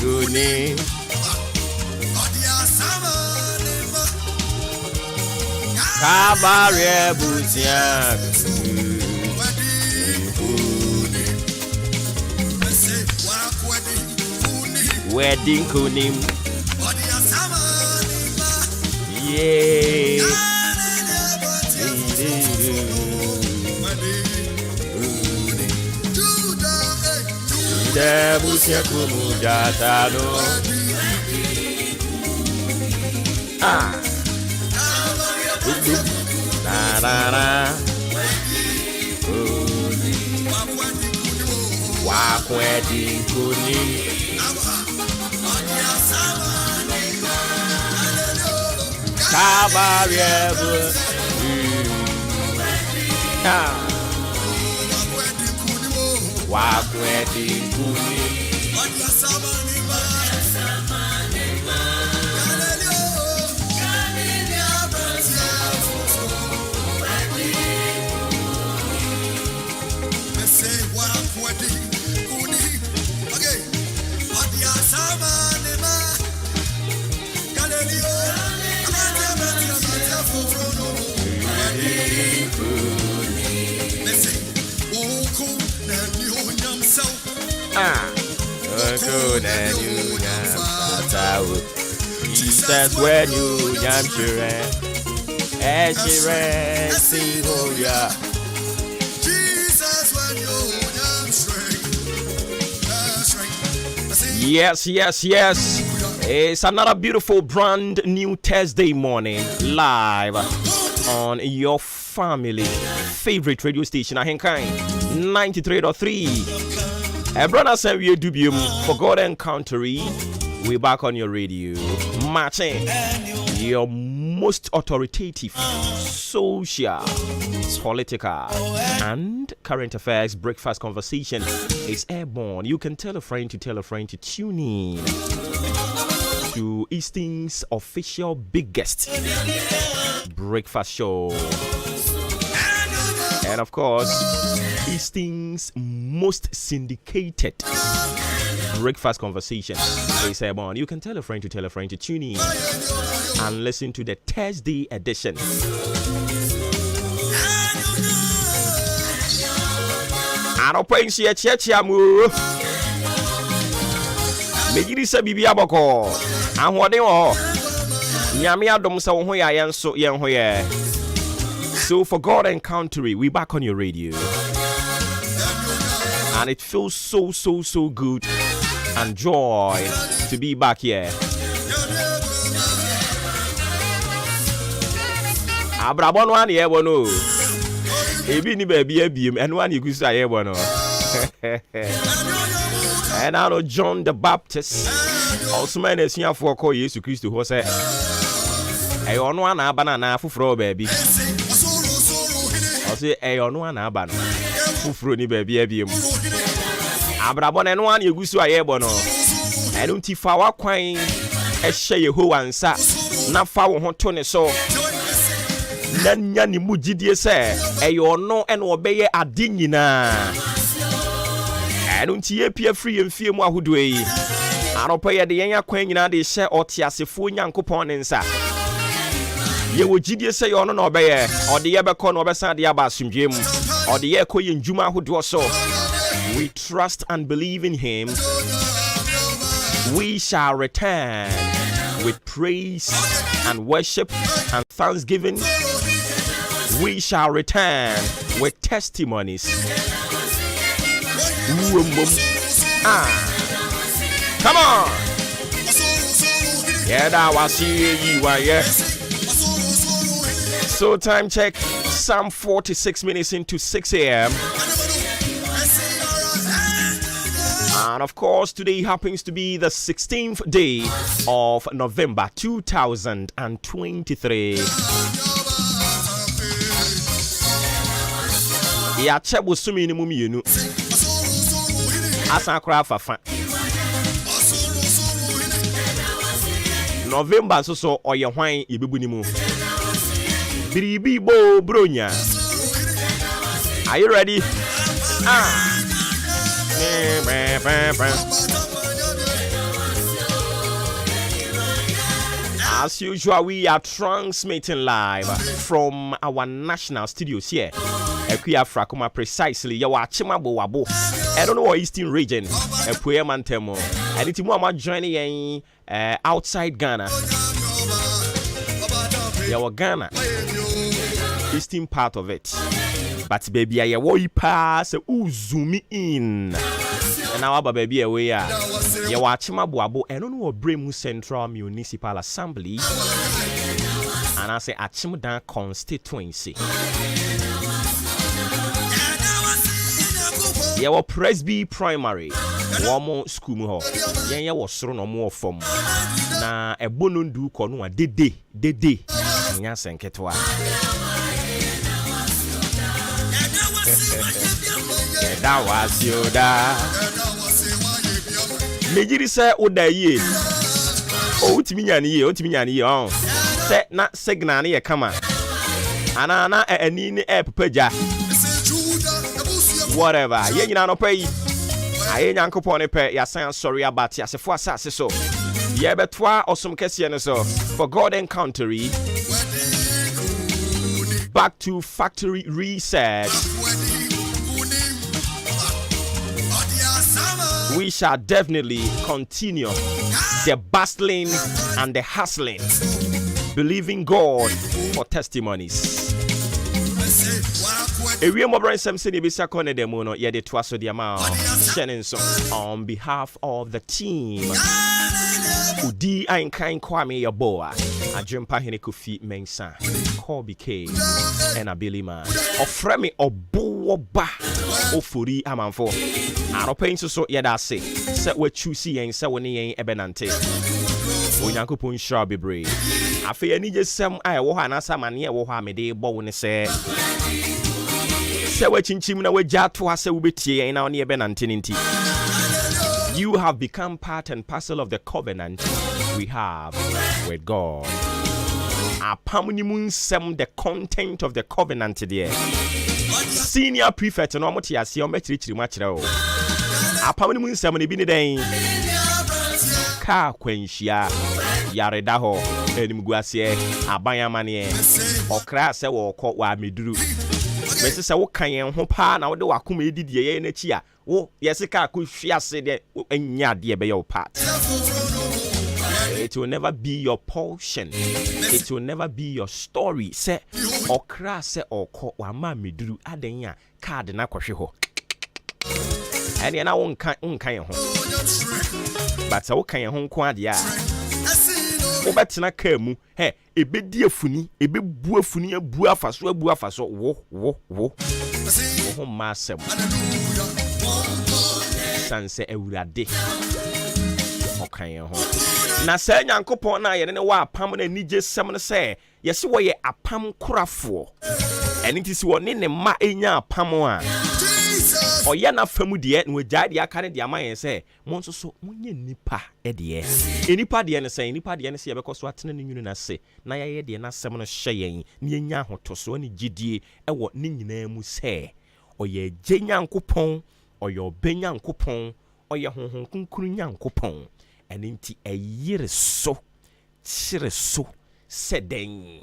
kuni. Kabarie butia. Wedding kunim. Yeah. Debusia kumujatano. Ah. Na na na. Wa wedding kunim. Kabariebu. Wa wedding kunim. Good and you Jesus when you yam children and children sing oh yeah Jesus when you yam strength. Yes. It's another beautiful brand new Thursday morning live on your family favorite radio station Ahenkai 93.3. Brother said we do for God Encountering. We're back on your radio, matching your most authoritative social, political, and current affairs breakfast conversation is airborne. You can tell a friend to tune in to Easton's official biggest breakfast show. And of course, Easton's most syndicated breakfast conversation is airborne. You can tell a friend to tune in and listen to the Thursday edition. I don't point mu. Megiri se bibia boko. Ahode wo. Nyame adom se wo ho ya yenso yen ho ye. So for God Encountering, we back on your radio. And it feels so good and joy to be back here. Abrabon one here bono. Ebi ni baby ebiem and one you gusa here bono. And I know John the Baptist also man is here for call Jesus Christ who say I on one banana fufro baby. I say I on one banana fufro ni baby ebiem. Abrabon and one you gusa here bono. I don't tifa wa kwan e hye Yehowa nsa na fa wo ho to ne so na nya ni mugidie se eyo no ene obeye ade nyina I don't tie pia free mfie mu ahodo yi anopa ye de yen kwan nyina de hye otiasefo nyankopon ne nsa ye wo gidie se yo no na obeye ode ye beko na obesan de aba asumdwe mu ode ye koye njuma ahodo so. We trust and believe in him. We shall return with praise and worship and thanksgiving. We shall return with testimonies. Come on. Yeah, that was you are yes. So time check. Some 46 minutes into 6 a.m. And of course, today happens to be the 16th day of November 2023. Ya chebo sumi ni mumienu. Asa kra fafa. November so oye hwan yebebu ni mu. Biribi bo bronya. Are you ready? As usual, we are transmitting live from our national studios here. Ekuya Frakoma precisely. You are Chimabo Wabo. I don't know what Eastern region. Epuya Mantemo. And it's more joining outside Ghana. You are Ghana. Eastern part of it. But baby, I will pass. Zoom in. And now, baby, we are. You watch my boabo. I don't know what Bremu Central Municipal Assembly. And I say Achimudan constituency. You were Presby Primary. One more school more. You was thrown no more from. Na a bonundu konua dede. Nyansen ketwa. That was you da. Mejiri say oda ye. O utimi nyani ye on. Say na signal ye kama. Ana eni ni pepeja. Whatever. Ye nyina no pay. Aye nyankopon pe ya san sorry about ya sefo asase so. Ye betwa osum kese ne so. For God Encountery. Back to factory reset. We shall definitely continue the bustling and the hustling, believing God for testimonies. On behalf of the team, Udi Ainkain Kwame Yaboa, Ajumpa Henekufi Mensa, Kobe K, and Abilima, Ofremi Obuoba, Ofuri Amanfo. Aropain so yada say, set what you see and so when ye ebenante. Onyankopon shall be brave. Afi ani je sem ai wo ha na samane wo ha me de bo woni se. Se wa chinchim na wa jato ha se wo betie na one ebenante nti. You have become part and parcel of the covenant we have with God. Apamnimun sem the content of the covenant there. Senior prefect no moti ase o metirichiri ma kire o. Apamnimun sem ne bi ne den. Ka kwanhia yareda ho enimguase abanyamane okra se wo kọ wa meduru. Mesi se wo kan yen ho pa na wo de wakoma edidie ye na chi a wo yesi ka ko hwiase de enya de be your part. It will never be your portion. It will never be your story. Say okra se okọ wa ma meduru adan a card na kwhwe ho. Ene na won kan ho. But wo kan ho nko ade a wo betina ka mu he ebedi afuni ebebu afuni abu afaso wo ho masem sanse ewurade okan ho na sa nyankopon na ye ne wa apam na nije sem ne se yesi wo ye apam korafo eni ti si wo ne ma enya apam a oya na famu de na wagya de aka ne de amayen se mo nso so munye nipa de enipa de ne se enipa de ne se ye bekoso atene ne nwunu na se na ye de na sem no hye yen ne nya ahotoso ne gidie ewo ne nyina mu se oya gye nyankopon oya obenyankopon oya honhon kunkuru nyankopon eni nti eyire so kyire so seden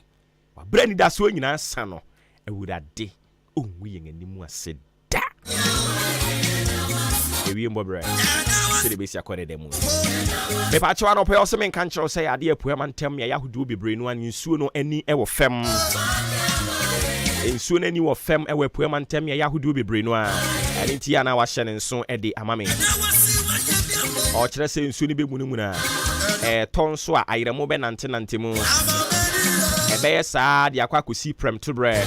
wa brani da so nyina sa no ewurade onwu yen animu ase da ewie mbobre se de besia kore demu me pa chwa no pe o se men kan chro se ade apu amantem ya yahudu bebre no an nsuo no ani e wo fem nsuo no ani wo fem e wo apu amantem ya yahudu bebre no a ani nti ya na wa hye ne nso e de amame o kire se nsuo ni be munu na tonso a ayiremo be nante mu e be yesa de akwa kosi prem to bre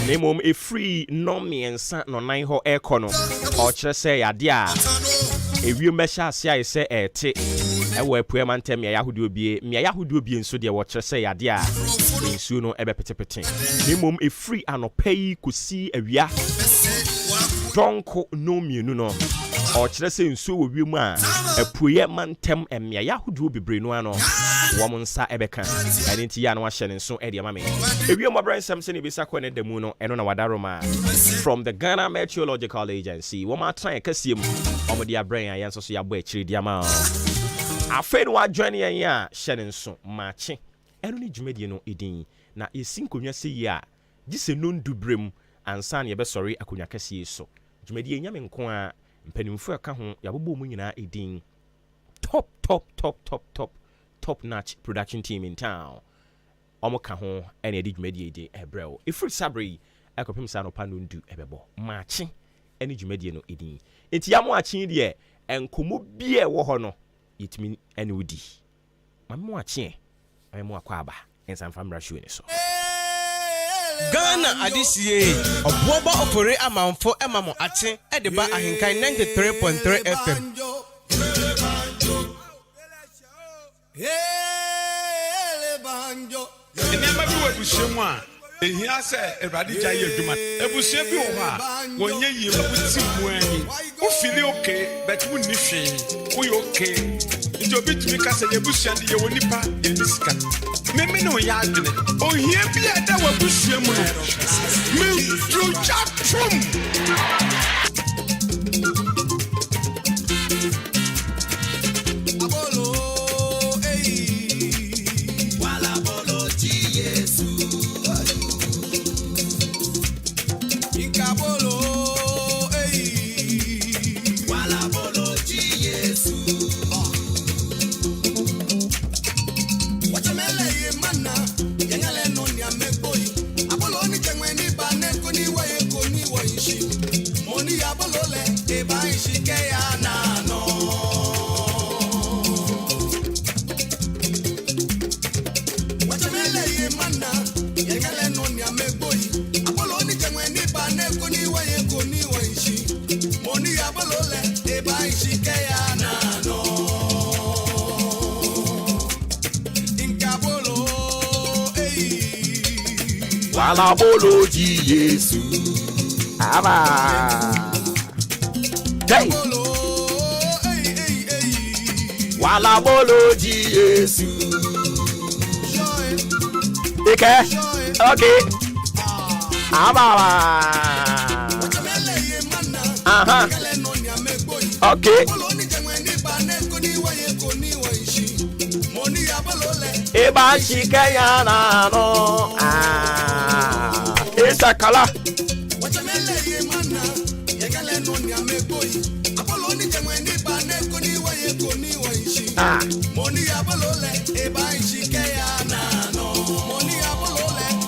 Nemom a free no me and san no nine ho econo or say ya dia a real mesha say say te e we puemantem ya yahudu bie me yahudu bie nso de watch say ya dia nsu no ebe petepete Nemom a free anopai kusi awia donko no mienu no or say nsu wo wi mu a puemantem emya yahudu bebre no ano woman sa ebeka and into ya no ahye nso e de mame ewiem obran sam se ne bisa ko ne demu no eno na wadaroma from the Ghana Meteorological Agency woman try kasiem omode abran ayenso so ya bo akiri dia ma Afei no adwane yan ya hye ne nso maache eno ne dwumedie no edin na esi nkonwa se yi a gise no ndubrem ansa na ye be sori akonwa kase so dwumedie nyame nko a mpanimfo aka ho yabobo mu nyina edin top notch production team in town omoka ho ene edi dwumedie de ebrel ifrit sabri akopem sa no pa no ndu ebebo maache ene dwumedie no edin enti yamo ache de enkomo bie wo ho no itimi ene odi mamu ache mamu akwaba ensan famra show ni so Ghana adisie oboba opore amanfo emamo ache edeba ahinkan 93.3 FM Enema bi we bushemu a ehia se Ewrade gya ye adwuma ebusua bi wo ha wonye yie wuti mu ani wo feel okay but wo ni hwe wo you okay nti obi tumi ka se ye busua de ye wonipa ye ni sika meme no ya adwene ohia bi a da wa busua mu no me tru chat trum Wala bolo di Yesu Aba Hey Wala bolo di Yesu Ike Okay Aba Aha Okay Eba shikaya na no Esa kala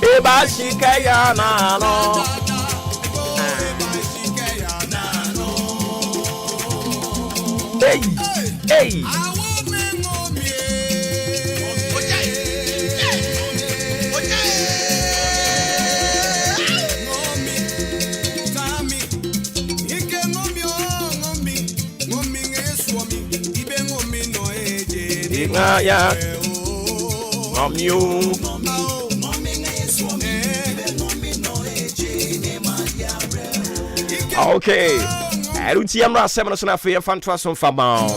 Eba shikaya na no Hey hey ya Mommy Okay I don't see amra 7 so na fe fan to asom fama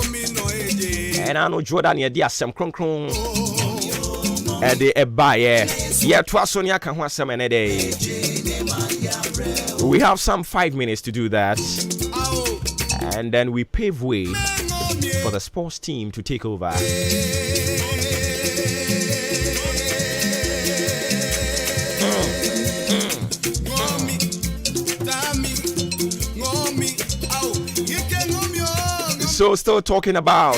and I know Jordan ye dia asem kronkron e de eba ye to aso nya ka ho asem ene dey we have some 5 minutes to do that and then we pave way for the sports team to take over. So still talking about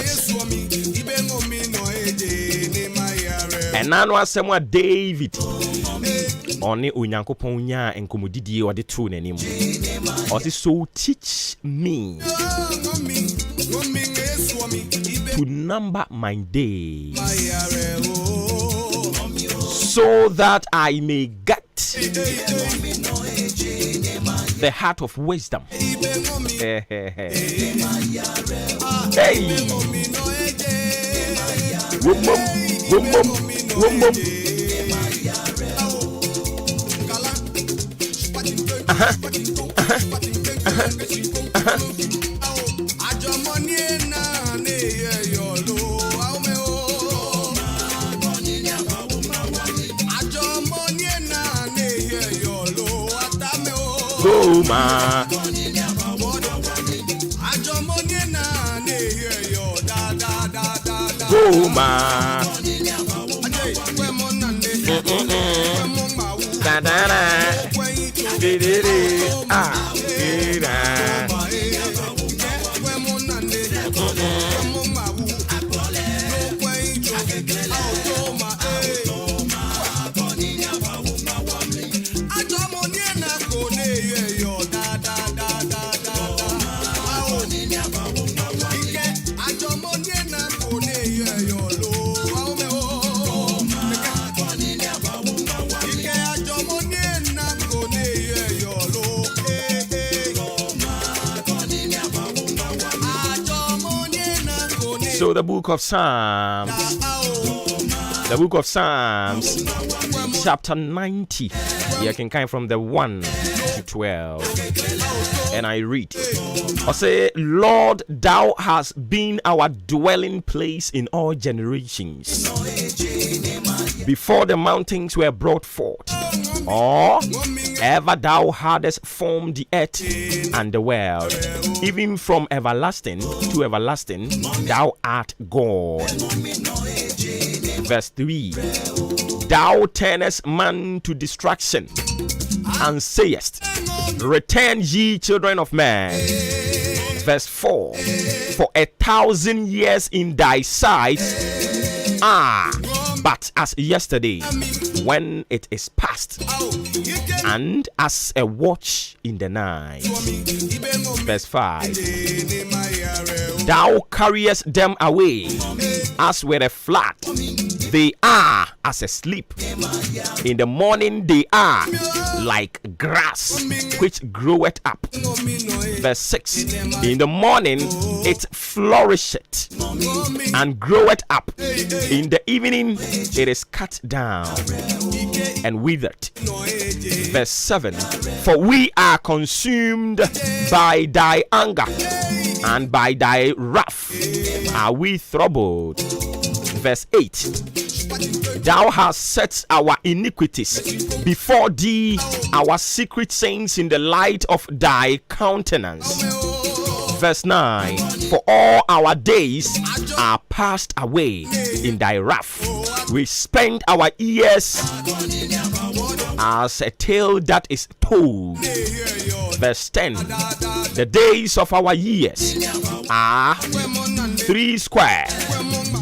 and now asema David oni onyankopon nya enkomodidie ode to nanim oti so teach me to number my days so that I may get the heart of wisdom. Hey. Goma Goma. Da da da. Di di di. Ah. Di da. So the book of Psalms, chapter 90, you can count from the 1 to 12, and I read, I say, Lord, thou hast been our dwelling place in all generations, before the mountains were brought forth, or ever thou hadst formed the earth and the world, even from everlasting to everlasting, thou art God. Verse 3, thou turnest man to destruction, and sayest, return ye children of man. Verse 4, for 1,000 years in thy sight are but as yesterday, when it is past, and as a watch in the night. Verse 5, thou carriest them away as with a flood, they are as a sleep. In the morning they are like grass which groweth up. Verse 6, in the morning it flourisheth and groweth up, in the evening it is cut down and withered. Verse 7, for we are consumed by thy anger, and by thy wrath are we troubled. Verse 8, thou hast set our iniquities before thee, our secret sins in the light of thy countenance. Verse 9, for all our days are passed away in thy wrath. We spend our years as a tale that is told. Verse 10, the days of our years are 60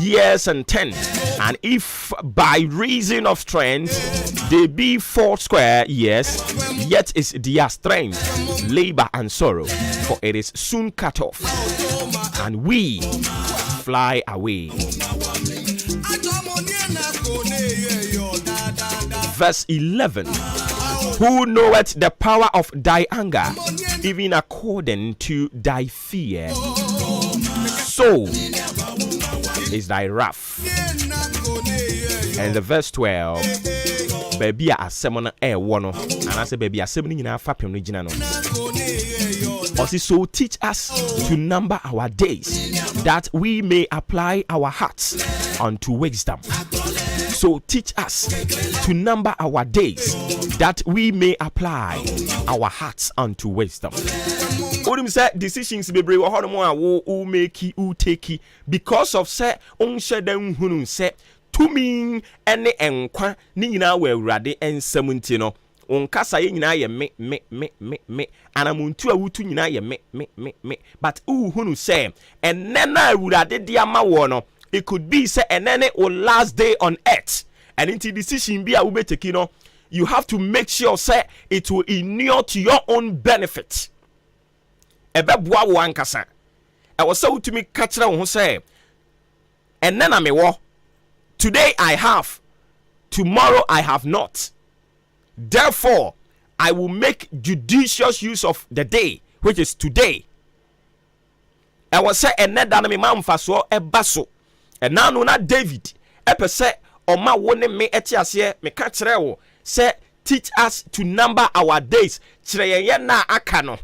years and 10, and if by reason of strength they be 40 years, yet is their strength labor and sorrow, for it is soon cut off, and we fly away. Verse 11, who knoweth the power of thy anger, even according to thy fear, so is thy wrath. And the verse 12, baby a semona e wono, and I say baby a semoni nyina fapem no gina no. Also, so teach us to number our days, that we may apply our hearts unto wisdom. So teach us to number our days, that we may apply our hearts unto wisdom. Odum say decisions bebre wo hono mo a wo make you take because of say onhye dan hunu say tumi ene enkwa ni nyina wa awurade ensam nti no onkasa ye nyina ye me anamuntu awutu nyina ye me but hunu say enne na awurade dia ma wo no, it could be say enene o last day on earth, and into decision be a ube take, you have to make sure say it will inure to your own benefit. Ebe bua wo ankasa e wo say utumi ka kire wo say enena me wo, today I have, tomorrow I have not, therefore I will make judicious use of the day, which is today. I was say eneda na me mamfa so eba so. And now no David epe say oma wone me etiase me ka kire wo say teach us to number our days. Kire ye na aka no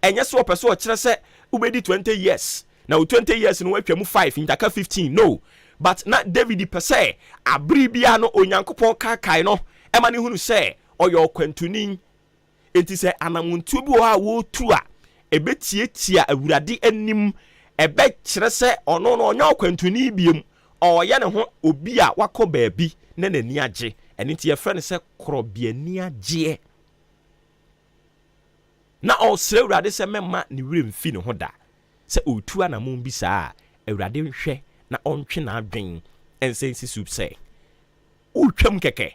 enye so person kire say ubedi 20 years. Now 20 years no atwa mu 5 intaka 15 no. But na David per se abri bia no onyankopon kakai no e ma ne hunu say oyo kwantuni enti say anamuntu bi wo a wo tu a ebetietia awurade anim ebe kyerɛ sɛ ɔno no ɔnyɛ ɔkwantuni biem ɔyɛ ne ho obi a wakɔ baabi na n'ani agye ɛne nti yɛfrɛ no sɛ korɔbiani agyeɛ na ɔsrɛ Awurade sɛ mɛma ne werɛ mfi ne ho da sɛ ɔtu anamon bi saa Awurade nhwɛ na ɔntwe n'adwen ɛnsɛ nsi so sɛ wotwam kɛkɛ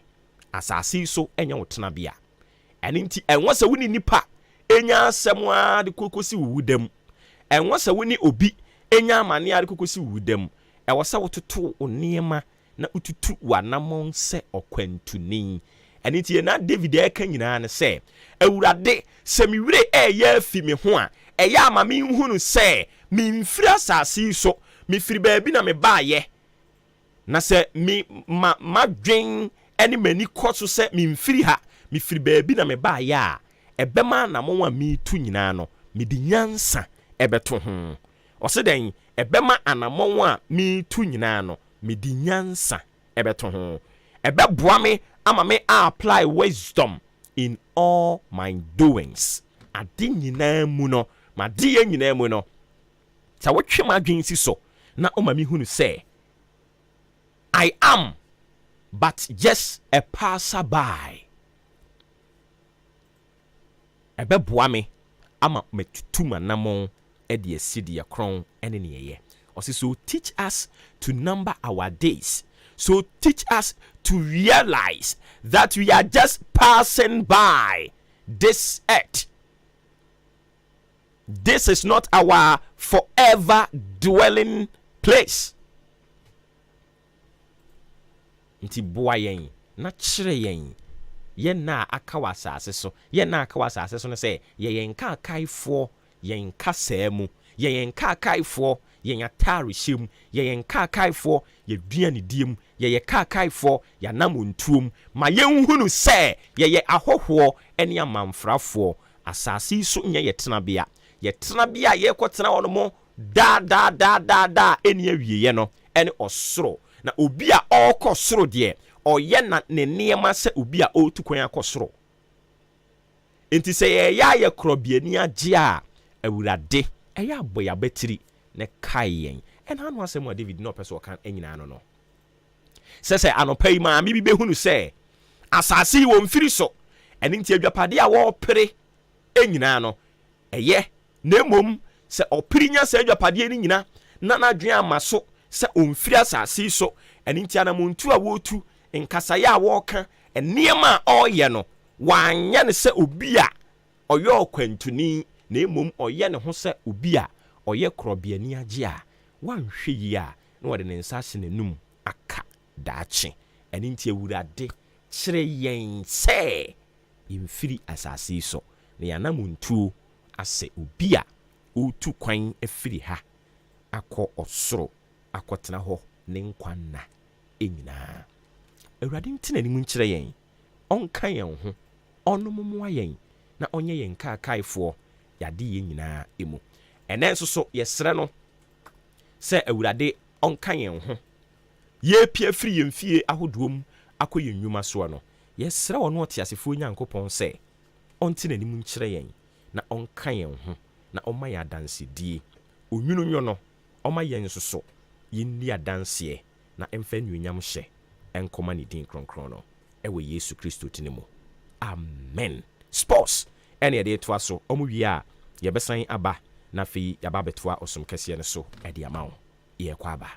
asase so ɛnyɛ wo tenabea ɛne nti ɛnwɔ sɛ woni nipa enya asɛm a de kokosi wo wudam ɛnwɔ sɛ woni obi enya amane a de kokosi wo wudam ɛwɔ sɛ wototo wo nneɛma na ututu wanamon sɛ ɔkwantuni ɛne nti na David ɛka nyinaa ne sɛ Awurade sɛ me wire ɛyɛ afi me ho a ɛyɛ ama me nhunu sɛ memfiri asase so mefiri baabi na me baayɛ na sɛ me madwen ɛne mani kɔ so sɛ memfiri ha mefiri baabi na me baayɛ a ɛbɛma anamon a metu nyinaa no mede nyansa ɛbɛto ho ɔsɛ dɛn ɛbɛma anamon a metu nyinaa no mede nyansa ɛbɛto ho ɛbɛboa me ama me apply wisdom in all my doings ade nyinaa mu no made yɛ nyinaa mu no sɛ wotwe m'adwen si so na ɔma me hunu sɛ I am but just a passerby ɛbɛboa me ama matutu m'anamon ɛde asi deɛ kron ɛne neɛyɛ ɔsɛ so teach us to number our days. So teach us to realize that we are just passing by this earth. This is not our forever dwelling place. Nti boa yen na kyerɛ yen yen na aka wɔ asase so yen na aka wɔ asase so no sɛ yen ka kaifo yen kasa mu yen ka kaifo yen atare hyem yen ka kaifo ye duane diem ye ka kaifo ya nam ntuom ma yen hunu sɛ ye ahohoɔ ene amanfrafo asase so nye ye tenabea ye kɔtena wɔn mo da eni awieye no ene ɔsoro na obi a ɔkɔ soro de ɔyɛ na ne nneɛma sɛ obi a ɔtu kwan akɔ soro enti sɛ ye korɔbiani agye a Awurade ɛyɛ aboya betiri ne kayen ɛna anu asɛm a David no pɛso kan anyina no sɛ anopa yi ma me bi behunu sɛ asase yi wɔ mfiri so ɛne nti adwapade a wɔpere anyina no ɛyɛ na emom sɛ ɔpiri nya sɛ adwapade ni nyina na nadwen ama so sɛ ɔmfiri asase so ɛne nti anamontu a wɔtu nkasaye a wɔka nneɛma a ɔyɛ no wanyɛ ne sɛ obi a ɔyɛ ɔkwantuni na emom ɔyɛ ne ho sɛ obi a ɔyɛ korɔbiani agye a wanhwɛ yi a na wɔde ne nsa ase n'anum aka daakye ɛne nti Awurade kyerɛ yɛn sɛ yɛmfiri asase so na yɛanamontuo asɛ obi a ɔtu kwan afiri ha akɔ ɔsoro akɔtena hɔ ne nkwanna ɛnyinaa Awurade ntina anim nkyerɛ yɛn ɔnka yɛn ho ɔnommoa yɛn na ɔnyɛ yɛn kaakaifoɔ yɛade yɛn nyinaa emu ɛnɛ nso so yɛsrɛ no sɛ Awurade ɔnka yɛn ho yɛpia firi yɛn fie ahodoom akɔ yɛn nnwuma soɔ no yɛsrɛ wɔ no ɔteasefoɔ Nyankopɔn sɛ ɔnte n'anim nkyerɛ yɛn na ɔnka yɛn ho na ɔma yɛn adansedie onwunu nyo no ɔma yɛn nso so yɛnni adanseɛ na ɛmfa nnuonyam hyɛ ɛnkɔma ne din kronkron no ɛwɔ Yesu Kristo tini mu amen. Sports ɛne yɛde toa so ɔmo wie a yɛbɛsan aba na afei yɛaba bɛtoa ɔsom kɛseɛ no so ɛde ama wo yɛkɔ aba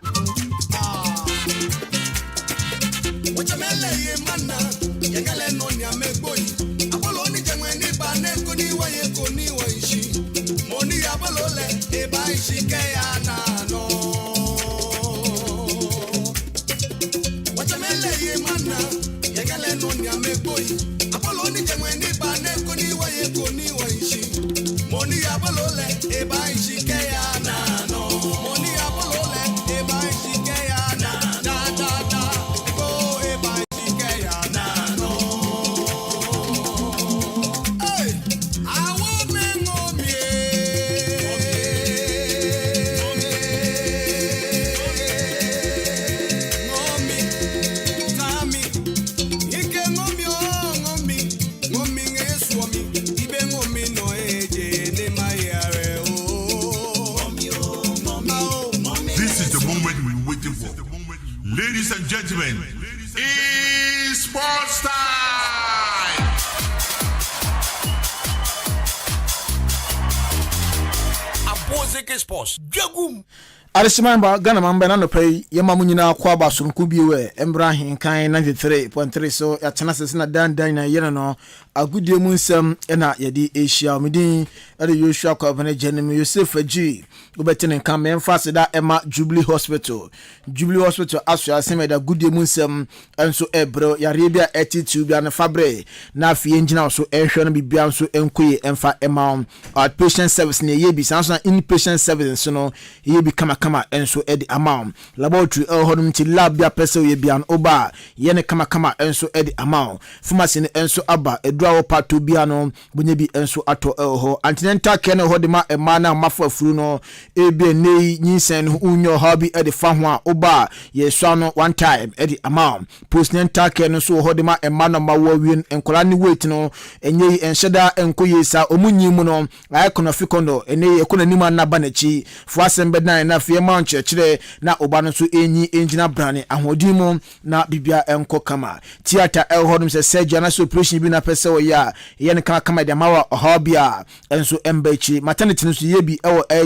Ladies and gentlemen, it's sports time! Abozeke Sports, Jagum! Arisimamba Ghana mamba na no pay yema munyina kwa ba sonku biwe Embrahim kan 93.3 so ya chances na dan na yena no agudie mu nsem na yedi Asia midin ade Yoshua kwa bana Jenem Yosef G obetene kan me emphasize da Emma Jubilee Hospital aso aseme da agudie mu nsem enso ebro yare bia attitude bia na fabre na afie ngina so ehwe no bibia so enkoye emfa Emma outpatient service ne yebi sanso inpatient service no yebi kama enso edi amount laboratory honum ti lab bia pese ye bia no oba ye ne kama enso edi amount pharmacy ne enso aba edura wo pato bia no bonye bi enso ato ho antenatal care no hodima ema na mafo afuru no ebe nei nyinsen unyo hobby edi fa ho a oba ye so no one time edi amount postnatal care no so hodima ema na mawo wien enkola ni weight no enye enhyeda enkoye sa omunyi mu no ayekono fikondo ene ekona nima na banachi fo asembe na fie manche chire na oba no so enyi engina brane ahodimo na bibia enko kama theater hodum se surgery na operation bi na pese wo ya ye ne kama de mawa hobia enso embechi maternity no so ye bi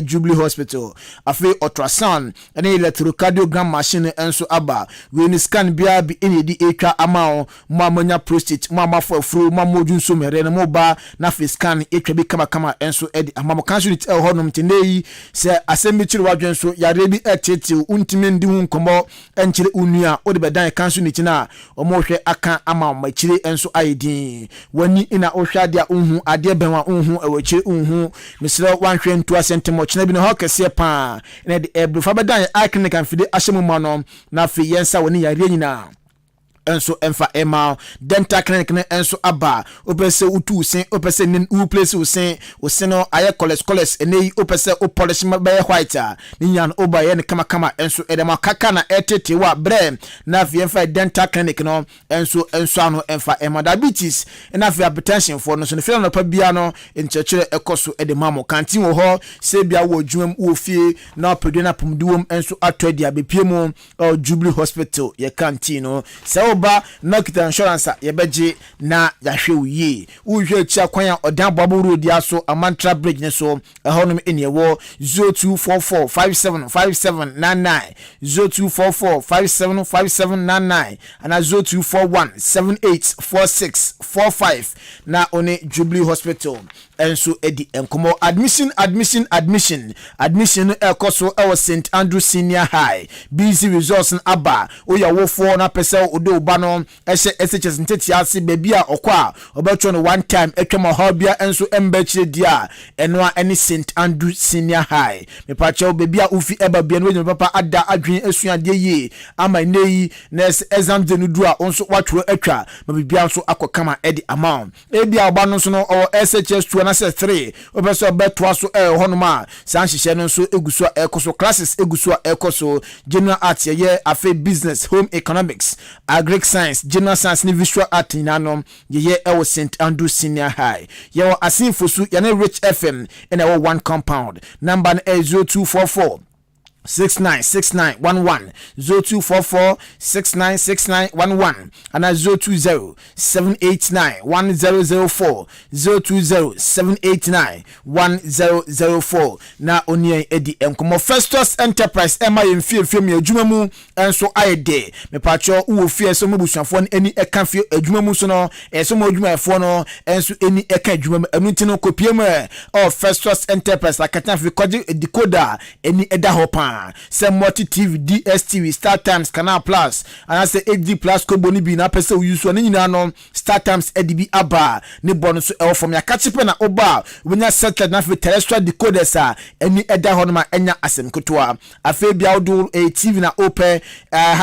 Jubilee Hospital afi ultrasound ene electrocardiogram machine enso aba we ni scan bia bi enedi etwa amao mamanya prostate mamafo afro mamodun so mere na moba na fi scan etwa bi kama enso edi amamo cancer hodum tinei se assembly chire wadwen so yare bi etete untime ndi hu nkomo enchire unua ode bedan kanso ni tina omohwe aka ama machire enso aidin wani ina ohwa dia unhu ade benwa unhu ewachire unhu misre wanhwe ntu asentemo china bi no hokese pa na de ebru fa bedan iconic and fide ahyemu ma no na fi yensa woni yare nyina enso emfa ema dental clinic ne enso aba opese utu sen opese nin u place usen no aye college enei opese o polish be white ni yan oba ye ne kama enso edema kaka na etete wa bre na fi emfa dental clinic no enso ano emfa ema diabetes na fi hypertension for no so ne fi no pa bia no enchechere ekoso edema mo kantin wo ho se bia wo dwum wo fie na pedu na pomduom enso atodi abepiem Jubilee Hospital ye kantin no se oba nakita insurance yebeje na yahwe uye uhwe chia kwan odan bobo road ya so amantra bridge ne so ehonum enewo 0244575799 0244575799 ana 0241784645 na one Jubilee Hospital enso edi enkomo admission ekoso ewo St Andrew Senior High busy resource aba oya wofo na pese odo ba no SHS nteti ase baby a okwa obetwo no one time etwema hobia enso embechire dia eno any St Andrew Senior High me pacho baby a ufi eba bia no papa ada adwen esuade ye ama nei na exam de no du a onso watwo atwa ma bibia nso akokama edi amount ebia oba no so no SHS 2 na se 3 obeso betwa so honoma san hihye no so eguso ekoso classes eguso ekoso general art ye afa business home economics agric science general science ni visual art nanom ye ewo St Andrew Senior High ye asinfosu ye na Rich FM in our one compound number 0244 696911 0244696911 and 0207891004 0207891004 na oni edi enkomo Festus Enterprise ema yemfie me adwuma mu enso ayede me pacho wo fie so mebusuafo eni eka fie adwuma mu so no enso mo adwuma efo no enso eni eka adwuma mu anuti no kopiem Festus Enterprise akata fi koje decoder eni eda hopa se multi TV DSTV Star Times Canal Plus and say HD Plus kobo ni bi na pese uyuso ni nyina no Star Times EDB aba ni bono so e from ya kachipe na oba wonya satellite na fi terrestrial decoders a eni eda ho no ma enya asem kotoa afi bia odo TV na ope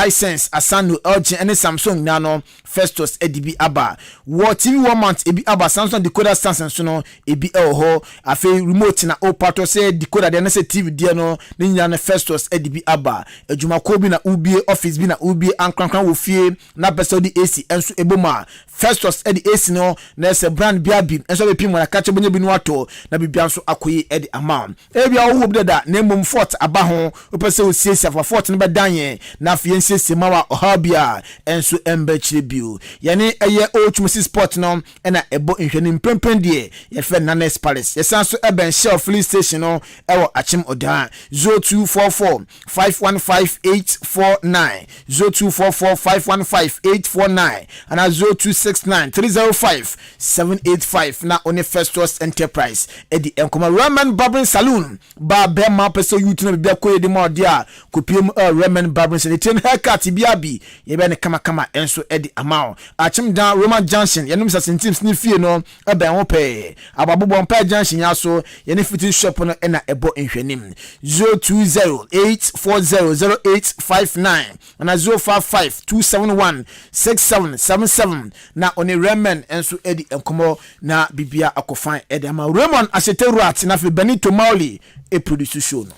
Hisense Asano LG and Samsung na no Festus EDB aba wo TV 1 month ebi aba Samsung decoder stand so no ebi ho afi remote na opa to say decoder de na say TV de no ni nyina na Festus EDB aba ejuma ko bi na ubie office bi na ubie ankrankran wo fie na pese di AC enso eboma Festus edi AC no na se brand biabi enso be pim na kache bonye bi no ato na bibia nso akoyi edi ama ebia wo bi da na mum fort aba ho opese o siesia for fort no be danye na afie nsiesie ma wa ohabia enso embe chire bio yene eye ochumsi sport no na ebo nhwene mpempen de ye fe Nanes Palace yesan so eben Shell Filling Station no ewo achim odan 0244 515849 0244 515849 and 0269 305 785 na on Festus Enterprise edi enkoma Ramen Barbering Saloon ba be ma peso youth no bia ko edi ma dia kopiem Ramen Barbering Saloon ten haircut biabi ye be ne kama enso edi amao achim dan Roman Junction yenum sa sentim snifie no ebe ho pe ababobon pa Junction ya so ye ne fiti shop no na ebo nhwenim 0208400859 and 0552716777 na oni Ramen enso edi enkomo na bibia akofan edi ama Raymond Aseteruat na fe Benito Mauli e produce show no.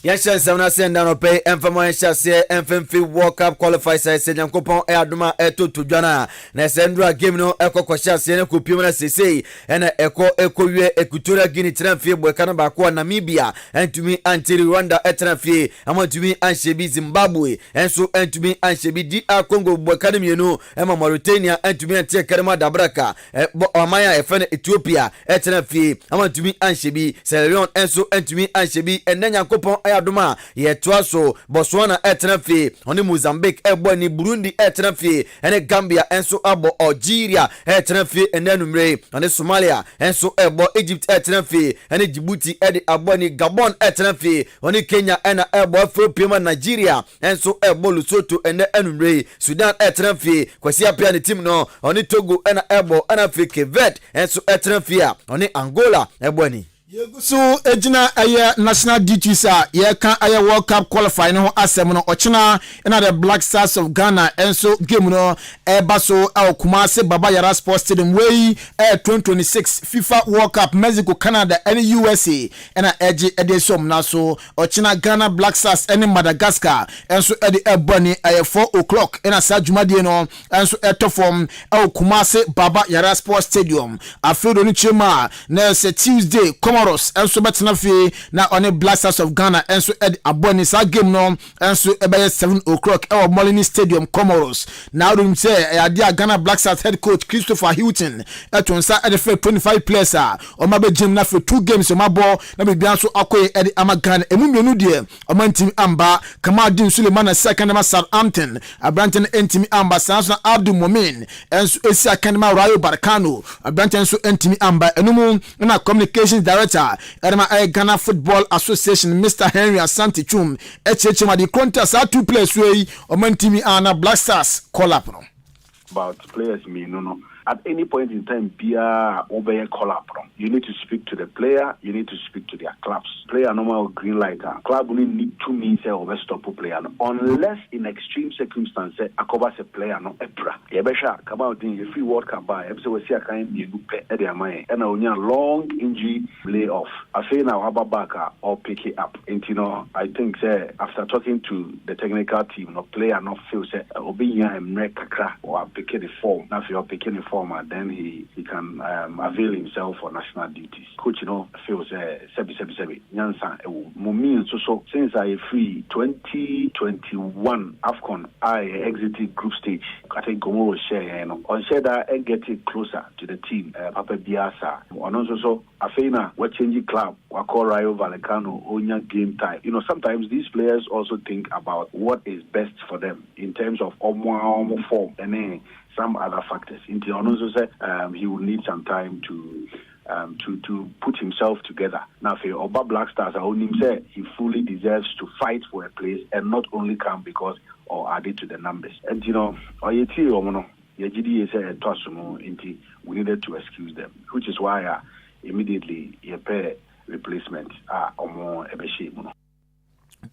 Yes, na send down pay enfamo enhyase enfemfi World Cup qualifiers say Nyankopon e adoma etoto dwana na sendra game no ekokɔhyase ne kopiem na sesei ena ekowie Equatorial Guinea transfer boeka na ba ko Namibia entumi antiri Rwanda transfer amantumi anshebi Zimbabwe enso entumi anshebi DR Congo boeka na mienu ema Mauritania entumi antie Karema Dabraka amaya efene Ethiopia transfer amantumi anshebi Sierra Leone enso entumi anshebi Nyankopon ayadoma yetwaso Botswana etnafi oni Mozambique eboni Burundi etnafi ene Gambia enso abo Algeria etnafi enenumre oni Somalia enso ebo Egypt etnafi ene Djibouti edi aboni Gabon etnafi oni Kenya ena ebo Ethiopia Nigeria enso ebo Lesotho ene enumre Sudan etnafi kwasi apia ne team no oni Togo ena ebo Africa Vet enso etnafi oni Angola eboni Yegusu ejina aye national duties a ye kan aye World Cup qualify no asem no ochina na the Black Stars of Ghana enso game no baso Kumasi Baba Yara Sports Stadium wey 2026 FIFA World Cup Mexico Canada and USA na eji edesom na so ochina Ghana Black Stars and Madagascar enso edi eboni aye 4 o'clock na sa dwumade no enso etofom Kumasi Baba Yara Sports Stadium afedo ni chema na se Tuesday Comoros enso betena fi na on Black Stars of Ghana enso ed aboni sa game no enso ebe 7 o'clock e Molini Stadium Comoros na dum say ade Ghana Black Stars head coach Christopher Hilton etonsa ed for 25 players o ma be gym na for 2 games o ma ball na be bian so akoy ed ama Ghana emumienu de o ma ntimi amba Kamadin Suleiman second ma Southampton Abranten ntimi amba Sanso Abdul Momin enso esi akanema Rayo Barkano Abranten so ntimi amba enumu na communications director Edema Ghana Football Association Mr. Henry Asante Chum echechema the contest are 2 players wey omantimi ana Black Stars call up no about players me no at any point in time Bia obey call up no you need to speak to the player, you need to speak to their clubs. Player normal green light club only need 2 means or stop player no. Unless in extreme circumstances akoba se player no epra yebesha come out in a free World Cup by episode we see a kind be pe e dey amay and onya long injury layoff I say now Ababaka or pick it up and you know I think say after talking to the technical team no player no feel say obinya emre kakra or pick the form now if you're picking the form then he can avail himself for national duties. Coach, you know, feels sebi nyansa mumi so since I free 2021 AFCON I exited group stage. I think Gomo will share on share that and get it closer to the team. Papa Biasa on also Afena we changing club we call Rayo Vallecano onya game time. You know sometimes these players also think about what is best for them in terms of form and then some other factors. In the also said he will need some time to put himself together. Now for Oba Black Stars, I only say he fully deserves to fight for a place and not only come because or added to the numbers. And you know, we needed to excuse them, which is why immediately you pay replacement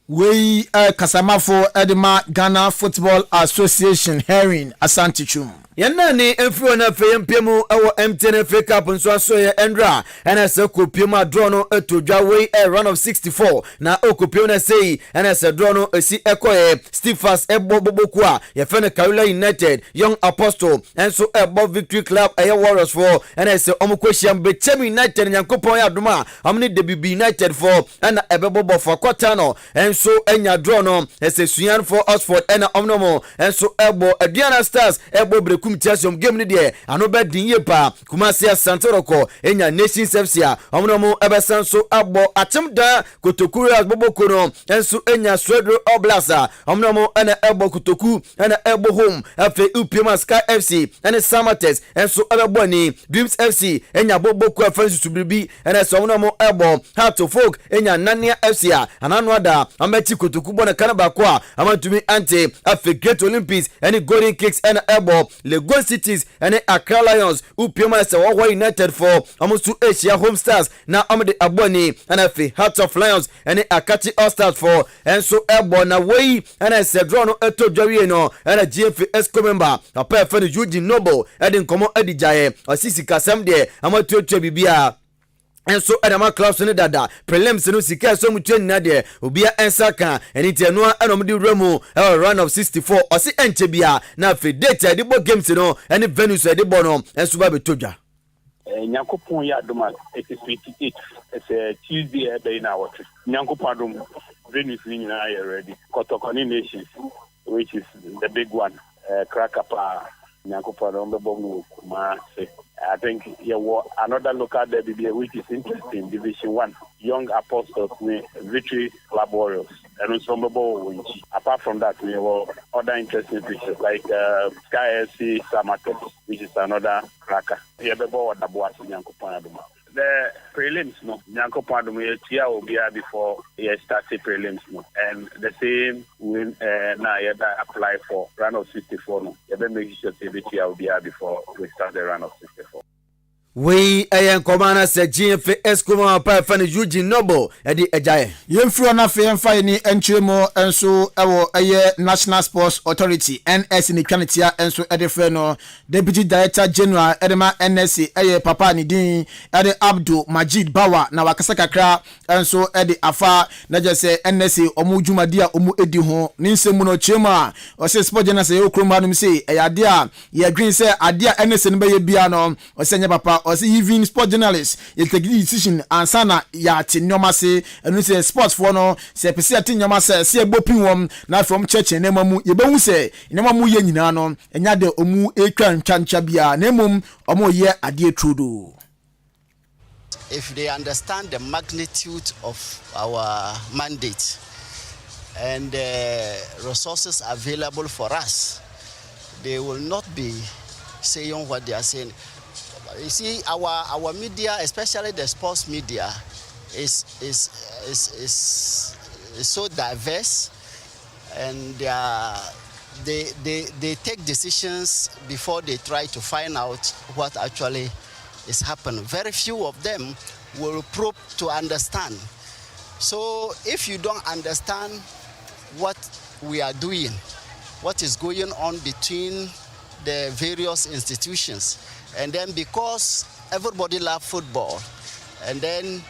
we Kasamafo Edema Ghana Football Association Hearing Asante Chum. Yanani emfrio na fe yempemu ewo MTN FA Cup nso aso ye Endra ena se kopiem adro no etodwa we a run of 64 na okopiem na sei ena se draw no esi ekoye Steelers eboboboku a ye fe ne Karula United Young Apostle enso ebo Victory Club eye Warriors for ena se omukwohia Bechem United Nyankopon ya adoma amne DBB United for ena ebebobo for quarter no enso enya draw no ese Suyan for Oxford ena omnomo enso ebo Aduana Stars ebo kumtiasium game ni de anoba dinye pa Kumasi Santoroko enya Nations FC a omono ebesanso abo atemda Kotokuru agboboko no enso enya Swedro Oblasa omono ena ebo Kotoku ena ebo home afi Upima Sky FC ena Samates enso ebebo ni Dreams FC enya boboko afansu subribi ena so omono ebo Heart of Folk enya Nania FC a anano ada ameti Kotoku bona kanaba kwa amantumi ante afi Great Olympics ena Golden Kicks ena ebo Lagos Cities and Accra Lions Upioma Sawa United for Amusu Asia Home Stars na Amade Aboni and Afi Hearts of Lions and Akati All Stars for and so Ebo na way and I said Drono Eto Jarieno and a GFS member a pair for the Eugene Noble and Komo Edijaye or Sisi Kasam de Amato Bibia. And so Adama clubs ne dada prelims no sika so mutwe na de obia ensaka eniti eno anomdi remu run of 64 osi enche bia na fe date de bo games no ene venues de bo no enso ba betodwa Nyankopon ya adoma 88 it's a Tuesday ebe na what Nyankopon adom venues ni nyina ya ready Kotokoni Nations which is the big one Krakapa Nyankopon adom be bo kuma I think another local derby which is interesting, Division 1, Young Apostles, Victory Club Warriors, and also apart from that, we have other interesting features like Sky FC Samatex, which is another cracker. The prelims, no, Nyanko Padum, Tia will be before he started prelims, no, and the same will now apply for run of 64, no, you better make sure Tia will be before we start the run of 64. We ayan komana se GF Eskuma pa fa ne Eugene Noble edi ejaye yemfiro na fe yemfa ni enchiremo enso ewo eye National Sports Authority NS ni twanetia enso ede fe no Deputy Director General edema NSC eye papa ni din ede Abdul Majid Bawa na wakasa kakra enso ede afa na je se NSC omu dwumadia omu edi ho ni nsemu no chema o se sport journal se yokroma no se eyade a ye green se ade a NSC no be ye bia no o se nya papa or say even sport journalists you take the decision and sana ya tinyoma say and say sports for no say pese tinyoma say ebopin wom na from church na mamu ye behu say na mamu ye nyina no enya de omu etwa ntwancha bia na mum omo ye ade trudo. If they understand the magnitude of our mandate and the resources available for us, they will not be saying what they are saying. You see, our media, especially the sports media, is so diverse, and they take decisions before they try to find out what actually is happening. Very few of them will probe to understand. So if you don't understand what we are doing, what is going on between the various institutions, and then because everybody loves football, and then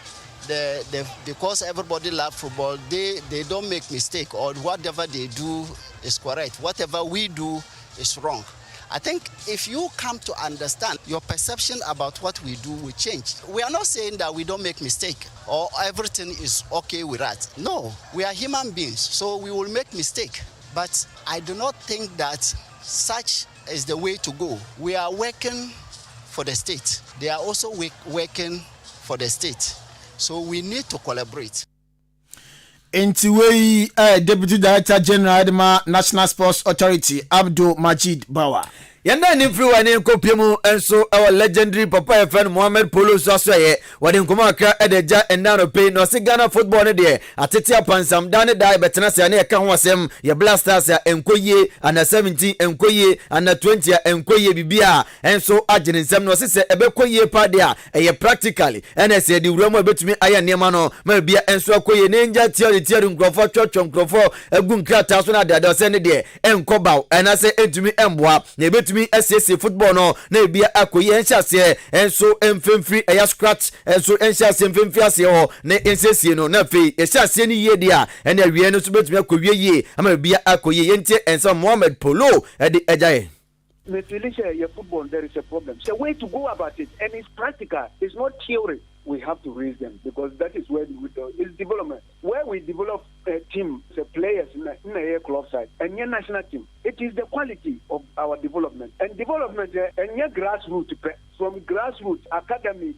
because everybody loves football, they don't make mistake, or whatever they do is correct. Whatever we do is wrong. I think if you come to understand, your perception about what we do will change. We are not saying that we don't make mistake or everything is okay with us. No, we are human beings, so we will make mistake. But I do not think that such is the way to go. We are working for the state. They are also working for the state. So we need to collaborate. Intiwei Deputy Director General Edema National Sports Authority Abdul Majid Bawa. Yanda ni free wani kopyemu enso our legendary papa FN Mohamed Polo Swasoye wadi nkoma akra edeja endano pay no se Ghana football ne de atete apansam dane dai betena se ne ka ho asem ye Blasters ya enkoye ana 17 enkoye ana 20 ya enkoye bibia enso agene nsem no se ebekoye pade a eye practically NSA di wuramu ebetumi aya niema no ma bia enso akoye ne nja tiari nkrofo twotwo nkrofo agu nkrata so na dada se ne de enkobaw ena se entumi emboa na betumi asiesie football no na ebia akoyi enhyase enso emfemfiri eya scratch enso enhyase emfemfiri ase ho na ensiesie no na fei enhyase ni yie dia ene awie no so betumi akowie yie ama ebia akoyi yentie enso Mohamed Polo edi ejaye. Your football, there is a problem. It's a way to go about it, and it's practical. It's not theory. We have to raise them because that is where we do. It's development. Where we develop a team, the players in a club side, and your national team. It is the quality of our development. And development, and your grassroots, from grassroots, academy.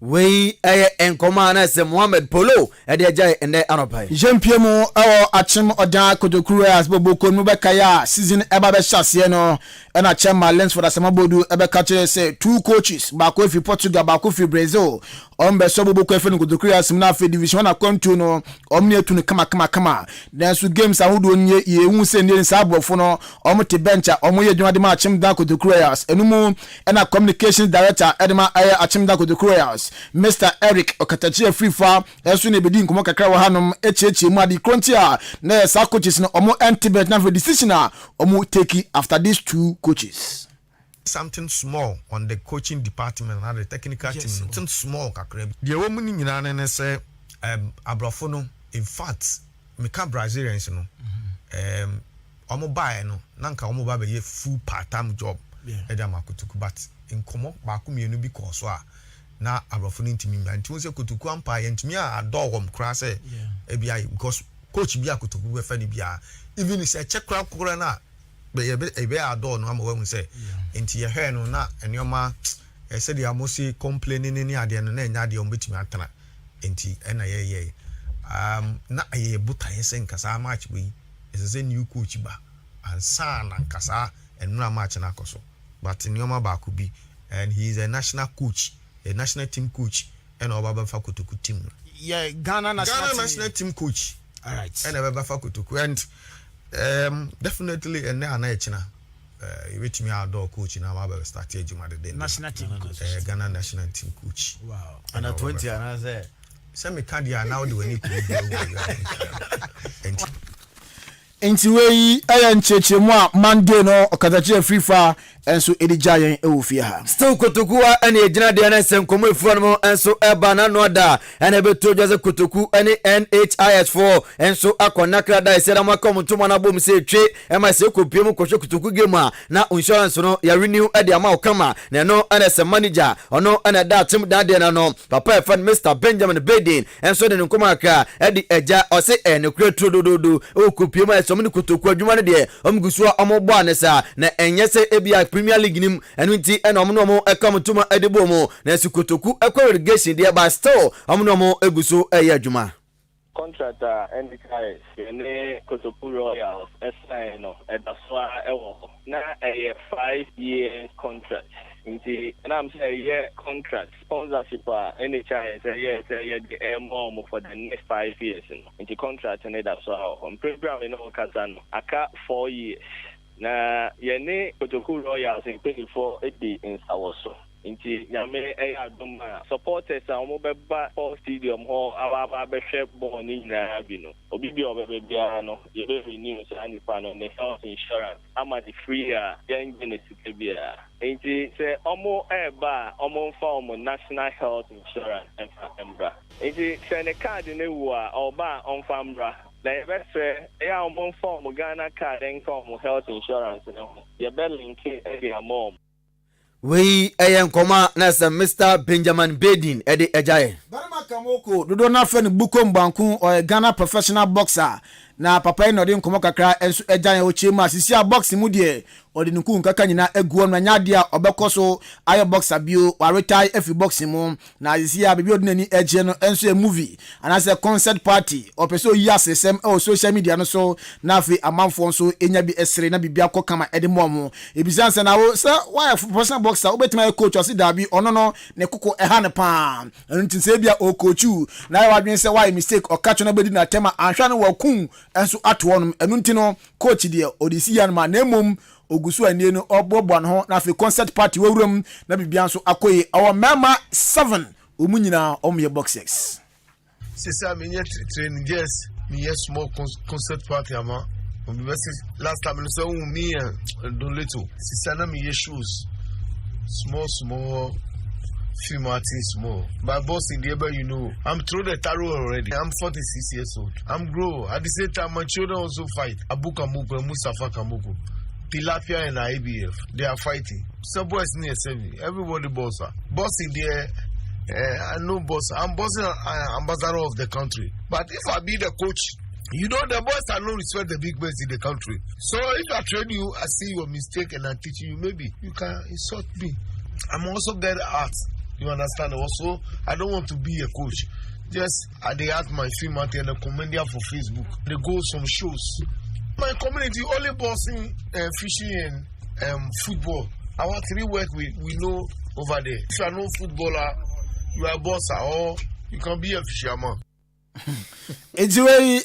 We enkomana se Mohamed Polo ede ajay ende anopai Jempiemo awo achim odan Kotokuro as boboko nu bekaya season eba be hyase no na chema lens for asemabodu ebe ka kire say 2 coaches bako fi Portugal bako fi Brazil ombe so boboko efe no Kotokuro as na fe division na kontu no omne etu no kama then so games ahodo nye ye hu se ne sabofo no omte bencha omoye dwuma de ma achim dan Kotokuro as enumu na communications director edema achim dan Kotokuro as Mr. Eric Okatachi Afrifa esu ne bedi nkomo kakra wa hanom echeche mu adi krontia na sa coaches no omo antibet na for decision omo take after these 2 coaches. Something small on the coaching department and the technical team. Something small kakra. The woman in Iran say abrafo no in fact meka Brazilians no omo buy no nanka omo ba be full part-time job edam Kotoku but nkomo ba ko mienu bi ko so a na abrafo no ntimi mba nti won se Kotoku ampa ye ntimi a dog kra say ebia because coach bi Kotoku be fa ni bia even is a check kra na be a dog no am we say nti ye he no na enioma e say dia mo si complaining ni ade no na nya de on betimi atana nti na ye na ye buta ye sen kasa match bi is a new coach ba ansa na kasa enura match na koso but enioma ba ko bi and he is a national coach, a national team coach, and Obaba Fakutuku team. Yeah, Ghana national team coach. All right. And Obaba Fakutuku, and definitely and now China. You reach me outdoor coach in our started national team coach. Ghana national team coach. Wow. And at 20 and I say, some candia now do any Enti wei ayan chechemu a Monday no Okatachi Afrifa enso edijayen ewofie ha. Still Kotoku ene ejina de na senkomo efu no enso eba na no da ene beto Jose Kotoku ene NHIS4 enso akonakra da isera makom ntoma na bom se twe e ma se kopiem kohwe Kotoku game a na insurance no ya renew e de ama okama na no ene se manager ono ene da tim da de na no papa e fan Mr. Benjamin Bedin enso de nkoma aka e de eja ose ene kura trodododo o kopiem e so mni Kotoku adwuma ne de omgusu amobbo anesa na enye se ebia Premier League nim enu nti ena omno ekamtuma edebo mo na si Kotoku ekwa relegation de ba still omno eguso eye adwuma contract NDK ene Kotoku Royals SI no edaswa ewo na a 5-year contract nti and I'm saying yeah contract sponsorship NHIS the more for the next 5 years nti contract and that's on program in Okazano aka 4 years na yene Kotoku Royals in 24 in Sawoso nti nyame adoma supporters omo beba for stadium ho aba behwe ball ni nyina bi no obi bi obebia no ye be renew so ani pa no ne health insurance ama the free yen genetic bia nti se omo eba omo fa omo national health insurance embra nti se ne card ne wu a oba onfa mbra na yebese ya omo fa omo Ghana card enka omo health insurance no ye be link e amom we eyenkoma na se Mr. Benjamin Bedin ede ejaye Barama Kamoko dodo na fe ni Buko Mbanku o Ghana professional boxer na papa no de nkomo kakra enso ejaye o chema sisi a boxing mu de odi nku nkaka nyina eguo na nyade a obekoso ayo boxer bio wa retire efi boxing mu na sisi a bibi odi nani eje no enso a movie anase concert party opeso yi asesem o social media no so na afi amanfo nso enya bi esere na bibia kokama ede momo ebisanse na wo se why professional boxer obetima coach osi dabi ono no ne koko eha ne pa ntinse bia o coachu na ya wadwen se why mistake o catch na bedi na tema anhwa no wakun enso atwonum enu ntino coach de odisi yan ma na emom ogusu anie no obobo no na afi concert party wawuram na bibia nso akoyi our mama 7 omunyina omye boxers c'est ça me training yes me small concert party ama Last time I saw me and do little. Sisana me shoes. Small. Few artists small. My boss in the area, you know. I'm through the tarot already. I'm 46 years old. I'm grown. At the same time, my children also fight. Abuka Muku and Mustafa Kamuku. Tilapia and IBF. They are fighting. Some boys near 70. Everybody boss. Boss in there. I know boss. I'm bossing ambassador of the country. But if I be the coach, you know the boys are not respect the big boys in the country. So if I train you, I see your mistake and I teach you, maybe you can insult me. I'm also good at art. You understand? Also, I don't want to be a coach. Just they ask my film and a comedian for Facebook. They go some shows. My community only bossing fishing and football. I want to work with we know over there. If you are no footballer, you are a bosser or you can be a fisherman. Ejiwe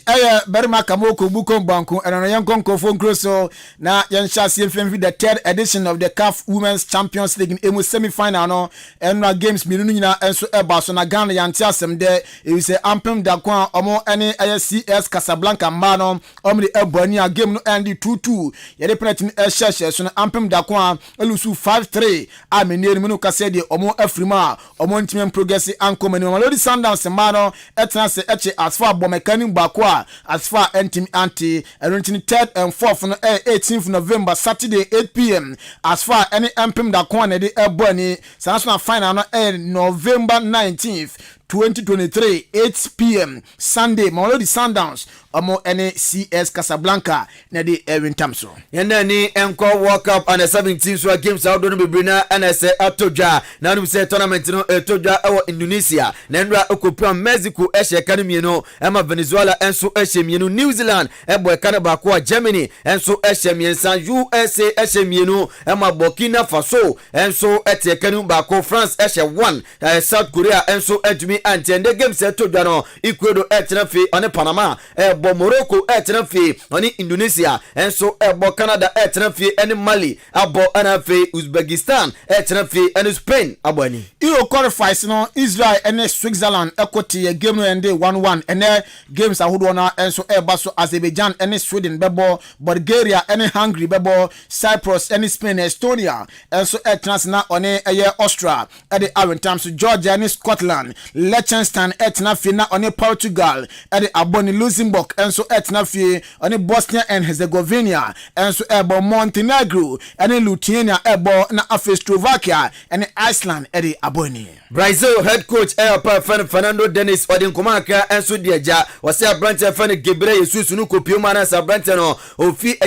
Berma Kamoko Bukom Banku and Yanko Kofon Grosso na Yanshasi FMV the third edition of the CAF Women's Champions League in Emu semi-final no and games minuna and so Ebaso na Ghana Yantiasem there it say Ampem Dakwan omo any CS Casablanca Mano omri Ebonia game no end 2-2 yede penalty sheshe so na Ampem Dakwan elusu 5-3 ameneri munu kasedi omo Afrima omo ntime progress anko menu Mamelodi Sundowns Mano etna se as far Bomekani Bakwa, as far Antim Anti, and 3rd and 4th on 18th November, Saturday, 8 p.m. As far any Ampem Dakwane, the Ebony, National Final on November 19th. 2023 8 p.m. Sunday Mamelodi Sundowns omo any CS Casablanca na di Erwin Tamso yenda ni enko World Cup and 17 so games out don be brina and say atoja na no say tournament no etoja ewo Indonesia na ndra okopra Mexico ehye kanemi no ema Venezuela enso ehye mienu New Zealand ebo Canada ko Germany enso ehye miensa USA ehye mienu ema Burkina Faso enso ete kanemi ba ko France ehye 1 South Korea enso edumi anti and the game set to Jano Ecuador etnafi on Panama ebo Morocco etnafi on Indonesia and so ebo Canada etnafi and Mali abo anafi Uzbekistan etnafi and Spain abani Euro qualifies no Israel and Switzerland equity game no end 1-1 and games ahudona and so ebaso Azerbaijan and Sweden bebo Bulgaria and Hungary bebo Cyprus and Spain Estonia and so etnasna on Austria at the Iron Times Georgia and Scotland Liechtenstein etnafi na on Portugal at the Aboni Luxembourg and so etnafi on Bosnia and Herzegovina and so ebo Montenegro and Lithuania ebo na Slovakia and Iceland at the Aboni Brazil head coach Fernando Dennis Odinkomaka and so Diaja was a branch Fene Gebre Jesus no kopioma na Sabrantano ofi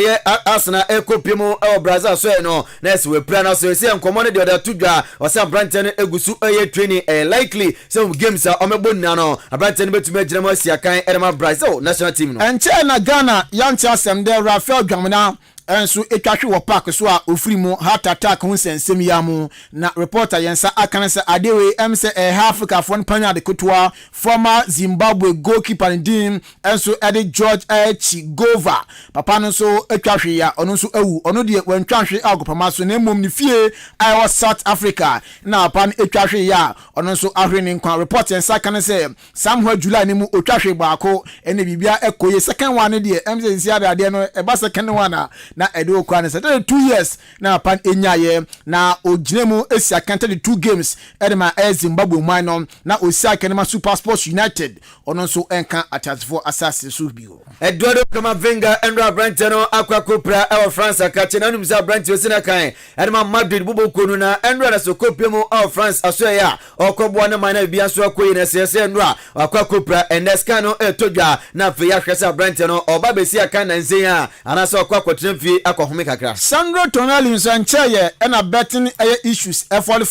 Arsenal kopiemo Brazil so no next we plan so say nkomo de other tudwa was a branch egusu training likely some games are omebonna no Abrantano betuma ginama siakan Edema Brazil national team no and China Ghana yanti asem de Rafael Dwamina enso etwahwe wo park so a ofiri mu heart attack hu sensem yamu na reporter yensa akanse adewe emse Africa fon panya de kotwa former Zimbabwe goalkeeper din enso ede George Chigova papa no so etwahwe ya ono so awu ono de wantwahwe agopama so na mom ni fie I was South Africa na pan etwahwe ya ono so ahwe ni nkwa reporter yensa akanse Samuel July ni mu otwahwe baako ene bibia ekoye second one de emse nsia de no eba second one na edo kwane say 2 years na pan enyaye na oginemu esi akanta the 2 games edema Zimbabwe man na osi akanema Super Sports United ono so enka atasfo assassin so bio Eduardo Camavinga Andra Brantano Aquacopra our France akache na numza Brant osina kan edema Madrid bubo konu na Andra na sokopemo our France asoya okobwa na mana bia so akoyi na sese Andra Aquacopra endeskano etodwa na fe ya hwesa Brantano obabesi akan na nzenya anasa okwakwotrenfi akohome kakra Sandro Tonali nsancheye na betting issues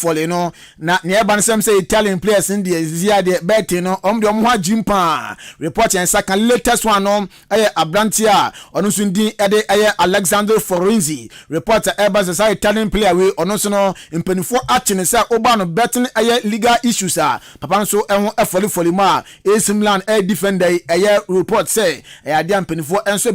fall no na nearby some say Italian players in the zia de betting no omde omho jimpa report and second latest one no Abrantia ono sundi ede Alexander Forenzi reporter Ebas say Italian player we ono so no impenifo action say oba no betting legal issues papa so ehon fall ma AC Milan defender report say ade impenifo enso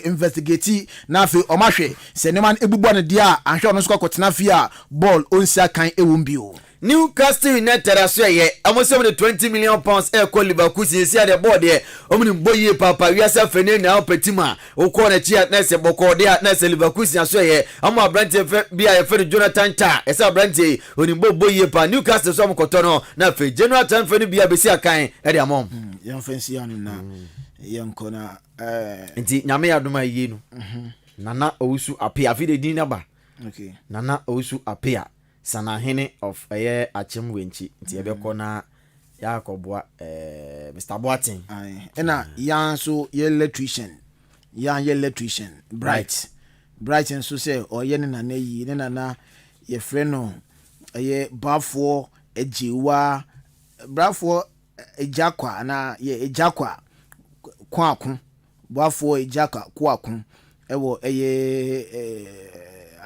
investigate na fe omahwe se neman ebubo ne dia anhwe ono so kwotena fi a ball onsia kan ewumbio Newcastle United asye almost 20 million pounds call Liverpool see the board there omni boye papa we asa fene na opetima ukọ na chia na se bokode na se Liverpool asye amo abrante bia fe Jonathan Tah esa abrante onimbo boye pa Newcastle so amkoto no na fe Jonathan fe bia besi akan e de amom yan fancy anu na yan kona nti nyame adoma yi no nana owusu apia fi de din na ba okay nana owusu apia Sanahene of Achim Winchi, Tiabeko na Yakoboa, Mr. Boating. Ena yan so ye electrician, bright and so say or yen na yi na ye freno ye bafo ejiwa brafo ejakwa na ye ejakwa kwakun bafo ejakwa kwakun ewo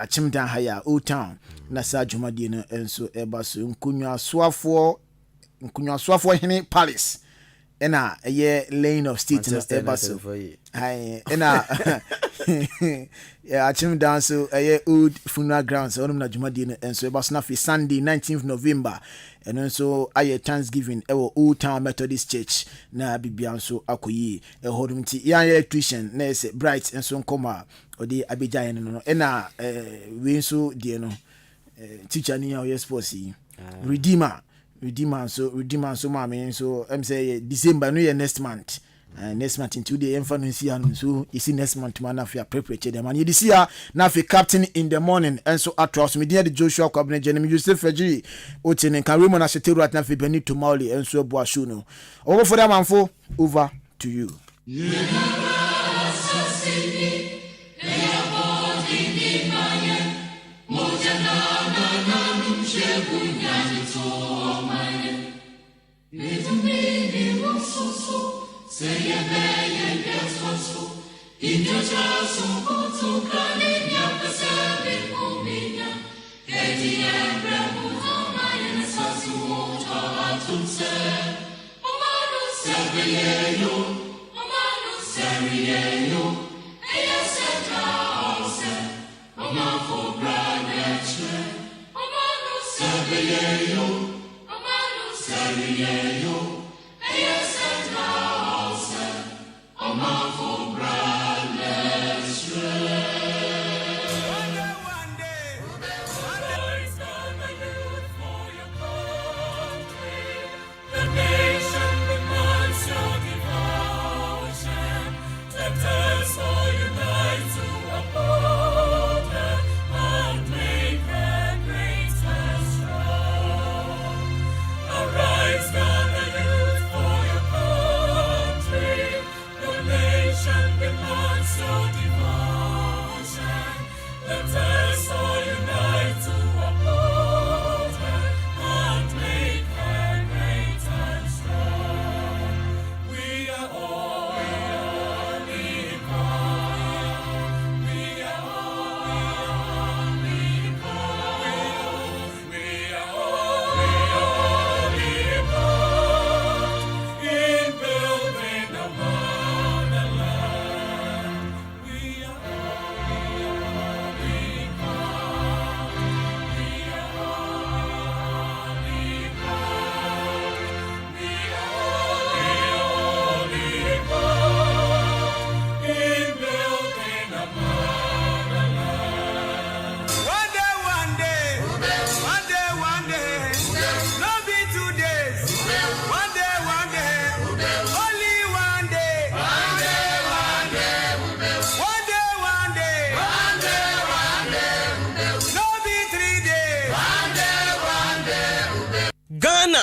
Achim dan haya Old Town na sa dwumadie no enso eba so nkunwa soafo hene Palace ena eye Lane of State no eba so ai ena Achim dan so eye Old Funeral Grounds onum na dwumadie no enso eba so na fi Sunday 19th November eno nso aye Thanksgiving ewo Old Town Methodist Church na bibia nso akoyi ehodum ti yan electrician na ese Bright enso nkoma odi abejaye no ena we nso die no teacher ni ya sports yi redeemer so mama so em say December no year next month into the influence and so you see next month man afia prepare them and you see na fi captain in the morning and so across me the Joshua Kwabena Jenemy Joseph Fajiri otene kan Raymond Aseteru at na fi Benito Mauli and so Boashu no over for them manfo over to you.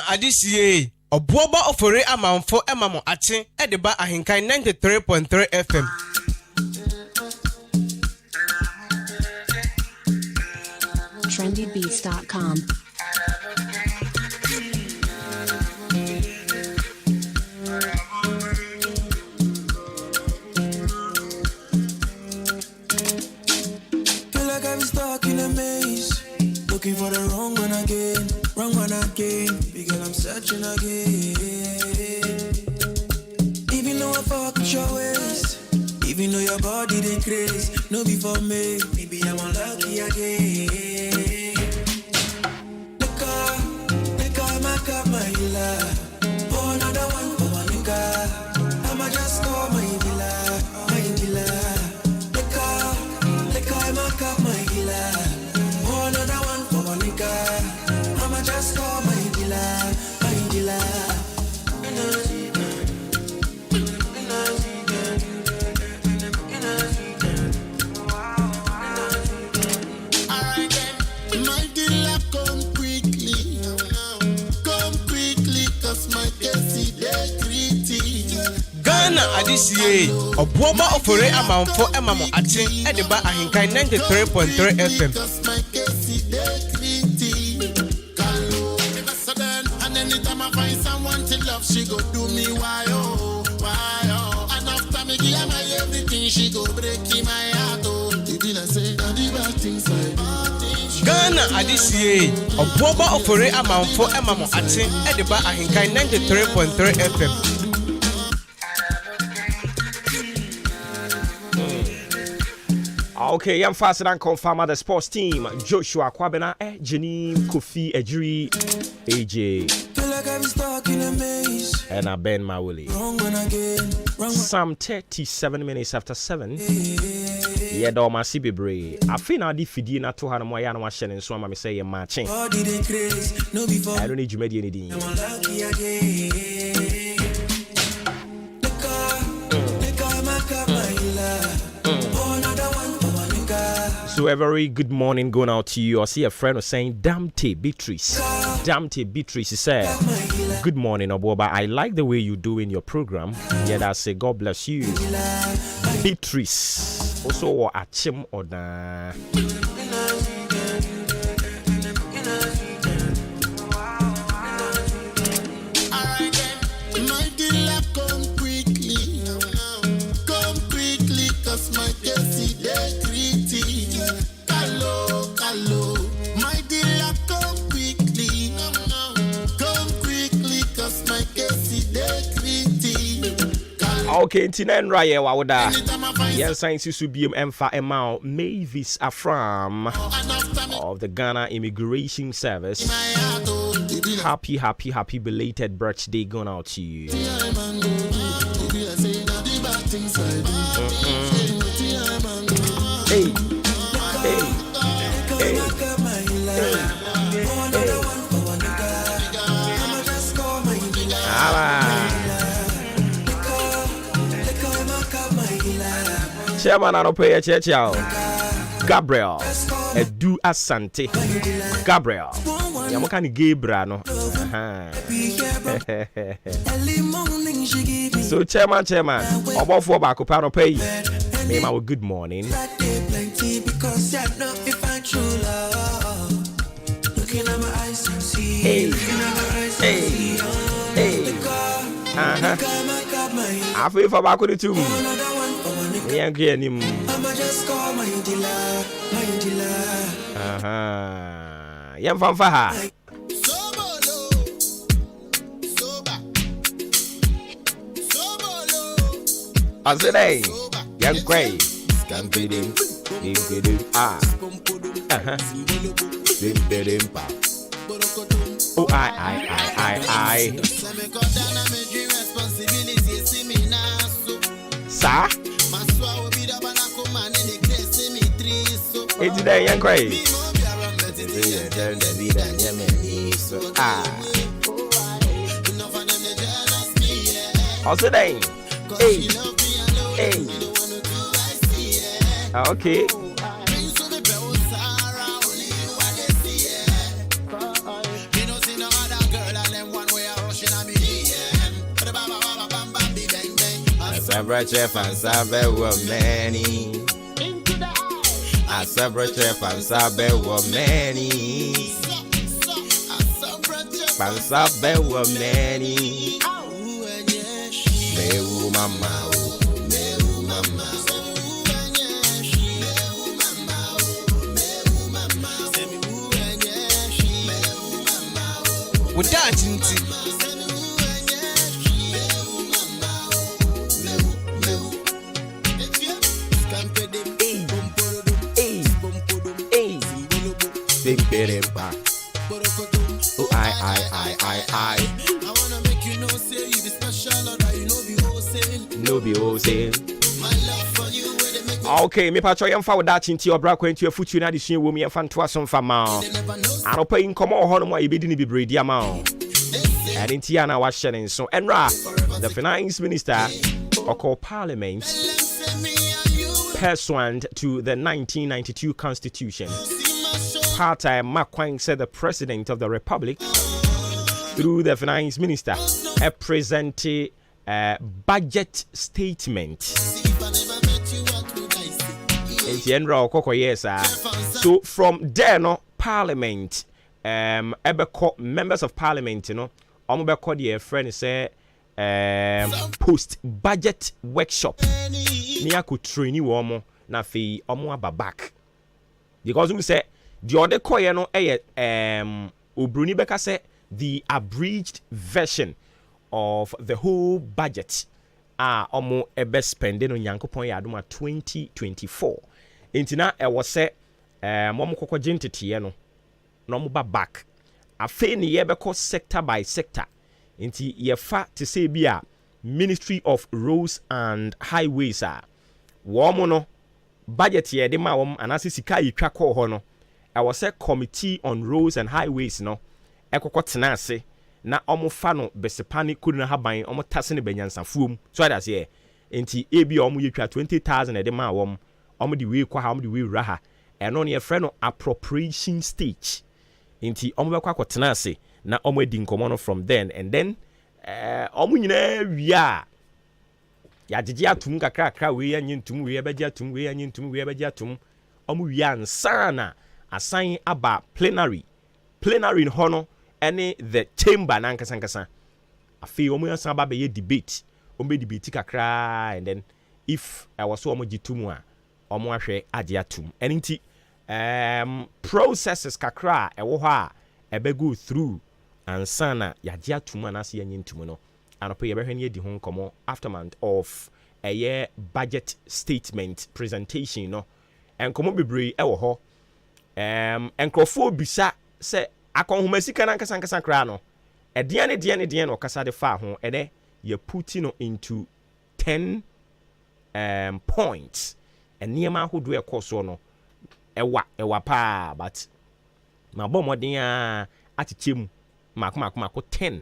Adisiye obuoba ofore amanfo emamo ache edeba ahinkan 93.3 FM. trendybeats.com. Feel like I'm stuck in a maze, looking for the wrong one again. Because I'm searching again. Even though I fuck with your ways, even though your body they crazy, no be for me. Maybe I'm unlucky again. The car got my healer. Oh, another one for my nigga. I'ma just call my dealer, my dealer. Liquor, I'ma got my healer. Oh, another one for my nigga. I'ma just call my dealer, my dealer. Alright then, my dealer come quickly, cause my case is critical. Ghana adisiye obuoma ofore amanfo emamo ache edeba ahinkai 93.3 FM. And anytime I find someone to love, she go do me why oh. And after me give her my everything, she go break in my heart oh. You feel like say all the bad things I do. Ghana adisiye obuoma ofore amanfo emamo ache edeba ahinkai 93.3 FM. Okay, I'm faster than confirm the sports team. Joshua Kwabena, Janine, Kofi, Ejiri, AJ, Feel like I'm stuck in a maze. and Ben Mawuli. Wrong one again. Wrong Some 37 minutes after 7. Yeah, do my CB. I feel now the fidi na to Hana Moyana Washen and so I'm say a matching. body they craze. No before. I don't need you made anything. I'm unlucky again. Liquor, I'ma got my healer. Oh, another one for my nigga. So a very good morning going out to you. I see a friend was saying, Damte Beatrice. Damte Beatrice said, good morning, Oboba. I like the way you do in your program. Yeah, that's a God bless you. Beatrice. Also, a chim or da. Alright then, my dealer come quickly, cause my case is critical. Hello, my dealer come quickly, cause my case is critical. Okay, Tinen Raya Wawada. Yes, science to be Emfa Emao Mavis Afram of the Ghana Immigration Service. Happy belated birthday going out to you. Hey. Chairman Anope Chechao Gabriel Edu Asante Gabriel Yamokani Gabriel So chairman Obo for back up Anope me ma good morning. Hey. I feel for back with the two. Yeah, get him. I'ma just call my dealer, Yam fan for her. I said, hey, young Quay, can be him. Oh, I. Sir? It's today, young Quay. Also, hey. Okay. Separate chef and sabe many. I separate chef and sabe many. Pansabe many. Meu mama. With that, I wanna make you know, say you be special, or that you know be wholesale. No be wholesale. My love for you, where they make me Okay, me pacho yam fa wada chinti obra kwantu afutu na de sua wo me yam fa nto aso mfa ma. Anopa yi nkomo ho no mo ayebedi ni bibredi ama o. And in Tiana was shedding so Enra, the finance minister or parliament pursuant to the 1992 constitution. Part-time Makwang said the president of the republic through the finance minister presented a budget statement. So from there no parliament members of parliament, you know, the friend say post budget workshop. Nia could train you na fi back because we say the other koye no Obruni Beka say the abridged version of the whole budget omo ebe spending on Yankopon Yadoma 2024. Intina was say momo koko jentete no no mo back afe ne ye beko sector by sector inti ye fa to say bia Ministry of Roads and Highways wo no budget ye de ma wo anase sika yitwa ko ho no I was a committee on roads and highways no ekoko tena ase na omo fa no besepani kuru na haban omo tase ne banyansafuom so that say inti ebi omo yitwa 20,000 de ma wo omo de we kwa ha omo de we raha eno ne ye frɛ no appropriation stage inti omo be kwa kotena ase na omo edi nkomo no from then and then omo nyina wia ya gege atum kakra we ya nyintum we ya beje atum we ya nyintum we ya beje atum omo wia ansana assign aba plenary in hono any the chamber na nkasa afi omo yansan aba be debate omo be debate kakra and then if I was so omo gitumu a omo ahwe ade atum enti processes kakra ewo ho a ebe go through ansana yaje atum anase yanyintum no anope yebehwe ne edi ho nkomo aftermath of a year budget statement presentation no enkomo bebre ewo ho enkrofo bisa se akonhoma sika na nkasa kra no de no kasa de fa ho ede ye put no into 10 points eniema hodo e koso no ewa pa but ma bɔ modern a atechem mako 10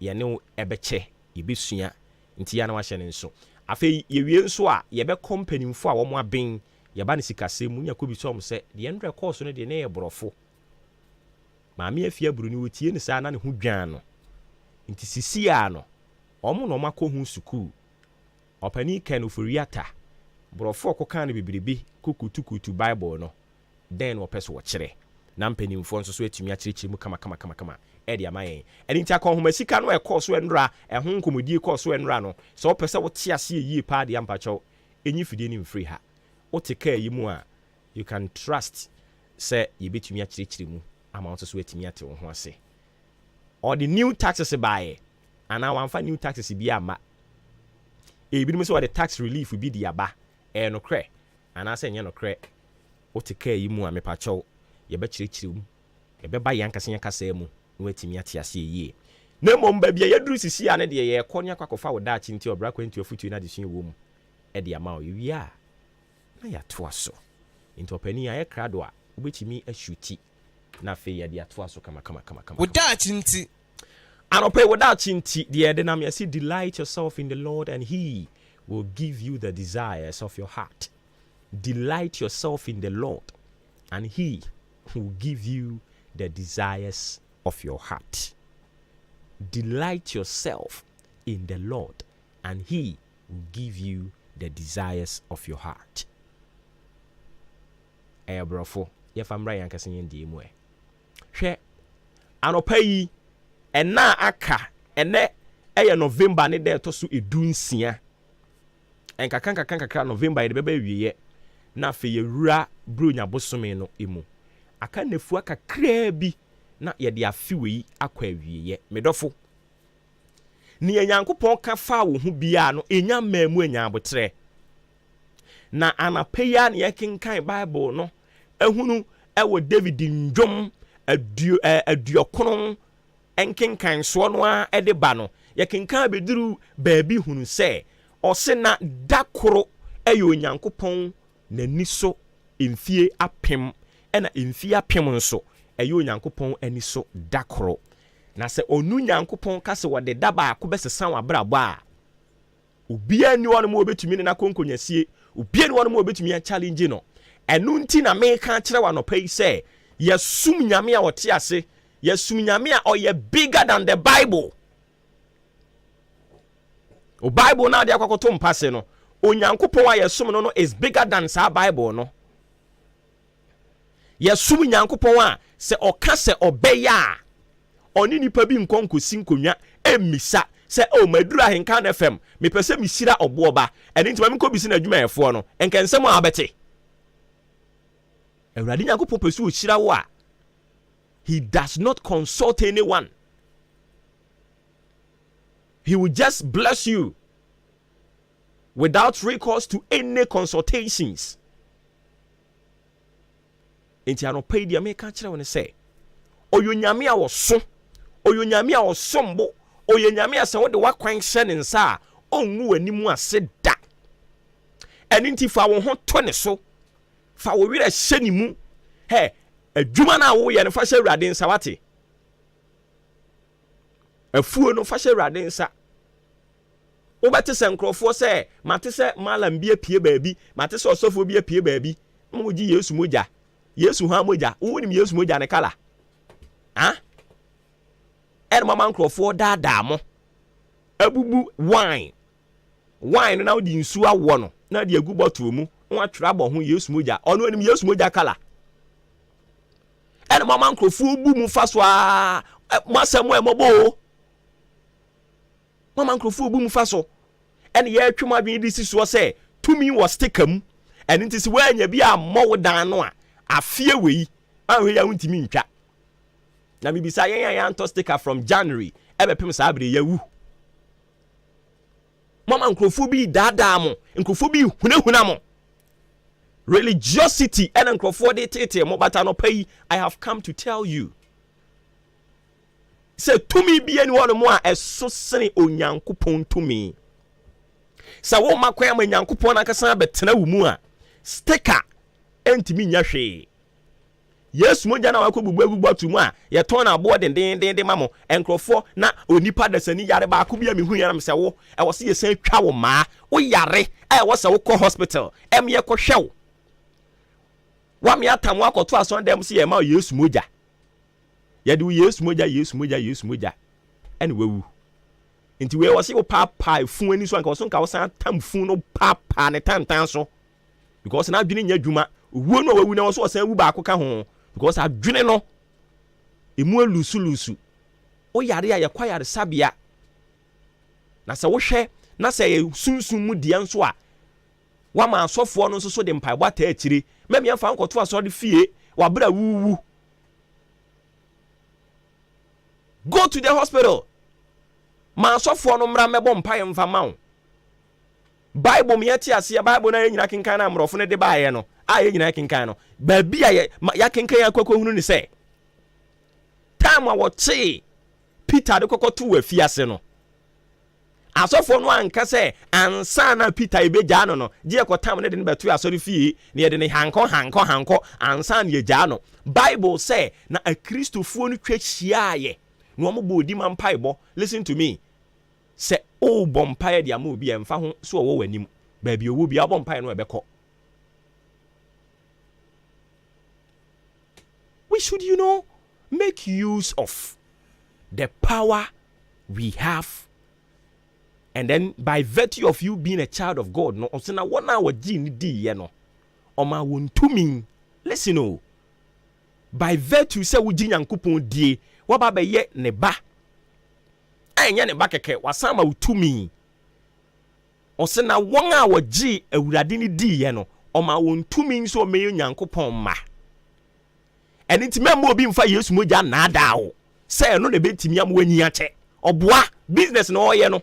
ye ne ebeche yebesua nti ya na wa hye ne nso afei yewie nso a yebe company mfo a wo mo aben yeba ne sikase mu nya ko bi so om se de ndre course no de ne ye borofo maame afia buru ni wotie ne sa na ne ho dwan no nti sisi a no omo no makɔ hu sukuu opani kan oforiata borofo ko kan ne bibiribi kukutukutu bible no then wo pese wo kyere na mpanimfo nso so atumi akyerɛkyerɛ mu kama edi amayen eni ntia kon homa sika no e course enra e ho nkomodie course enra no so pese wo te ase yie pa de ampacho enyi fidie ni mfiri ha wo te ka yi mu a you can trust say ye betumi akyerɛkyerɛ mu ama wo so atumi ate wo ho ase or the new taxes by and now one new taxes bi ama ebi no so the tax relief bi di aba no kre and I say no kre wo te ka yi mu a mepacho ye be kyerɛkyerɛ mu ye be ba yankasa kasa mu no atimi ate ase yie na mom ba bia yaduru sisi a ne de ye konya kwakofa wo da chinti obra kwantu afutu na de sun wo mu e de ama o wi a na ya to aso into opani a ye krado a obetimi ashuti na fe ye de ato aso kama wo da chinti anope wo da chinti de de nam yesi delight yourself in the Lord and he will give you the desires of your heart. Delight yourself in the Lord and he will give you the desires of your heart. Delight yourself in the Lord and he will give you the desires of your heart. Brofo, if I'm right, I'm saying the way. She anopa yi ena aka ene November ne de to so edunsia. Enka November de beba wiye na fe yewura bronya bosome no emu. Aka nefu aka kra bi na ye de afiwe akwa wiye medofo ni Nyankopon ka fa wo hu bia no enya mamu enya abotre na anapeya ne yekenkan Bible no ehunu ewo David ndwom aduokono enkenkan so no a ede ba no ye kenkan beduru baabi hunu sɛ ɔse na dakoro ɛyɛ onyankopɔn n'ani so mfie apem ɛna mfie apem nso ɛyɛ onyankopɔn ani so dakoro na sɛ onu nyankopɔn ka sɛ wɔde da baako bɛsesa wabrabɔ a obia ni wɔn mo obetumi ne na konkonyasie obia ni wɔn mo obetumi a challenge no ɛnu nti na meka kyerɛ wa no pɛ sɛ yɛsum nyame a wɔte ase yɛsum nyame a ɔyɛ bigger than the Bible. O Bible na de akwakoto mpase no onyankopɔn a yɛsum no is bigger than sa Bible no. Yɛsum nyankopɔn a sɛ ɔka sɛ ɔbɛyɛ a ɔne nipa bi nkonkosi nkonwa emisa sɛ o maduru ahenka na FM mepɛ sɛ misira ɔboɔba ɛne ntima me kɔbisi na adwuma yɛfoɔ no nkɛnsɛm a abɛte Awurade nyankopɔn pɛ sɛ ɔhyira wo a he does not consult anyone. He will just bless you without recourse to any consultations. Enti anopa yi dia meka kyerɛ wo ne sɛ oyo nyame a wɔso oyo nyame a wɔsombo oyo nyame a sɛ wode wakwan hyɛ ne nsa a ɔnwu w'anim ase da ɛne nti fa wo ho to ne so fa wo werɛ hyɛ ne mu he adwuma na wo yɛ no fa hyɛ Awurade nsa wate afuo no fa hyɛ Awurade nsa wobɛte sɛ nkrɔfoɔ sɛ mate sɛ malam bi apie baabi mate sɛ ɔsɔfoɔ bi apie baabi mo gye Yesu mogya Yesu ha mogya wo nim Yesu mogya ne kala ha ɛna mama nkrɔfoɔ daadaa mo abubu wine no na wodi nsu awɔ no na de agu bottle mu na watwera bɔ ho Yesu mogya ɔno nim Yesu mogya kala ɛna mama nkrɔfoɔ bu mu fa so a masɛm ɛmɔbɔ mama nkrɔfoɔ bu mu fa so ɛna yɛatwe ma adwene di si so sɛ tumi wɔ sticker mu ɛne nti sɛ woanya bi a mmɔ dan no a afie wei ahwe ya wontimi ntwa na mibisa yɛn ya anto sticker from January ɛbɛpem saa abere yawu mama nkrɔfoɔ bi daadaa mo nkrɔfoɔ bi hunahuna mo religiosity ɛna nkrɔfoɔ de tete mo bata no pay. I have come to tell you sɛ tumi bi ani wɔn mo a ɛso sene onyankopɔn tumi sɛ wo makwan ama nyankopɔn na kasa betena wo mu a sticker entimi nya hwee Yesu mo jana wako bubu batu mu a yɛtɔn na abo den ma mo enkrofo na onipa dasani yare ba ko bia me hu yare me sɛ wo ɛwɔ se yɛsan twa wo maa wo yare ɛwɔ sɛ wo kɔ hospital ye kɔ hwɛw wa me atam akɔto ason dem se yɛ ma Yesu moja yɛde wo Yesu moja ɛne wawu nti we wɔ se wo papa fun ani so anka wɔ so nka wo san tam fun no papa ne tantan so because na adwene nya dwuma wo no wawu na wɔ so wɔ san wu ba akɔka ho because adwene no emu alusu o yare a yakwa yare sabia na sɛ wo hwɛ na sɛ yɛ sunsun mu dia nso a wa ma asɔfoɔ no nso so de mpaebɔ ata akyire mɛme amfa nkɔto asɔre fie wa bra wuwu go to the hospital ma asɔfoɔ no mra mɛbɔ mpae mfa ma wo Bible me yɛte ase Bible na yɛnyina kenkan na amrɔfo ne de baayɛ no a yɛnyina kenkan no baabi a ya kenkan akɔkɔ hunu ne sɛ time a wɔte Peter de kɔkɔ to afiase no asɔfo no anka sɛ ansa na Peter ibegya no gye kɔ time ne de ne bɛto asɔre fie ne yɛde ne hankɔ ansa na yɛgya no Bible sɛ na akristofoɔ no twa hyiaayɛ na wɔn bɔ odi ma mpaebɔ listen to me sɛ o bompae dia ma obi emfa ho so wo wanim ba bi owo bi abompae no ebekɔ we should make use of the power we have, and then by virtue of you being a child of God no so na wona wagi ni di ye no oma wontumi listen by virtue say wo gi Nyankopɔn die wo ba be ye ne ba enye ne ba keke wasama utumi ose na won a wagi Awurade ni di ye no oma wontumi nso meyo Nyankopɔn ma enti memmo obi mfa Yesu moja na da wo se no ne betimi am wanyi ache oboa business no oye no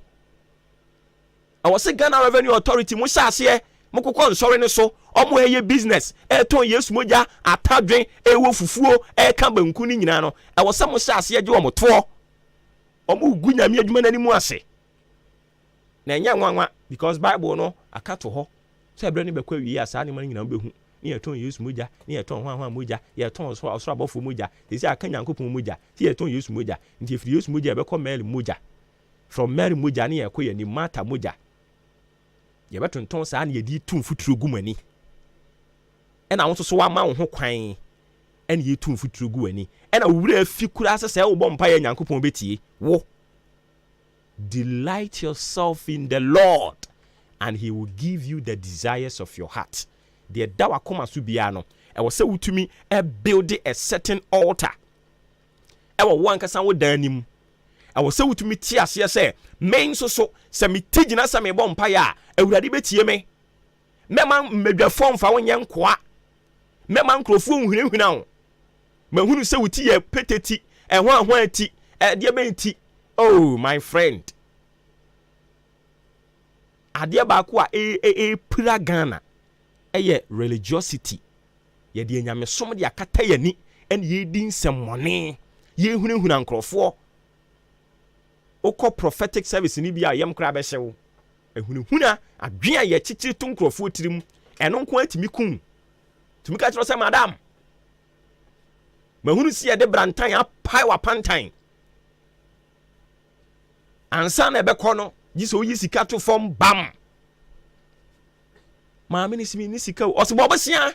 awose Ghana Revenue Authority mo hyase mo kokɔ nsɔre ne so omo eye business ton Yesu moja atadwen ewo fufuo ka banku ni nyina no awose mo hyase agye omo to omu gu nyame adwuma nanimu ase na enya nwanwa because Bible no aka to ho so ebre ne bekwa wi asa ne man nyina behu ne yeton Yesu moja ne yeton hwan moja yeton osoro abofo moja tisi aka Nyankopon moja ti yeton Yesu moja nti efiri Yesu moja be ko Mary moja from Mary moja ne yekoye ni Martha moja ye betonton sa ne yedi tum futuro gumani ena won so wa ma wo ho kwan ena ye tum futuro guani ena wura afi kura asese wo bompa ya Nyankopon betie wo delight yourself in the Lord and he will give you the desires of your heart. The dawa koma su bia no e wo se wutumi e build a certain altar e wo wan kasa wo danim e wo se wutumi ti ase se men so se me tigina se me bompa ya awurade betie me mema medwafo mfa wo nyenkoa mema nkrofo nhunahuna wo mahunu se wuti ye peteti e ho ati e de benti. Oh my friend, adia ba ko a pura Ghana eye religiosity ye de nyame som de akata yani en ye din semone ye hunahuna nkrofo okọ prophetic service ni bia yem kra be hyew ehunahuna adwen ye chichiri to nkrofo tirim eno nko atimi kun tumi ka tro se madam mahunu si ye de brantan apai wa pantan ansa na ebe kono giso yi sika to form bam maame ni simi ni sika osebo bosia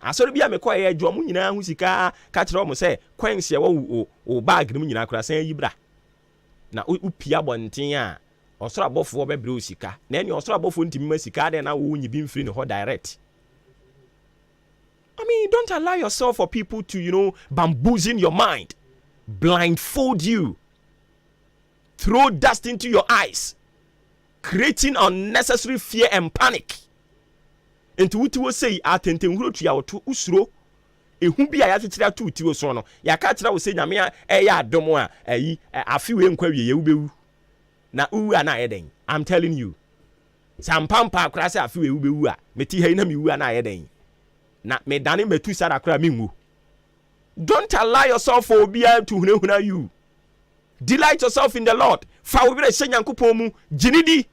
asori bia me koye adwo mu nyina hu sika ka kire o mo se coins ye wo o bag ni mu nyina kura san yibra na upia bonten a osoro abofo be bre o sika na eni osoro abofo ntimi ma sika de na wo nyi bi mfiri ne ho direct. I mean, don't allow yourself for people to, bamboozle your mind, blindfold you, throw dust into your eyes, creating unnecessary fear and panic. Into what you say, attending to your to usro, a humbi I have to two to sono. Yakatra will say, Namia, domoa, a few inquiry, you be na and I edding. I'm telling you, some pampa crass a few will be meti hena you and I edding. Na me dani me tu sara kra mingu. Don't allow yourself for be to hunahuna you. Delight yourself in the Lord. Fa we be se Nyankopon mu jinidi.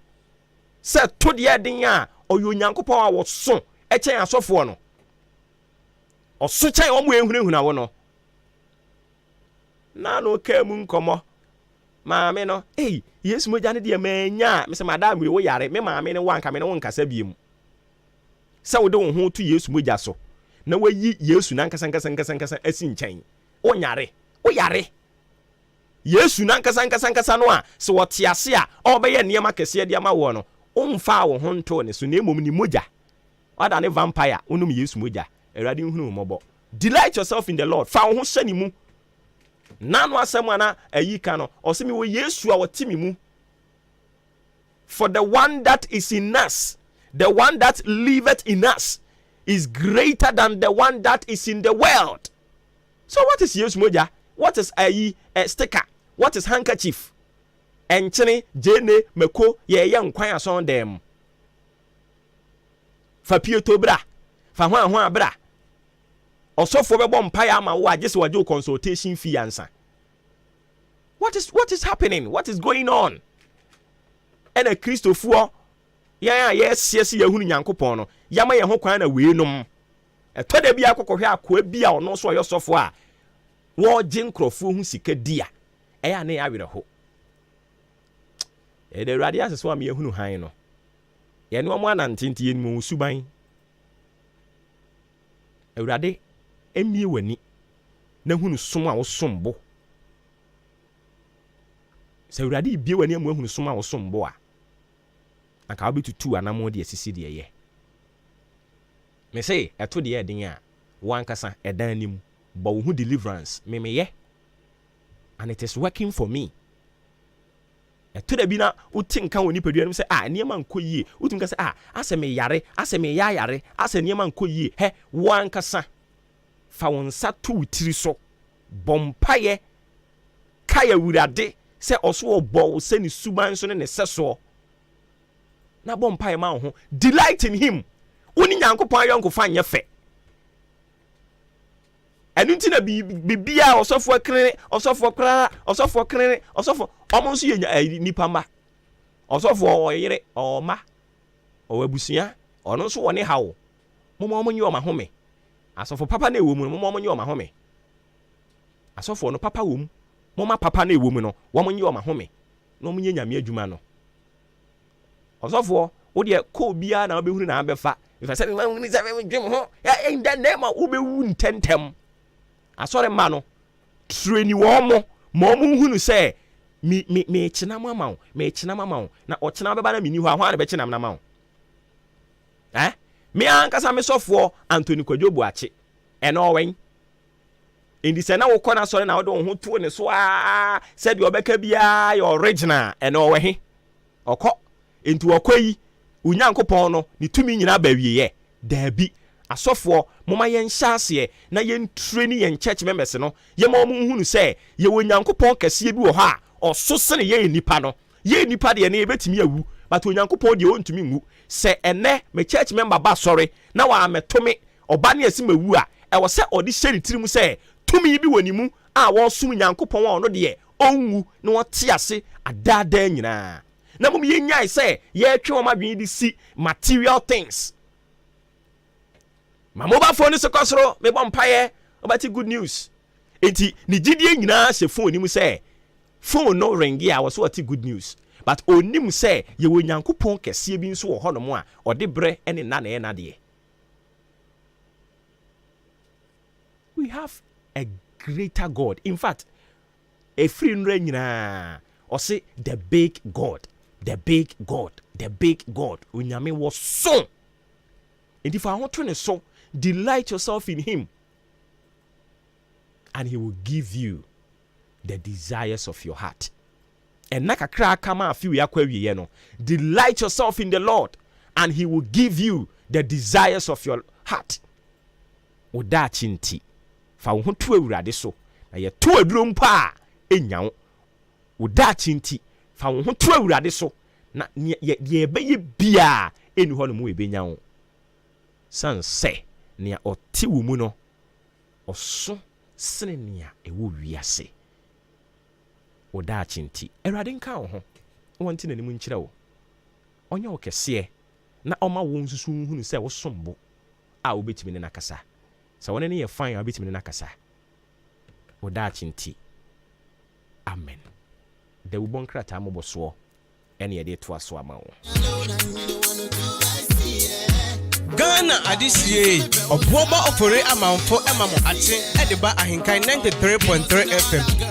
Se to de den ya oyo Nyankopon a wo so e chen asofo no. Oso chen o mu ehunahuna wo no. Na no ka mu nkomo. Maame no, Yesu moja ne de manya, me se madam we wo yare, me maame ne wanka me ne wonkasa biem. Sa wo de wo ho to Yesu moja so. Na wayi Yesu na nkasa asi nkyɛn o yare Yesu na nkasa no a se wo te ase a obɛyɛ nneɛma kɛse de ama wo no omfa wo ho nto ne so na emom ni moja oda ne vampire onum Yesu moja Awurade nhunu mmɔbɔ. Delight yourself in the Lord. Fa wo ho hyɛ ne mu na no asɛm ana ayi ka no ɔsɛ mi wo Yesu a wɔte mi mu. For the one that is in us, the one that liveth in us, is greater than the one that is in the world. So what is Yesu moja? What is a sticker? What is handkerchief? Enchene jene meko ye nkwan ason dem. Fa pieto bra. Fa hwan bra. Osofo be bom paya ama wo agese waje consultation fee ansa. What is happening? What is going on? And a Christopher yes yahunu Nyankopon no yama ye ho kwan na we nom eto da bia kokohwe akoa bia ono so yosofo a wo gye nkrofo hu sika dia eya na ya werɛ ho de Awurade aseso am yahunu han no ye ne omo anantenti ye mu suban Awurade emie wani na hunu som a wo sombo se Awurade bie wani amu hunu som a wo sombo a aka obi tutu anamo de asisi de ye me say eto de eden a wankasa edan anim ba wo hu deliverance me ye and it is working for me. Eto da bi na utin kan woni padua nim say niema nkoyie utin ka say ase me yare ase me yare ase niema nkoyie he wankasa fa wonsa to utiri so bompaye kaya wurade se oso obo se ni suban so ne seso na bompaye ma ho delight in him. Uni Nyankopon ayonko fa nye fe. ɛnu nti na bibia ɔsɔfo kene ɔsɔfo kra ɔsɔfo kene ɔsɔfo ɔmo nso yɛ nipa ma ɔsɔfo ɔyere ɔma ɔwabusua ɔno nso wɔ ne hawo ɔmo nyi ɔma home asɔfo papa na ewo mu no ɔmo nyi ɔma home asɔfo no papa wɔ mu moma papa na ewo mu no wɔn nyi ɔma home na ɔmo nye nyame adwuma no ɔsɔfo wo de ko bia na obehuru na abefa ifa sɛ me sɛ dwem ho in the name of obewu ntentem asɔre ma no treni wɔn mo ma ɔmo hunu sɛ me kyena mama wo na ɔkyena bɛba na meni hɔ ahwa na bɛkyena na ma wo me ankasa me sɔfoɔ Anthony Kwadwo Buakye ɛna ɔwɛn indi sɛ na wokɔ na sɔre na wode wo ho tuo ne so sɛ deɛ ɔbɛka biara yɛ original ɛna ɔwɛ he ɔkɔ enti ɔkɔ yi Onyankopɔn no ne tumi nyina ba wieyɛ daabi asɔfoɔ moma yɛn hyɛ aseɛ na yɛn training yɛn church members no yɛma ɔmo hunu sɛ yɛwɔ Onyankopɔn kɛseɛ bi wɔ hɔ a ɔso sene yɛn nipa no yɛn nipa deɛ ne yɛbɛtumi awu but Onyankopɔn deɛ ɔntumi nwu sɛ ɛnɛ me church member ba sɔre na wɔamɛtome ɔba ne asi mawu a ɛwɔ sɛ ɔde hyɛ ne tirim sɛ tumi bi wɔ ne mu a wɔsom Onyankopɔn a ɔno deɛ ɔnwu na wɔte ase adaadaa nyinaa na mom yɛnyae sɛ yɛtwe wɔn adwene de si material things ma mobile phone so kɔsoro mebɔ mpaeɛ ɔbɛte good news enti ne gyidie nyinaa hyɛ phone nim sɛ phone no ringi a wɔso ɔte good news but onim sɛ yɛwɔ Nyankopɔn kɛseɛ bi nso wɔ hɔ nom a ɔde brɛ ne nna na ɛyɛ nadeɛ. We have a greater God. In fact, a free nyinaa ɔse the big God, the big God, the big God. Onyame was so. And if I want to so, delight yourself in him and he will give you the desires of your heart. And nakakra kama afiu yakwa wiye no. Delight yourself in the Lord and he will give you the desires of your heart. Oda chinti. Fa wo ho to awurade so. Na ye to aduro mpa enya wo. Oda chinti. Fa wo ho to awurade so. Na ye beye bia eni ho no mu ebenya wo. San se nea ɔte wo mu no ɔso sene nea ɛwɔ wiase. Oda chinti awurade nka wo ho wonte na nimu nkyerɛ wo ɔnyɛ wo kɛseɛ na ɔma wo nsusu hunu sɛ wo sombo a wobɛtimi ne nakasa sɛ wɔne ne yɛ fine a wobɛtimi ne nakasa. Oda chinti amen. Da wo bon krata mo boso ɛne yɛde to aso ama wo. Ghana Adisie Obuoba Ofore Amanfo Emamo Ate Ediba Ahinkai 93.3 FM.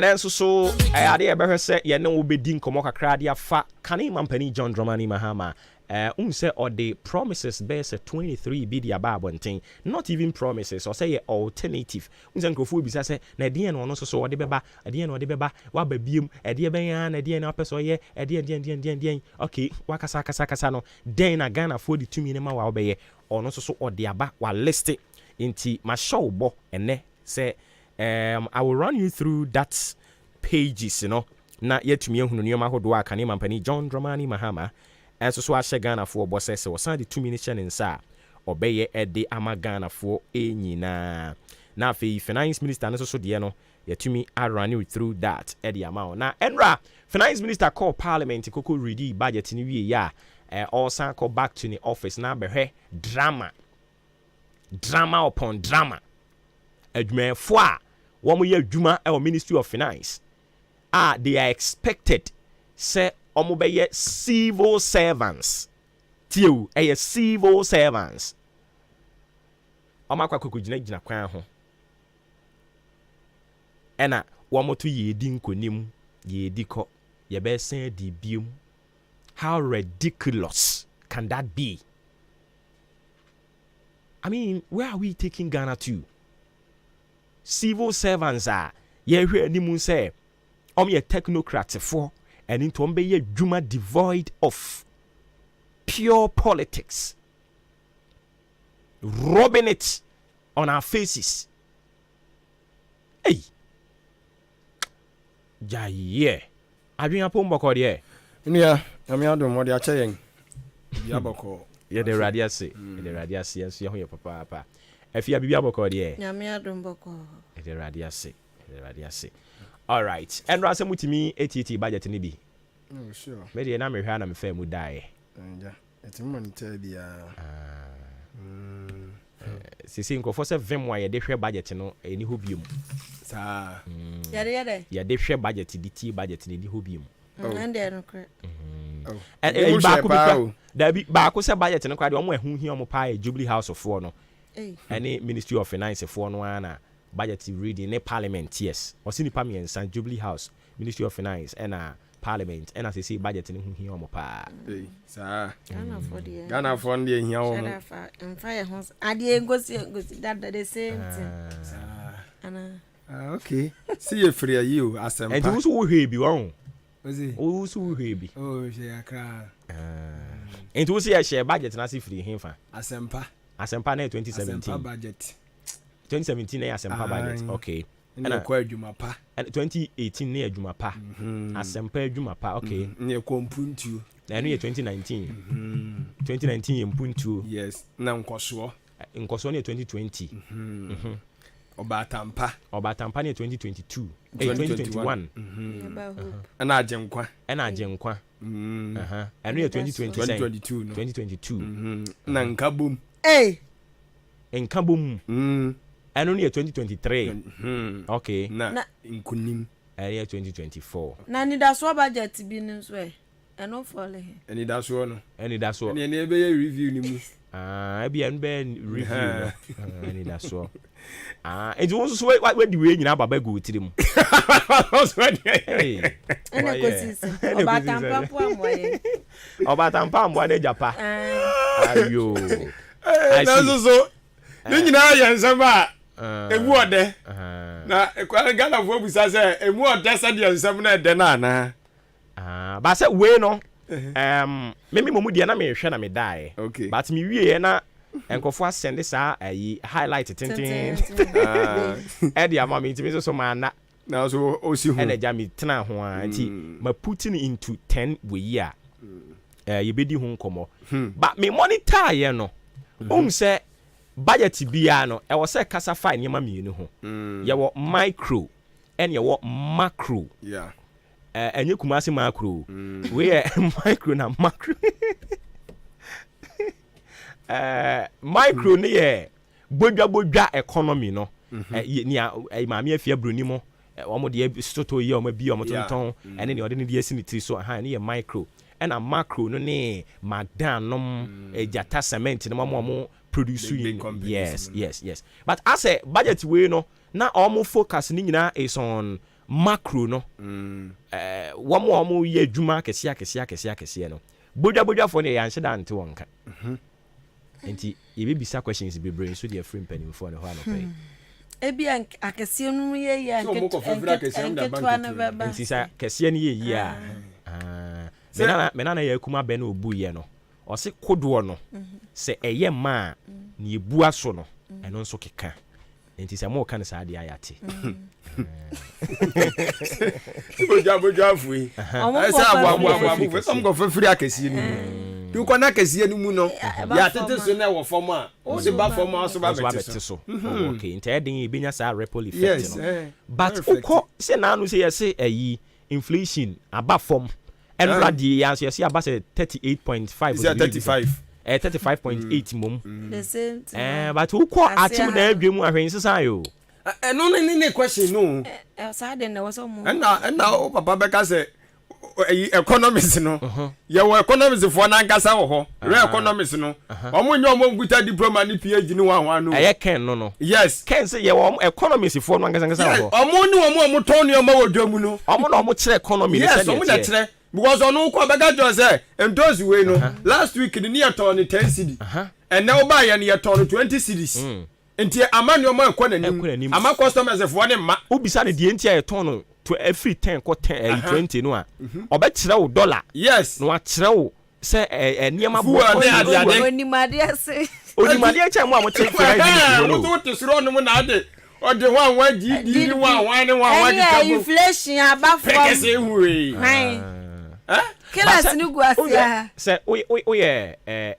And so I ade ebe hwese ye ne wo bedi nkomo kakra de afa kane mampani John Dramani Mahama say or the promises base 23 bi dia ba abonten not even promises or say alternative say nkrofo bi say na de no so de beba de no de beba wa ba biem de ben ya na de na person ye de okay wakasa no den na Ghana for the 2 minute ma wa obeye ono so ode aba wa list inti ma show bo ene say I will run you through that pages, you know. Na yetumi ehunu nneoma hodo aka ne mampani John Dramani Mahama. Enso so ahye Ghana for bosese wo san de 2 minutes nsa obeye ede ama Ghana for enyina. Na fe finance minister no so de no yetumi run you through that ede ama. Na enra finance minister call parliament koko ready budget ni wie ya all san call back to the office na behwe drama upon drama. Adwumafo a wɔn yɛ adwuma ɛwɔ Ministry of Finance they are expected say wɔn bɛyɛ civil servants tiɛw ɛyɛ civil servants wɔn akɔ gyina kwan ho ɛna wɔn to yɛdi nkonim yɛdi kɔ yɛbɛsɛn di biom. How ridiculous can that be? I mean, where are we taking Ghana to? Civil servants are yɛhwɛ animu sɛ yɛ technocrats for and into yɛ dwuma devoid of pure politics, rubbing it on our faces. Hey, Jaye, adwene apɔ mbɔkɔ deɛ. Nua, ami adom mo de akyɛ yɛn. Bi abɔkɔ. Yɛ de radiase, yɛnso yɛ ho yɛ papa. Afia bibi abɔkɔ deɛ. Nyame adom bɔkɔ. Yɛ de radiase. All right. And Rasa mutimi ATT budget ni bi. Oh, sure. Me de na me hwa na me fa mu dae. Ja. Etimo nte bia. Sisi nkofo se vem wa ye de hwe budget no eni ho biom. Saa. Yade. Ye de hwe budget di ti budget ni ho biom. Ande no kra. Ba ko se budget no kwa de omo ehun hia omo pa e Jubilee House of no. Any Ministry of Finance for no ana budget reading in parliament, yes. Or see the Jubilee House, Ministry of Finance, and Parliament, and as I say, budget in here on pa. Sir, Ghana for the here and fire house. I didn't go see that the same thing. Okay, see you free you as a and who's who he be wrong? Was he? Who's who he be? Oh, she a cry. And to see a share budget, and I see free him for Asempa 2017 budget. 2017 na Asempa budget. Okay. And kwa adwuma pa. And 2018 na adwuma pa. Asempa adwuma pa. Okay. Na kompuntu. Na no 2019. 2019 mpuntu. Yes. Na nkoso. Nkoso na 2020. Obatampa na 2022. 2021. Ana ajenkwa. And no 2022. Na nkabum. Nkabum. And only 2023. Okay. Na nkunim. Area 2024. Na ni da so budget bi no so e. No for le. Any da so no. Any da so. Any e be review ni mu. Ebi en be review. Any da so. It was so where the way nyina baba go tiri mu. Ene ko sisi. Obatampa po amoye. Obatampa ambo na japa. Ayo. So ni nyina ya nsema emu ode na Ghana fo busa se emu ode se de nsem na de na na ba se we no me momu de na me hwe na me dae but me wie na enkofo asende sa ayi highlight tintin e de ama me ntimi so ma na so osi hu ene ja me tena ho anti ma putting into 10 we year ye bedi hu nkomo but me monitor ye no say budget bia no e was say kasa fine yema mienu ho ye wo micro and ye wo macro enye kumase macro we micro na macro micro ne ye bodwa economy no ni maame afia broni mo omo de stoto ye omo bi omo tonton ene ne ode ne de asinitiri so ha ne ye micro and a macro no ne madanom ejata cement no mo produce yes but as a budget we no na omo focus ni nyina is on macro no omo ye adwuma kese no bodwa for ne yanhye da nte wonka enti ye bisa questions be brain so dey free penny for no ho no pay ebi akese no ye ya enti sa kese ne ye a menana ya kuma be na obu ye no o se kodo no se eye ma na ebu aso no eno nso keka enti se mo kan sa de ayate bodwa afui esa abu some go free akesi ni du ko na akesi ni mu no ya tete so na wo form a o se ba form a so ba beti so okay enti e den ebenya sa ripple effect no but uko se na anu se yesi ayi inflation aba form and radi ya so about 38.5 is 35 35.8 mom the same thing but who call atim na adwemu ahwense yo no question no sa de na wo so mo na o papa beka say economics no ye wo economics for na nkasa wo ho re economics no omo nye omo nguta diploma ni PhD ni wa no eye ken no yes ken say ye wo economics for no nkasa wo omo ni omo ton ni omo wodwamu no omo na omo kire economy ni yes omo na kire because onu ko bega jo say endozi we no last week ni ye ton 10 cedi and now buy ye ni ton 20 cedis enti amani omo ekonanim ama customers for ne ma obisa ne die enti ye ton no to every 10 ko 10 20 no a obekire wo dollar yes no a kire wo say niam bo onimade ase onimade cha mo a mo take for right no to te suro no na ade ode wan GD ni wan ni wan di tabo inflation abafo pekese huwe kila sinu guasia say we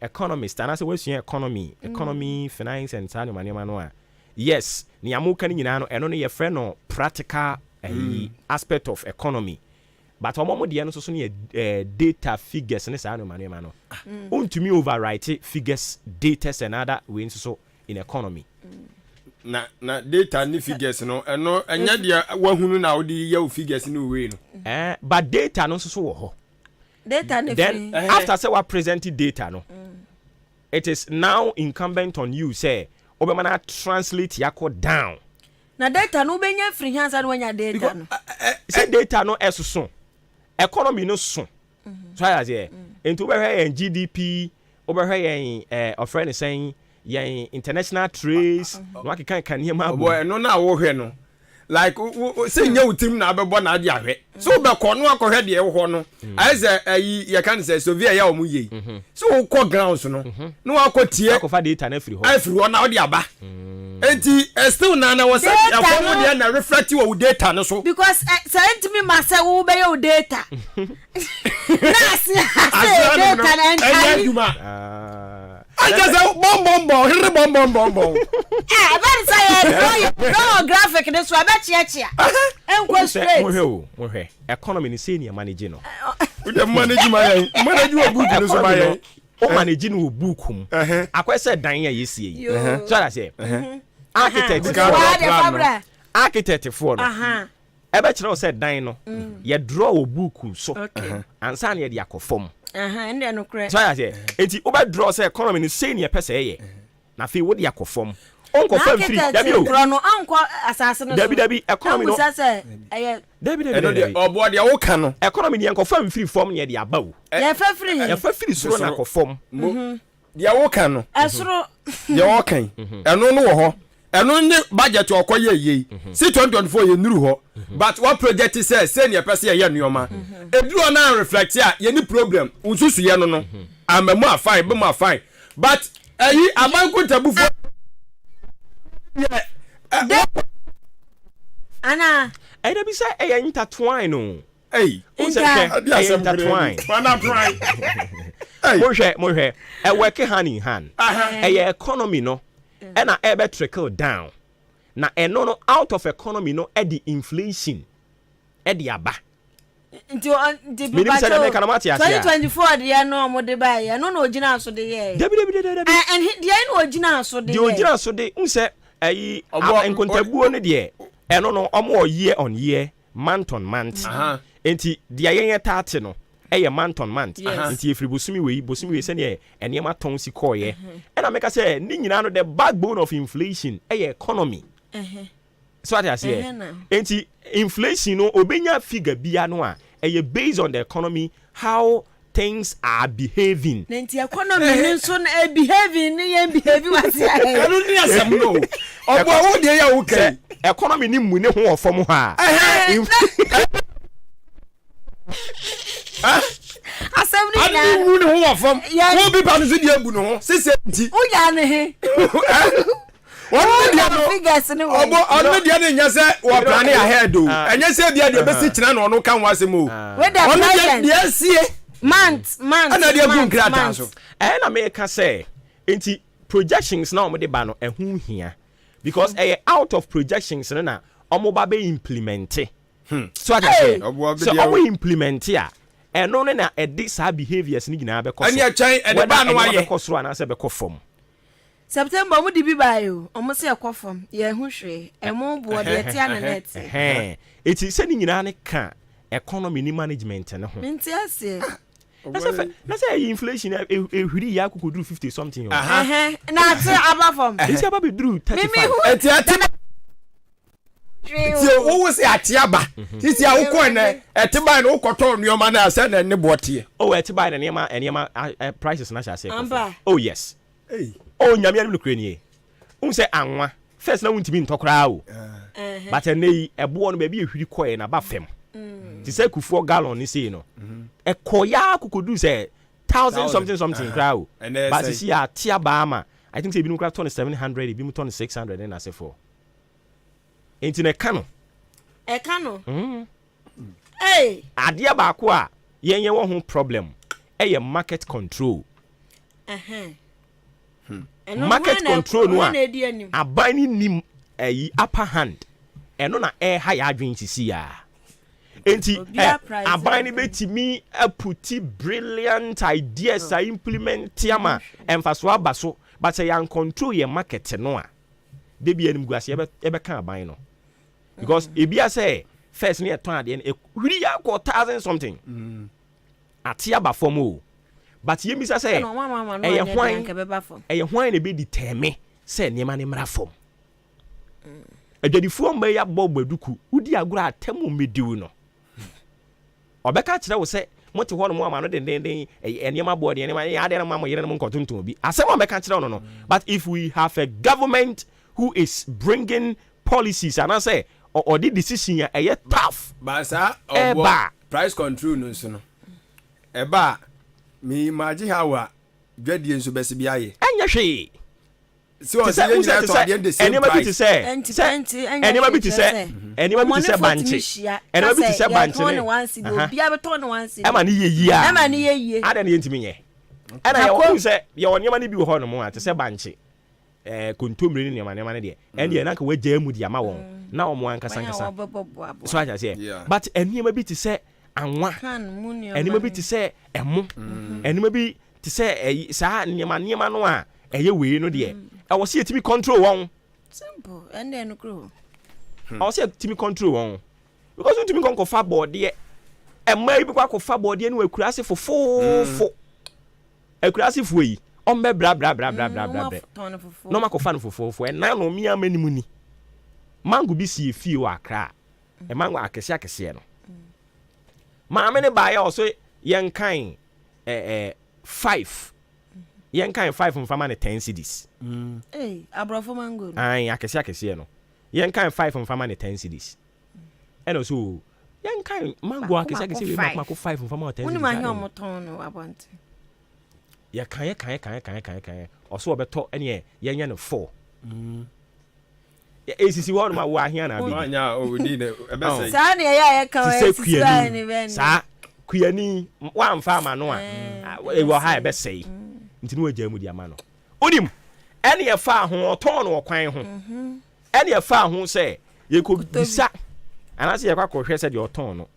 economist and say we sua economy finance and sanyo manema no a yes ni amuka ni nyina no eno no ye friend no practical aspect of economy but omo de no so ne data figures ne sanyo manema no untumi overwrite figures data and other ways so in economy na data ni figures no eno enya dia wahunu na odi ya figures ni we no but data no so wo ho data ne then after say we present data no it is now incumbent on you say obemana translate yako down na data no benya free hands and when data no say data no esoso economy no so so as here into obehwe GDP obehwe offering saying yen international trades no akeka kan hia boy no na wo hwe no like say nya utim na abebo na ade ahwe so be ko no akohwe de wo ho no aize ye kan say Soviet ya omu yi so wo ko grounds no no akotie akofa data na free ho afiri ho na ode aba enti still na was ya form de na reflect wo data no so because sent me masa wo be your data na say data na enkai I just say bomb. Very say no graphic this one bet chia. Enko straight. Mo hwe. Economy ni say ni manage no. We dey manage my manage your book no so my. O manage no book mu. Akwese dan ya yesie. So that say. Architect for no. Ebe kire o say dan no. Ye draw o book so. Ansa na ye dey akofom. Ende no kre. So I say, enti oba draw say economy ni say ne pese ye. Na fe wo de akofom. Onko fam free. Dabi o. Kro no anko asase no. Dabi economy no. Say eh dabi. Obo de wo ka no. Economy ni enko fam free form ne de aba o. Ye fa free. Ye fa free so na akofom. De wo ka no. Esoro. De wo kan. Eno no wo ho. Eno ni budget okoye ye. Si 2024 ye nuru ho. But what project is say ne pese ye nuoma. Eduro na reflect ya ye ni problem. Unsusu ye no no. Amamu afine, be mu afine. But ayi abanku tabufo. Ana I be say intertwine no. Hey, intertwine. Hey, mo hwe. E work hand in hand. Economy no. And na ebe trickle down na eno no out of economy no e the inflation e the aba nti 2024 de no mo de ba ye no no ogina so de ye debi and de no ogina so de ye de ogina so de unse ayi enkontabuo ne de eno no omo year on year month on month enti de ye 30 no eye month on month nti efiri bosumi we se ne enema ton si koye and I make say ni nyina no the backbone of inflation eye economy so what I say enti inflation no obenya figure bia no a eye based on the economy how things are behaving nti economy so na behaving ni ye behave what say anu ni asem no obo wo de ya wo kai economy ni mu ne ho ofom ha asem ni na anu ni ho ofom wo bi pa no so de agu no ho sese nti wo ya ne he One media ne nya se wo plan ahead o enye se dia de besi kina no no kan wase mo one dia sie month ana dia gun krata so na me ka say enti projections na omo de ba no ehu hia because out of projections na omo ba be implement so I say so omo implement ya eno ne na edi sa behaviors ni gina be koso ani a chan e de ba no aye koso ana se be kofom September mu di bi bayo omo se ekofom ye hu hwe emo bo de tia na net eti se ni nyina ne ka economy ni management ne ho minti ase na say inflation ehwiri ya kokoduru 50 something na ate aba from ese aba be duru 35 etiati ti wo se atiaba titi a wo ko ne etiba no koto nuoma na ase na ne botie oh etiba na niema prices na sha say oh yes hey oh nyame ya no kure nie say anwa first na wuntimi ntokra o but nei ebo no ba bi ehwiri koe na ba fem ti say kufuo gallon ni say no ekoya kokodu say 1000 something kra o but see ya atiaba ama I think say bi no kra ton 700 bi mu ton 600 na say for enti ne kano hey adia ba ko a yenye wo ho problem e market control market control no a abani nim upper hand eno na ha ya adwen sisi ya enti abani betimi aputi brilliant ideas I implement yama emfaso abaso but say control your market no a de bia nim guase ebe kan aban no because ebia say first ne eton ade e huri ya ko 1000 something atia ba form o but yemi say e hwan na be determine say niema ne mra form adwadifu mba ya bogbaduku udi agura atemu mediu no obeka kire wo say mote ho no mo ama no den niema board niema ya de na mo yere no nkotonton bi asem obeka kire no but if we have a government who is bringing policies and I say or the decision a tough but sir price control no so no eba me imagine how dwadi enso bese bia ye anya hwe so say you to at the end the same price anybody to say banchi anybody to say banchi bia be ton once e ma ni ye ada na yentimi nye ana ye wo say ye wonyema ni bi wo ho no mo ate say banchi kontomre ni niema ne de ende na ka wagya mu di ama won na omo ankasa so aja say but eniema bi ti say anwa eniema bi ti say emo eniema bi ti say sa niema no a eye we no de e wo say timi control won simple ende no kro wo say timi control won because you timi kon fa board de ema bi kwa ko fa board de no akurase fofofo akurase fo yi ombe bra no ma ko fa no fofofo e na no mi amanimu ni mango bi si efie wa akra e mango akese no ma me ne ba ya oso yen kan 5 yen kan 5 mfama ne 10 cedis abrofo mango ai akese no yen kan 5 mfama ne 10 cedis e no so yen kan mango akese we ma ko 5 mfama 10 cedis uni ma hia omoton no abonte ya kan oso obeto ene yenye no 4 esisi wo no ma wo ahia na bi anya o ni ne ebese sa na ya kan esisi wa ni ben sa kuani wa mfa ma no a e wo ha ebese ntini wa jamu di ama no onim ene ye fa ho oton no kwan ho ene ye fa ho se ye ko bisa anase ye kwa ko hwe se de oton no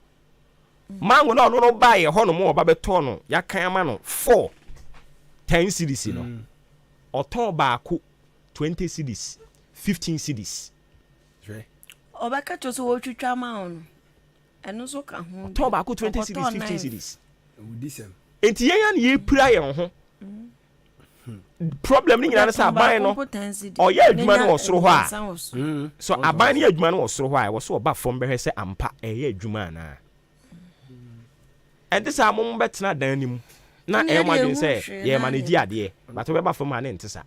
mango no no ba ye ho no mo ba beto no ya kan ama no 4 10 cedis no oton ba ko 20 cedis 15 cedis obaka choso wo twitwa ma on eno so ka ho oton ba ko 20 cedis 15 cedis udisem enti ye yan ye pira ye ho problem ni nyina sa aban no oye adwuma no osoro ho a so aban ni adwuma no osoro ho a wo so oba fom behwe se ampa eye adwuma na enti sa mo betena dan ni mu na madin say ye manage ade but we ba fom ha ne ntisa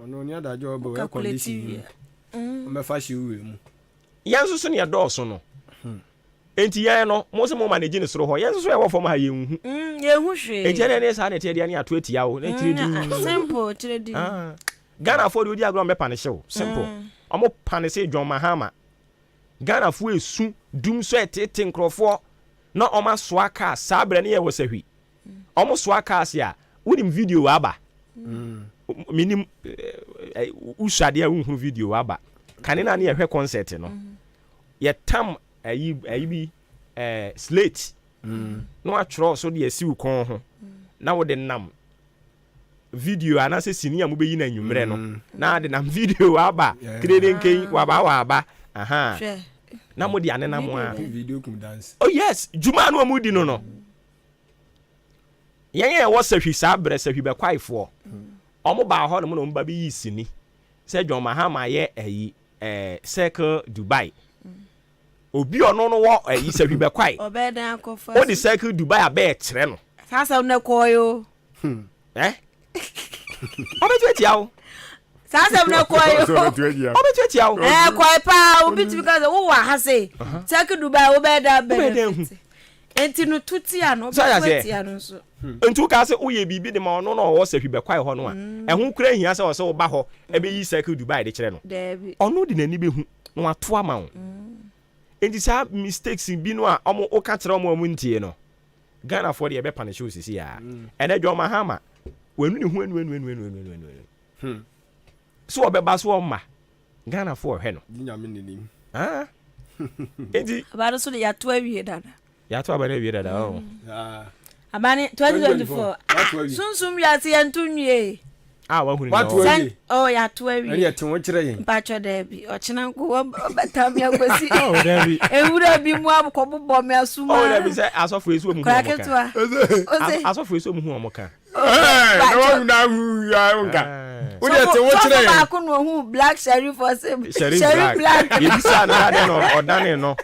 ono ni adajo obo we condition me fa shi we mu yanso so ne dɔɔso no enti yan no mo se mo manage ne soro ho yanso so ye wo fom ha ye hu ye hu hwe enti ne sa ne te dia ne ato atia wo ne tire di simple tire di Ghana for the odi agro me panish wo simple omo panish John Mahama Ghana fo esu dum so etete nkrofo na oma soa ka sabre ne ye wo sahwi omo soa ka sia wonim video aba minim usade a unhu video aba kanena na ye hwe concert no ye tam ayi bi slate no atro so de asi ukon ho na wo de nam video anase sini am be yi na nwumre no na de nam video aba kreden ken waba aha na mo di anena mo a video kum dance oh yes juma no mo di no yɛn was sahwi saa brɛ sahwi bɛ kwaifo ɔmo ba hɔ no mo no ba bi yisini sɛ John Mahama yɛ circle Dubai obi ɔno no wɔ sahwi bɛ kwai obedan akɔfa o di circle Dubai abɛ kyerɛ no sasa na koyo obetu etiawo sasa na koyo obetu etiawo kwai pa obitu ka wo wa ha se circle Dubai obedan bɛ enti no tutia no tutia no so entu ka se uye bibi de ma ono no wo sahwi be kwai ho no a ehun kura hia se wo se wo ba ho ebe yi circle Dubai de kire no ono de nani be hu no ato ama wo enti sa mistakes bi no a omo o ka kire omo ntie no Ghana for de be punish osisi ya ene John Mahama wenu ne hu enu so obeba so o ma Ghana for he no nyame nenim enti abaro so de ya to awie dada ya to abana wie dada oh abani 2024 sunsum ya se yantu nwie wa hunu no oh ya to awie ani ete won kire yin pacho da bi ochina nko betam ya gosi oh da bi ewura bi mu abko bobbo me asuma oh da bi say asofo esu mu hu omoka asofo esu mu hu omoka no na hu ya onka o de ete won kire yin ba ko no hu black sheriff for same sheriff black ebisa na de no odane no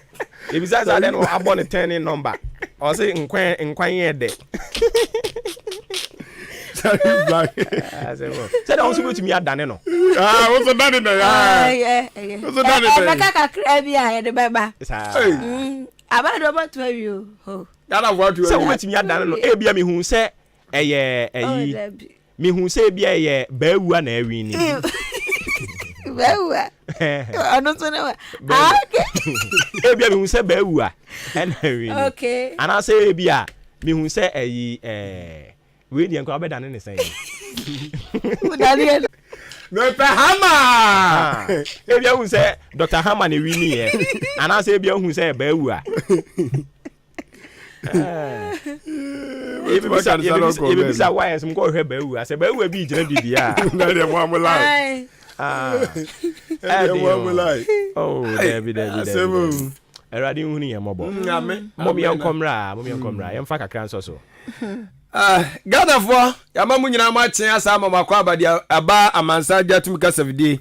ebisa za de no abon 10 number o say nkwan yede sheriff black say da onso betumi adane no o so dane no o so dane no baka kakra bia yede beba abado ba to awie ho yana wa to say wo betumi adane no e bia me hu say eye me hu say bia eye baawua na awi ni baawua ano so na okay e bia me hu say baawua na awi ni okay ana say bia me hu say we ni enko abedane ne say Daniel Dr. Hama e bia hu say Dr. Hama na wi ni ye ana say bia hu say baawua Ebi bisa why some go hwe baawua say baawua bi gina bibia na de mo amulai oh David eradi hu ni yemobo mom yankomra yemfa kakra nso so Ghana for yama munyina ma chen asa ma makwa abadi aba amansa jatum kasavidi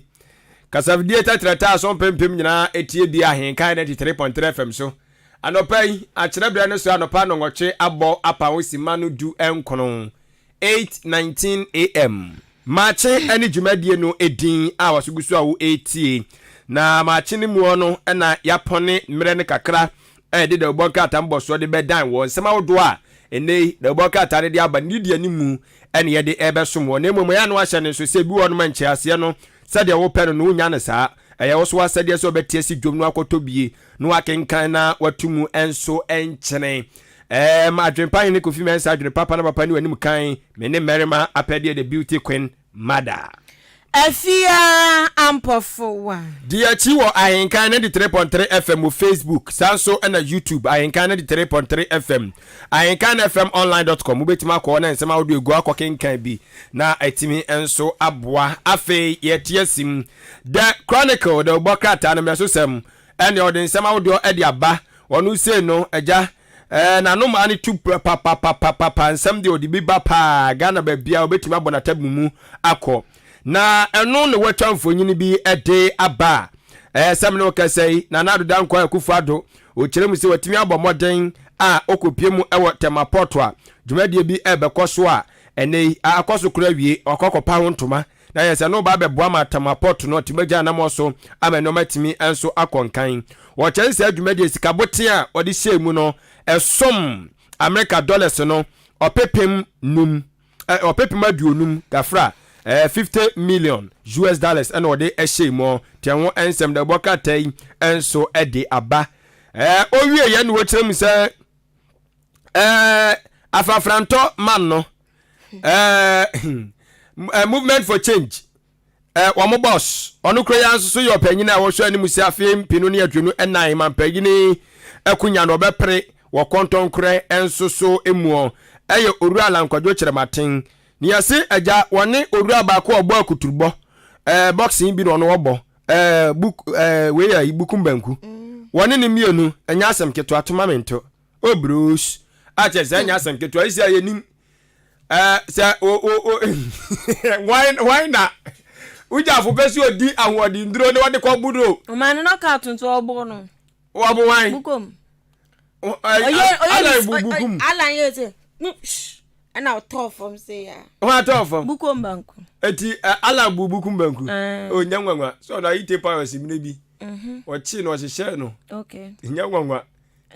tatrata so pempem nyina etie di ahenkan 93.3 FM so anopai akyerebra ne so anopa no ngoche abo apa wosima no du enkono 8:19 am mache ani dwumadie no edin a wasogusu awo etie na mache ne mu no na yapone mmere ne kakra de de bonka atambo so de bedan wo nsema wodo a ene de bonka atare de aba nidi animu ene ye de ebesom wo na emu ya no ahye ne so se bi wo no manche ase no sade wo pɛ no nya ne saa ɛyɛ wo so asade so betie si dwom no akotobie no akenkan na watumu enso enkyene ma adwempan ne kofi mensa adwene papa na papa ni wanim kan me ne merima apɛde the beauty queen mother afia ampofo wa dia chi wo ahenkan 93.3 FM wo Facebook sanso na YouTube ahenkan 93.3 FM ahenkan fmonline.com ubetima ko na nsema wodo egu akokenkan bi na atimi enso aboa afi yetiesim the chronicle the bokata na mesosem ene ode nsema wodo edi aba wonu se no agya na no ma ni tu papa nsem de odi bi ba pa Ghana ba bia obetima bona tabumu akọ na eno ne watwa mfonyini bi ede aba sem no kasei na nado dan kwa akufado o kyerem se watimi abomoden a okopie mu ewo temapoto a dwumadie bi ebekoso a ene akoso kura wie okokopa ho ntoma na yese no ba beboa ma temapoto no timaja na moso ameno matimi enso akonkan wo kyerese dwumadie sikabote a odi hyemu no esom America dollars no opepem num opepem aduonum gafra 50 million US dollars and ode ehye tianwo ensem de boka tai enso ede aba owie ye no wokyerem se afafranto man no movement for change wo boss onu kroya nso so yo panyina a wo hwa ni musi afem pinu ne adwenu enai man panyini akunya no bepre wo konton kre enso so emuo eye oru alankwadwo kyerematen ni yase aja woni oru abako ogbo akuturbo boxing bi no no obo book we ya ibukum banku wɔne ne mienu anya asɛm ketewa toma mento o bros a kyɛ sɛ anya asɛm ketewa isi ayɛnim sɛ why na ujafo pɛsi odi ahoɔdi nduro ne wɔde kɔ buduro ɔman no ka tonto ɔbɔ no wɔbo wan bukom ala bubukum ala yete ana ɔtɔ fam se ya wɔn atɔ fam bukom banku eti ala bubukum banku o nyanwanwa so na ite pa osimine bi wɔkyi no ɔhyehyɛ no okay nyanwanwa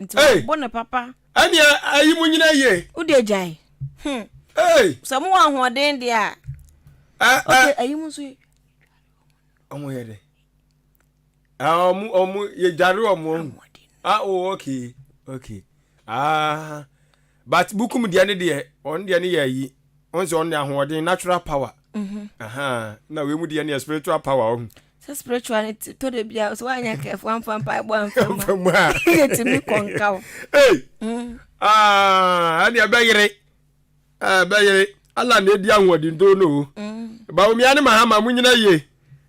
nti bo ne papa ani ayi mu nyina ye ude jai so mo ahoɔden de a okay ayi mu so omo yede omo ye jare omo okay but bukum dia ne de on dia ne ya yi on se on ahoɔden natural power na we mu dia ne spiritual power on so spirituality to de bia so anya kef wan fan pa bo amfam get me konkaw ani abayire ala na edi ahoɔden do no ba o mi ane mahama mu nyina ye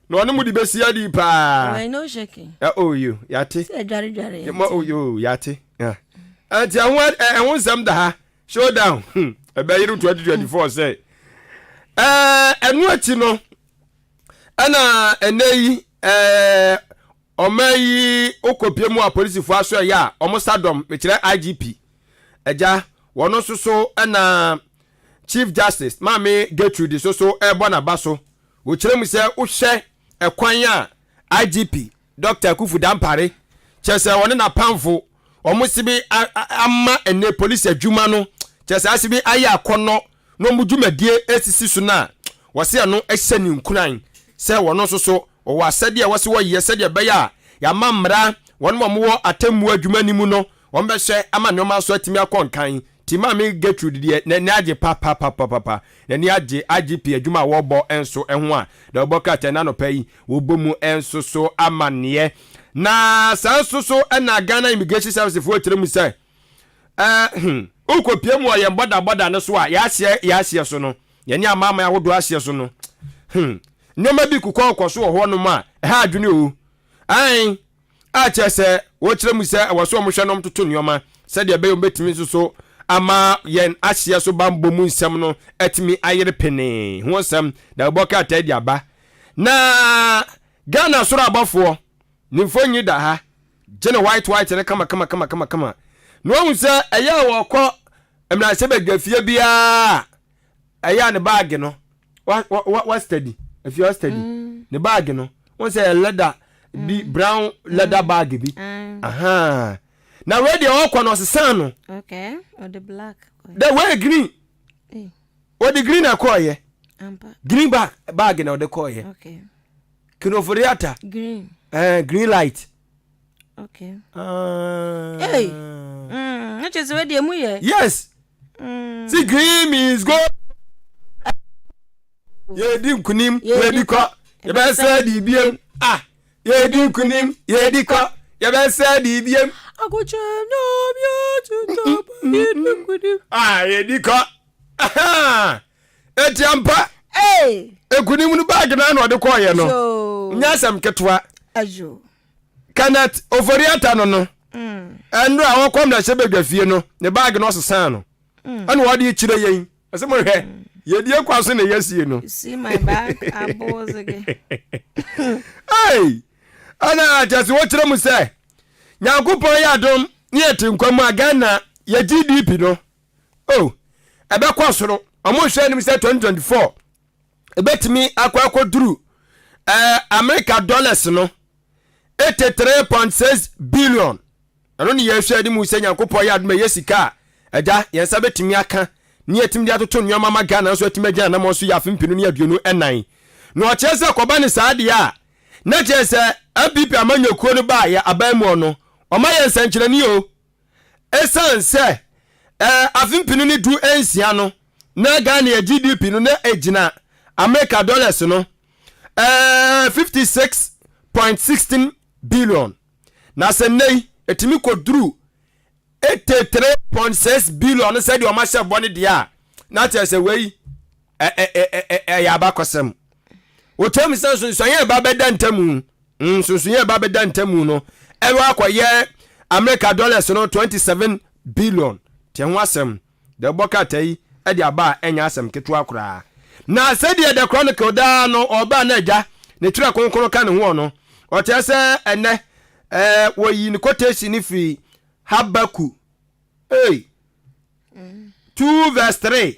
na onu mu di besi adi pa I know shaking you yate say jare mo you yate anti ahun sam da ha showdown abayire 2024 say enu achi no ana eneyi omayi okopie mu a police fo aso ya omosadom me kire IGP eja wono soso ana Chief Justice Mami Gertrude soso ebona baso wo kire mu se wo hye ekwan a IGP Dr. Kufu Dampare chese woni na pamfo omusibi amma ene police adwuma no chese asibi aya akono no mudwumadie esisi so na wose no ehye ni nkuran se wono soso o wasade wose wo yesade beya ya mamra wono mo atemu adwuma ni mu no won be hye ama nyoma so atimi akonkan tima me Gertrude de na age papa na ni age IGP adwuma wo bo enso eho a da oboka tena no pai wo bomu enso so amane na sanso so na Ghana Immigration Service fo tiremu sai ukopie mu ye boda ne so a ya hye so no ye ni amama ahodo ahye so no nyoma bi kukọ so ho no ma ha adwene o ai a chese wo tiremu sai wo so mo hwe no mtoto nyoma se de be yo betimi so ama yen ahye so bambo mu nsem no atimi ayere pene ho nsem da oboka atadi aba na Ghana soro abafo nimfo nyi da ha gene white ne kama no hu se eya wo kọ emna se bagafie bia eya ne bag no what study if you study ne bag no won say leather bi brown leather bag bi na ready o kọ no sesan no okay or the black the way green or the green akoye green bag na o de koye okay kinoforiata green green light okay hey not just ready mu ye yes see green means go ye di nkunim ye di ko ye be say di biem ye di nkunim ye di ko ye be say di biem agoche no bia to ye di nkunim ye di ko etiampa ekunim nu bag na no de ko ye no nyasam ketwa ajo Kenneth Oforiata no enro a wokom na hye bagafie no ne bag no sesan no ana wode kire yen asem hwe ye die kwaso na yesie no see my bag abozege ana just wo kire mu se Nyankopon ya dom ne etinkwam a Ghana ye GDP no ebe kwasoro omo hwe nim se 2024 ebetimi akwakoduru America dollars no 83.6 billion. Ano ni yehwe di mu se Nyankopon ya aduma yesika eja yensa betimi aka ni etim dia toto nyoma ma Ghana so etim agya na mo so ya fimpinu ni aduonu enan no o chese koba ni saade ya na chese APP amanyokuo no ba ya abamu no o ma yensa nkyerani o esanse afimpinu ni du ensia no na Ghana ya GDP no na ejina America dollars no 56.16 billion na senei etimi kodru 83.6 billion said o ma she boni dia na chese wei ya ba kosem o temi senso ye ba beda ntamu senso ye ba beda ntamu no ɛwɔ akɔyɛ America dollars no 27 billion te ho asɛm de bɔkata yi ɛde aba ɛnya asɛm ketewa koraa na sɛdeɛ the chronicle da no ɔba na agya ne tira konkoro ka ne ho no ɔtɛ sɛ ɛnɛ wɔyi ne quotation ne firi Habaku 2:3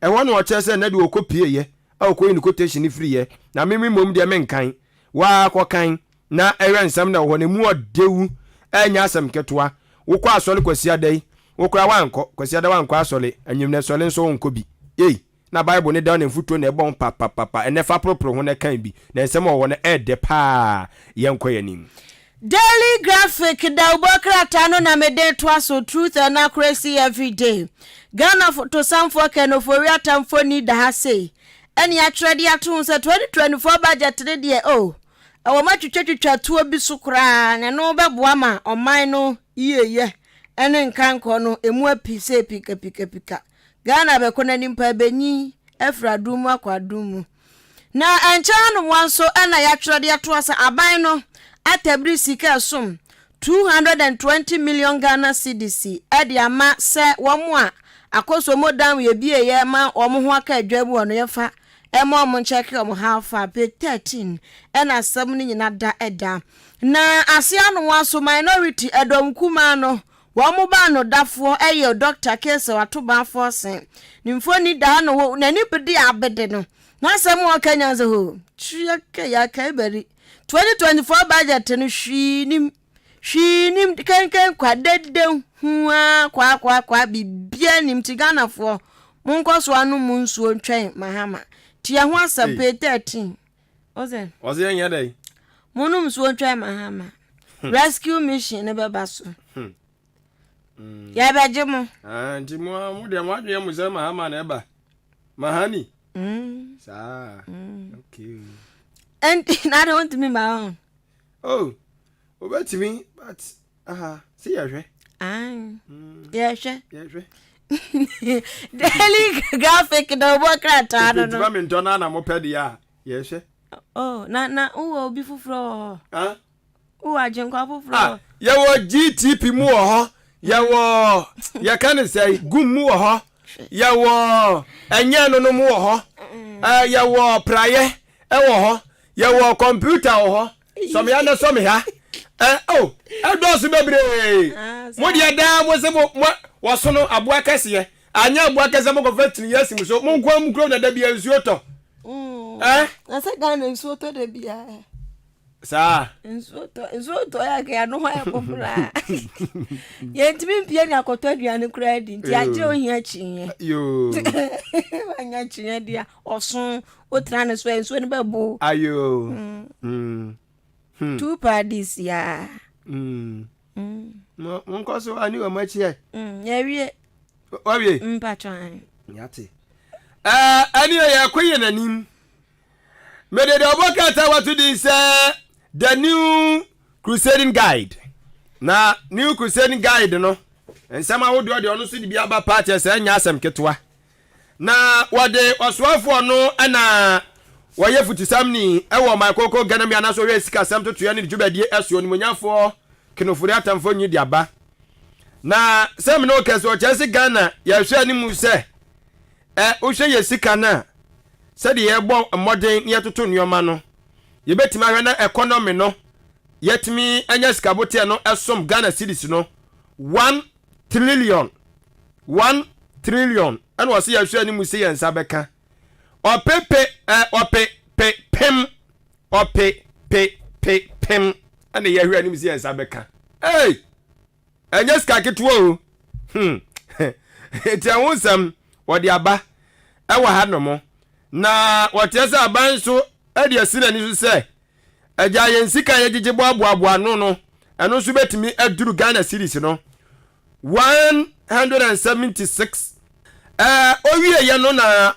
ɛwɔ no ɔkyɛ sɛ na de wɔkɔpie yɛ ɔkɔyi ne quotation ne firi yɛ na mimi mom deɛ menkan waa kɔkan na ɛwɛ nsɛm na wɔ ne mu ɔdewu ɛnya asɛm ketewa wokɔ asɔle kwasiada yi wokora wankɔ kwasiada wankɔ asɔle anyimne sɔle nso wonkɔ bi na bible ne da na mfutuo na ɛbɔ papa ɛnɛ fa propro ho na kan bi na nsɛm ɔwɔ no ɛde paa yɛnkɔ yɛnim Daily Graphic da ubokrata no na mede to aso truth and accuracy every day. Ghana to some for kenofori atamfo ni da ha sei. Eni atredi ato se 2024 budget de de o. Ewo ma twetwetwa tuo bi so kra na no beboa ma oman no yeye. Ene nkanko no emu apise pika. Ghana be kona nimpa benyi efra dumu akwadumu. Na encha no wanso ena ya atredi ato asa aban no atabri sika sum 220 million Ghana cedis edi ama se womo a akoso modam ye bie ye ma omo ho aka adwabu ono ye fa ema omo check omo halfa pe 13 ena asem ni nyina da eda na asia no waso minority edom kuma no womo ba no dafo eye Dr. Kese watoba force nimfo ni da no na ni pedi abede no na asem wo kanya ze ho triake ya kai bari 2024 budget no hwinim kankan kwa dedem huwa kwa bibia nim tigana fo monkoso anu munsuo ntwen mahama tia ho asape 13 oze nya dai monum suo ntwen mahama rescue mission ne bebaso ya bejemo nti mo de mo adwe mo ze mahama na eba mahani sa okay. And I don't want to be my own. Oh, about me, but see ya. Yes, Daily Graphic no work at Donna Mopedia. Yes, oh, na oh, be for floor. Oh, I jump up floor. Ya were GTP more, ya were, ya can't say good more, ya were, and ya no more, ya were prayer, ya wo computer ho so me na so me ha oh do so bebre mo dia da mo se mo so no aboa kase anya aboa kase mo ko fatini yasim so mo nko am kro na da bia nsuo to na se Ghana nsuo to da bia sa nsuo to ya ga no ho ya popula ye ntimi mpia ni akoto aduane kura di nti aje ohia chinye yo anya chinye dia osun o trane so enso ni bebo ayo 2 parties ya mo nko so ani o machi e ya wie wa wie mpatwan yate ani ya kwenye nanim mede de obokata watu din say the new crusading guide na new crusading guide no ensama wo de ono so di bia ba party say nya asem ketwa na wode oswafo no ana waye futisam ni ewo makoko ganami anaso we sika sam to ya ni jubadie esuo ni monyafo kinofuri atamfo nyi di aba na sem no keso chese Ghana ya hwe ani mu se wo hwe ye sika na se de ye bo modern ye toto nyoma no ye betima hwe na economy no yetimi anya sika bote no esom Ghana cedis no 1 trillion and was ya hwe ani mu se ye nsa beka opepe pem ane ye hwe ani mu se ye nsa beka hey anya sika ketwo o eti awonsam wodi aba ewa ha no mo na wotese aban so ade asina ni so se agya yen sika ye gigebo aboabo no eno so betimi aduru Ghana series no 176 owie ye no na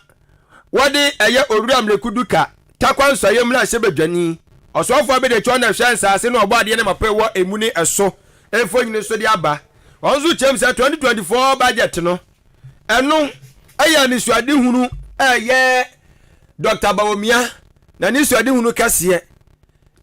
wodi eye owuram lekuduka takwanso ye mla hyebadwani osofo abede chwa na hwe nsase no obo ade ne mapewo emuni eso enfo nyine so di aba onzu chem se 2024 budget no eno aya ni suade hunu eye Dr. Bawomia na ni suade hunu kase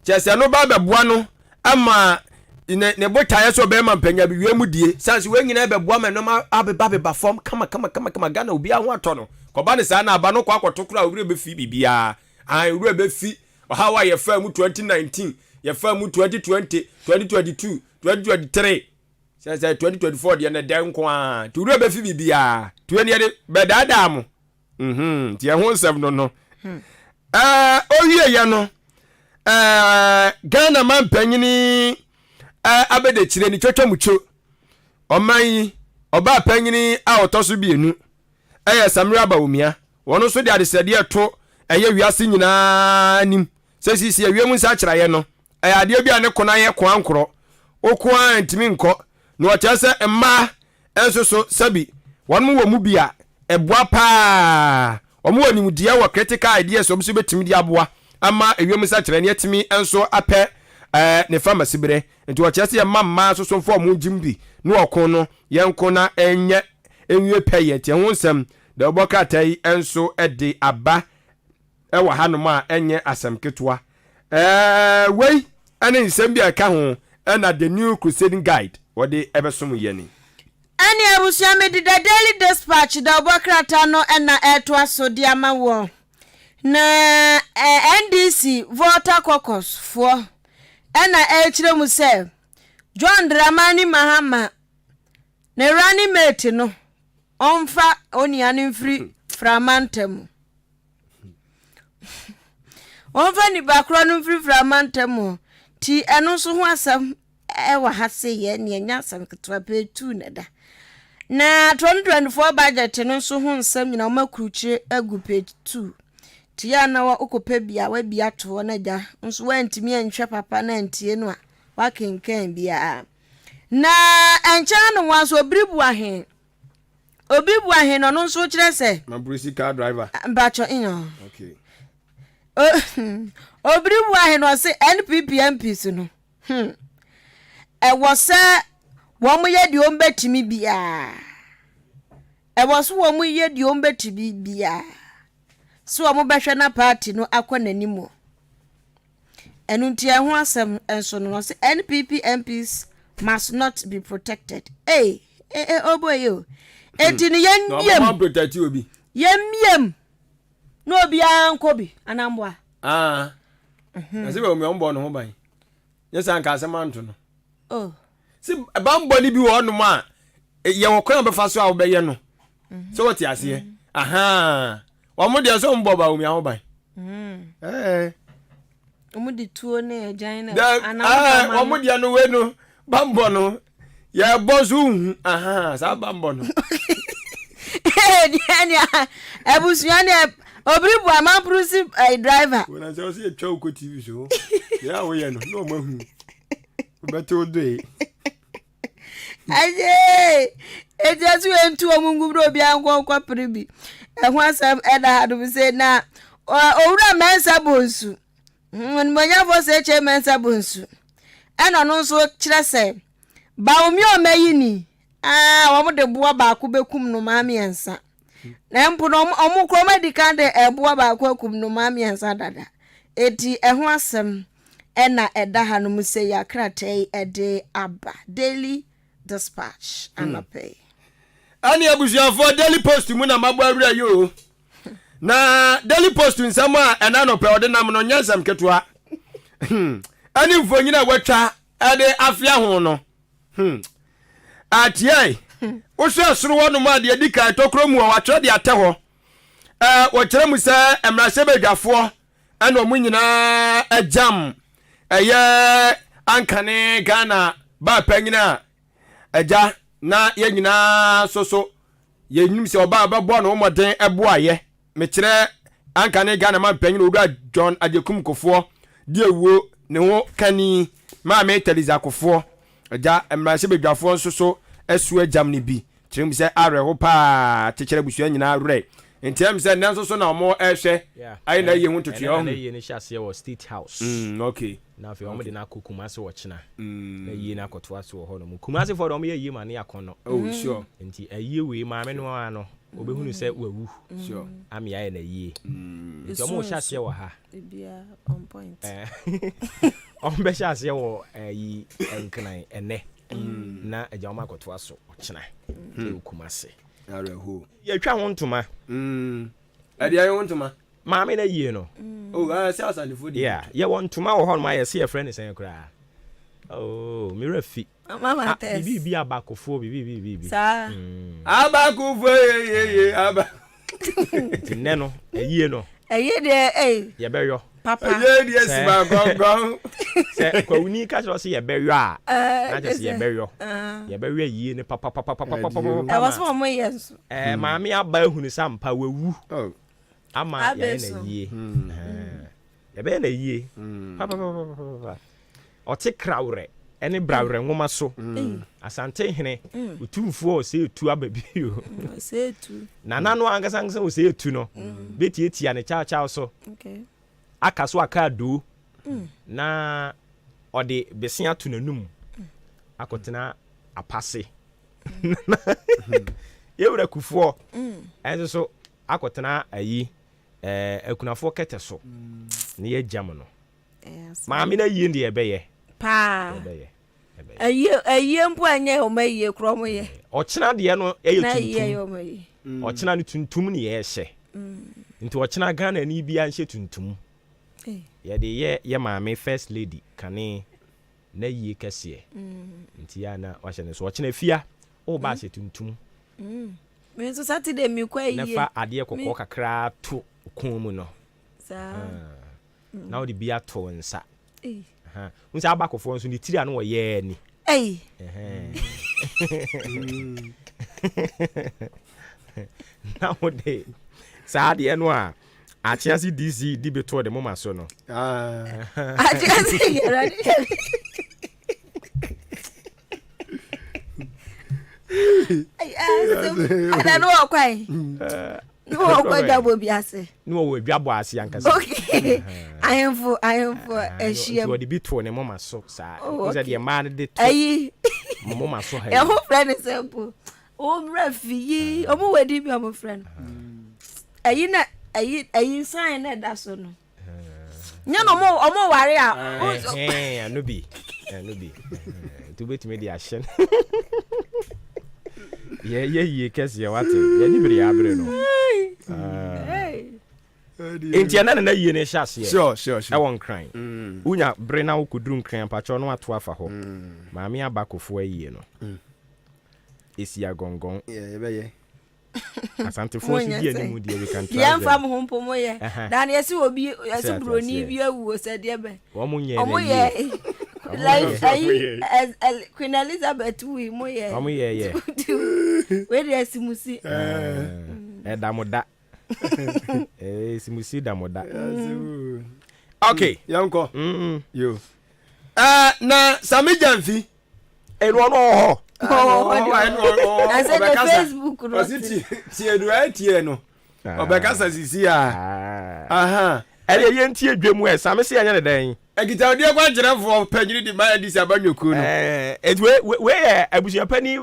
chese no ba beboa no ama ne botaeɛ so bɛma mpanya bi wie mu die sanse we nyina bɛboa ma noma abeba form kama Ghana obi a ho atɔ no kɔba ne saa na aba no kɔ akɔto kora owure bɛfi bibia owure bɛfi ɔha wa yɛfa mu 2019 yɛfa mu 2020 2022 2023 sɛ 2024 deɛ ne dɛn nko a to owure bɛfi bibia to ɛne yɛde bɛdaadaa mo nti ɛho nsɛm no owie yɛ no Ghana man panyini abede chire ni twetwa mucho oman oba panyini a otoso bienu Samira Bawumia wono so de adesede eto eye wiase nyina nim sesisi awiemu nsa kyeraye no ade bia ne kona ye kwankoro okoa ntimi nko no ochese emma enso so sabi wono wo mu bia eboa pa omo woni dia wo critical ideas obso betimi dia aboa ama awiemu nsa kyerɛ ne atimi enso apɛ ne pharmacy bere nti wo kyerɛ mamma so so fo mu jimbi no okon no yenko na enye enwie pɛyɛ tie ho nsɛm da oboka tai enso de aba ɛwɔ hanom a enye asɛm ketwa wei ane nsɛm bi aka ho na the new crusading guide wɔde ɛbɛsom yɛni ani abusua me di the Daily Dispatch da oboka ta no na ɛto aso di ama wo na NDC voter caucus for na ɛkyerɛ mu sɛ John Dramani Mahama ne running mate no onfa oniane mfiri framantem onfa ni bakro no mfiri framantem ti eno so ho asam ɛwɔ ha se yɛ ne nya asam ketwa pe 2 neda na 2024 budget no so ho nsam nyina makruche agu page 2 ti ya na wa okopa bia wa bia to na ja nso wa ntimi anhwe papa na ntie no a wa kenkan bia na encha no wa so obribu ahen no no so kire se mabrisi car driver bacho inyo okay obribu ahen no se NPP MPs no e was say wo mo ye di ombetimi bia e was wo mo ye di ombetimi bia so wo mo behwe na party no akọ nanimo enu ntia ho asem enso no se NPP MPs must not be protected oh boy yo enti ni yemiem no protect you obi yemiem no obi anko bi anamboa ase be ombo no ho ban yesa nka asem anto no si bambo ni bi wo no ma ye wo kwan be fa so a wo be ye no so what you ase wa mo de so mbo ba omi ho ban omo di tuo na agyan na anamboa wa mo de no we no bambo no ya bozu sa bambo no ebusuya ne obribu amaprusi driver wona se o se twa uko TV show ya wo ye no mahu beto do aye ejesu entu omungubro obi ankwa pribi ehun asam eda hadu se na owura mensa bonsu nmonya vo se che mensa bonsu eno no so kire se Bawumi omeyini wo mo de boa ba ko bekum no ma miensa na mpo no omo kro medical de boa ba ko akum no ma miensa dada eti eho asem na eda ha no muse ya kratai ede aba Daily Dispatch anapay ani abusuafo Daily Post mu na mabo awura yo na Daily Post nsama ena no pe ode nam no nyansam ketua ani mfonyina watwa ade afia ho no atiai wo hwe soro wono ma de dika tokro mu wa twa de ate ho wo kire mu se emrase badwafo ana omu nyina ajam eye ankane Ghana ba panyina aja na ye nyina soso ye nyim se oba babo na omoden eboaye me kire ankane Ghana ma panyina odu John Ajekum Kofo de ewo ne ho kani ma me Teliza Kofo aja emrase badwafo nso so esu ajam ne bi kyerem se are ho pa kyekere busua nyina are entiam se nanso so na mo ehwe ai na ye hu tutuo na ye ne hyase wo State House okay na fe omo de na kokumase wo kyena na ye na akoto ase wo ho no kumase for omo ye ma ne akono oh sure enti aye we ma me no ano obehunu sɛ wawu ami ayɛ na yie nti ɔmo hyɛ aseɛ wɔ ha bia on point ɔmo bɛ hyɛ aseɛ wɔ yi nkran ɛnɛ na agya ɔmo akɔtoa so ɔkyena ɛwɔ Kumase areho yɛtwa ho ntoma ɛde ayɛ ho ntoma maame na yie no sɛ asanifo de yɛwɔ ntoma wɔ hɔ no ma yɛsɛ yɛfrɛ ne sɛn koraa mmerɛ fi mama test bibi abakofoɔ bibi saa abakofoɔ ye aba nne no ɛyie no ɛyie deɛ yɛbɛyɔ papa ɛyie deɛ si ma gɔngɔn sɛ kwawuni ka kyerɛ sɛ yɛbɛyɔ a na kyerɛ sɛ yɛbɛyɔ yie ne papa ɛwɔ so mo yɛ nso maame aba ehunu sɛ ampa wawu ama yɛyɛ na yie yɛbɛyɛ na yie papa ɔte krawrɛ ɛne brawrɛ nwoma so asante hene otumfuo ɔsɛ etu aba bio ɔsɛ etu nana no ankasa ɔsɛ etu no betietia ne kyaakyaaw so aka so aka do na ɔde besia to n'anum akɔtena apase yɛwura kufoɔ ɛnso so akɔtena ayi akunafoɔ kɛtɛ so ne yɛgyam no maame na yie ndi ɛbɛyɛ paa ɛyie mpo anyɛ ɔma yie korɔ mo yɛ ɔkyena deɛ no ɛyɛ tuntum ɔkyena no tuntum ne yɛhyɛ nti ɔkyena Ghana ni bia nhyɛ tuntum yɛde yɛ maame first lady kane na yie kɛseɛ nti ya na wahyɛ ne so ɔkyena fia ɔba hyɛ tuntum me nso Saturday mi kwa yie na fa adeɛ kɔkɔɔ kakra to kon mu no saa na ɔde bia to nsa nsa abakofoɔ nso ne tiri ano wɔyɛ ni na wode saa deɛ no a akyea DC di beto de moma so no akyea si yɛrɛ ada no wakwai no wakwa dabo bi ase no wo dwabo ase ankasa okay ayemfo ehia so de beto ne moma so saa o se de ma ne de to ayi moma so ha e ho friend simple o mra fi o mo wadi bi o mo friend ayi na ayi sign na da so no nya no mo ware a no bi to betime de ahye ye kesi ya wate ya ni biri abre no enti ana na yie ne hyase sure e won kran unya bre na wokuduru nkran pacho no ato afa ho maame abakofo ayie no esi agongon ye asante fo si die ni mu die we kan try ya fam ho mpo mo ye dan yesi obi yesi broni bi awu se de be wo mo nye omo ye like Queen Elizabeth we mo ye omo ye we dey simusi damoda simusi damoda okay yanko yo na Sami Jamfi eno no ho I said the Facebook no ti edura tie no obekasa sisi aha ele ye ntie dwemu Sami se anya ne dan ekita odi kwa jerefo panyiri di ma di sabanyoku no we abusia pani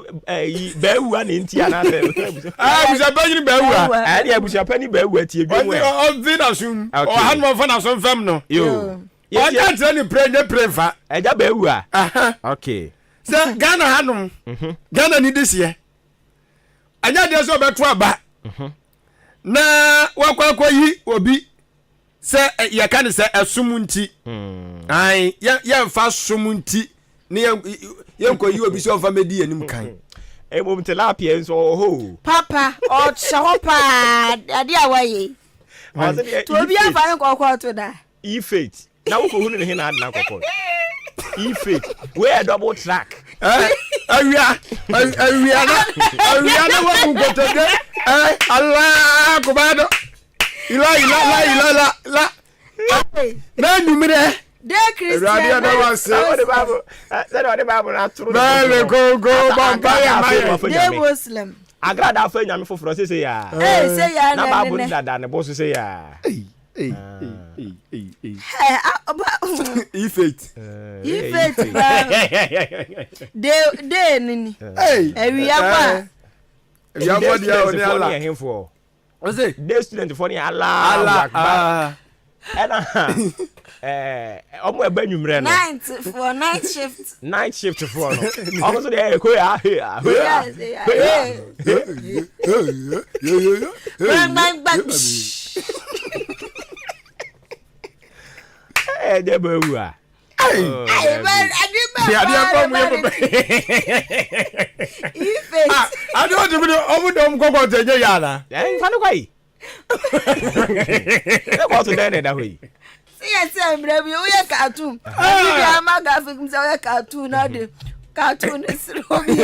baawu ana ntia na abusia panyiri baawu ani abusia pani baawu atie dwemu o vina sum o hanmo fa na so fam no yo o ka tire ni prefa eja baawu okay sɛ Ghana hanom Ghana ni desie anya de so beto aba na wakwa yi obi sɛ yɛka ne sɛ asumunti ai yɛmfa sumunti ne yɛnkɔ yi obi sɛ ɔmfa medi anim kan emom tilapia nso ho papa o chopa ade awaye to obi afa ne kokɔ to da faith na wo ko hunu ne hina na kokɔ faith we a double track awia na wo ku gotode Allah kubado ila na numire de Christian radio na wase ode babu na turu na go vampire mai de Muslim agrada afa nyame foforo se ya se ya na babu dada ne bosu se ya Ifeit de nini awia kwa ya mo dia oni ala hemfo o say day student for ni ala ọmọ ẹgbẹ́ nyumire no night shift for no ọmọ sọ de ẹ kó ya ẹ jẹ bẹ wu a adi o ti bi ọmọ dọm kọkọ tẹ jẹ yàrá ẹ nfa ni kọ yìí ẹ kọ tún dẹ ẹ dá hó yìí. Yes, I'm ready. We are cartoon. I'm a graphic. We are cartoon. Now the cartoon is wrong. And we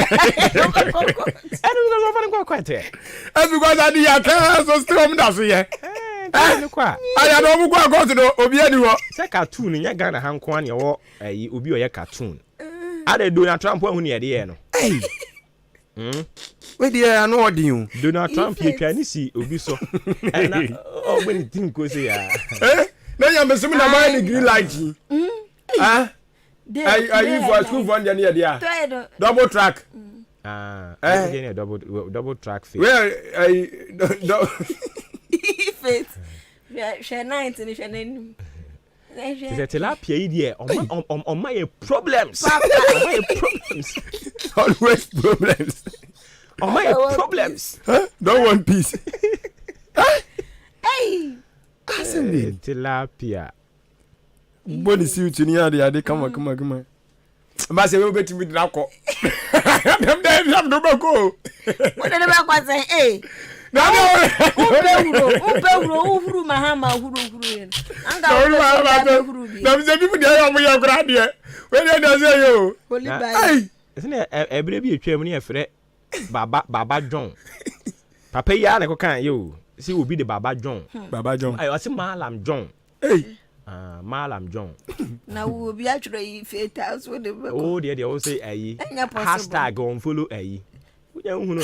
go quite there. And because I did a so strong that's here. I don't go to the Obiano. Say cartoon in your Ghana hand quan your Ubi or your cartoon. I did Donald Trump when near the end. Wait, dear, I know what you Donald Trump. You can see Ubi so. Oh, when it didn't go say, no, you're assuming I'm buying the green light. Ah, are you for school fund near there? Double track. Double track. Where I Faith. Share 19 share 9. Is a tilapia idea on my problems. Always problems. On my problems. Don't want peace. Hey. Tilapia. Body suit in here, they come on. But say we bet me na ko. Them there have no go. What the back was say, hey. No. Ufuru mahama ufuru. Anga ufuru. Them say people there am your grad here. When they say yo. Hey. Isn't every be twem ni efre Baba John. Papa ya na ko kan yo. See will be the Baba John. Baba John. I was Malam John. Hey. Malam John. Now we will be actually fatals with the oh, they all say a hashtag on follow a. We don't know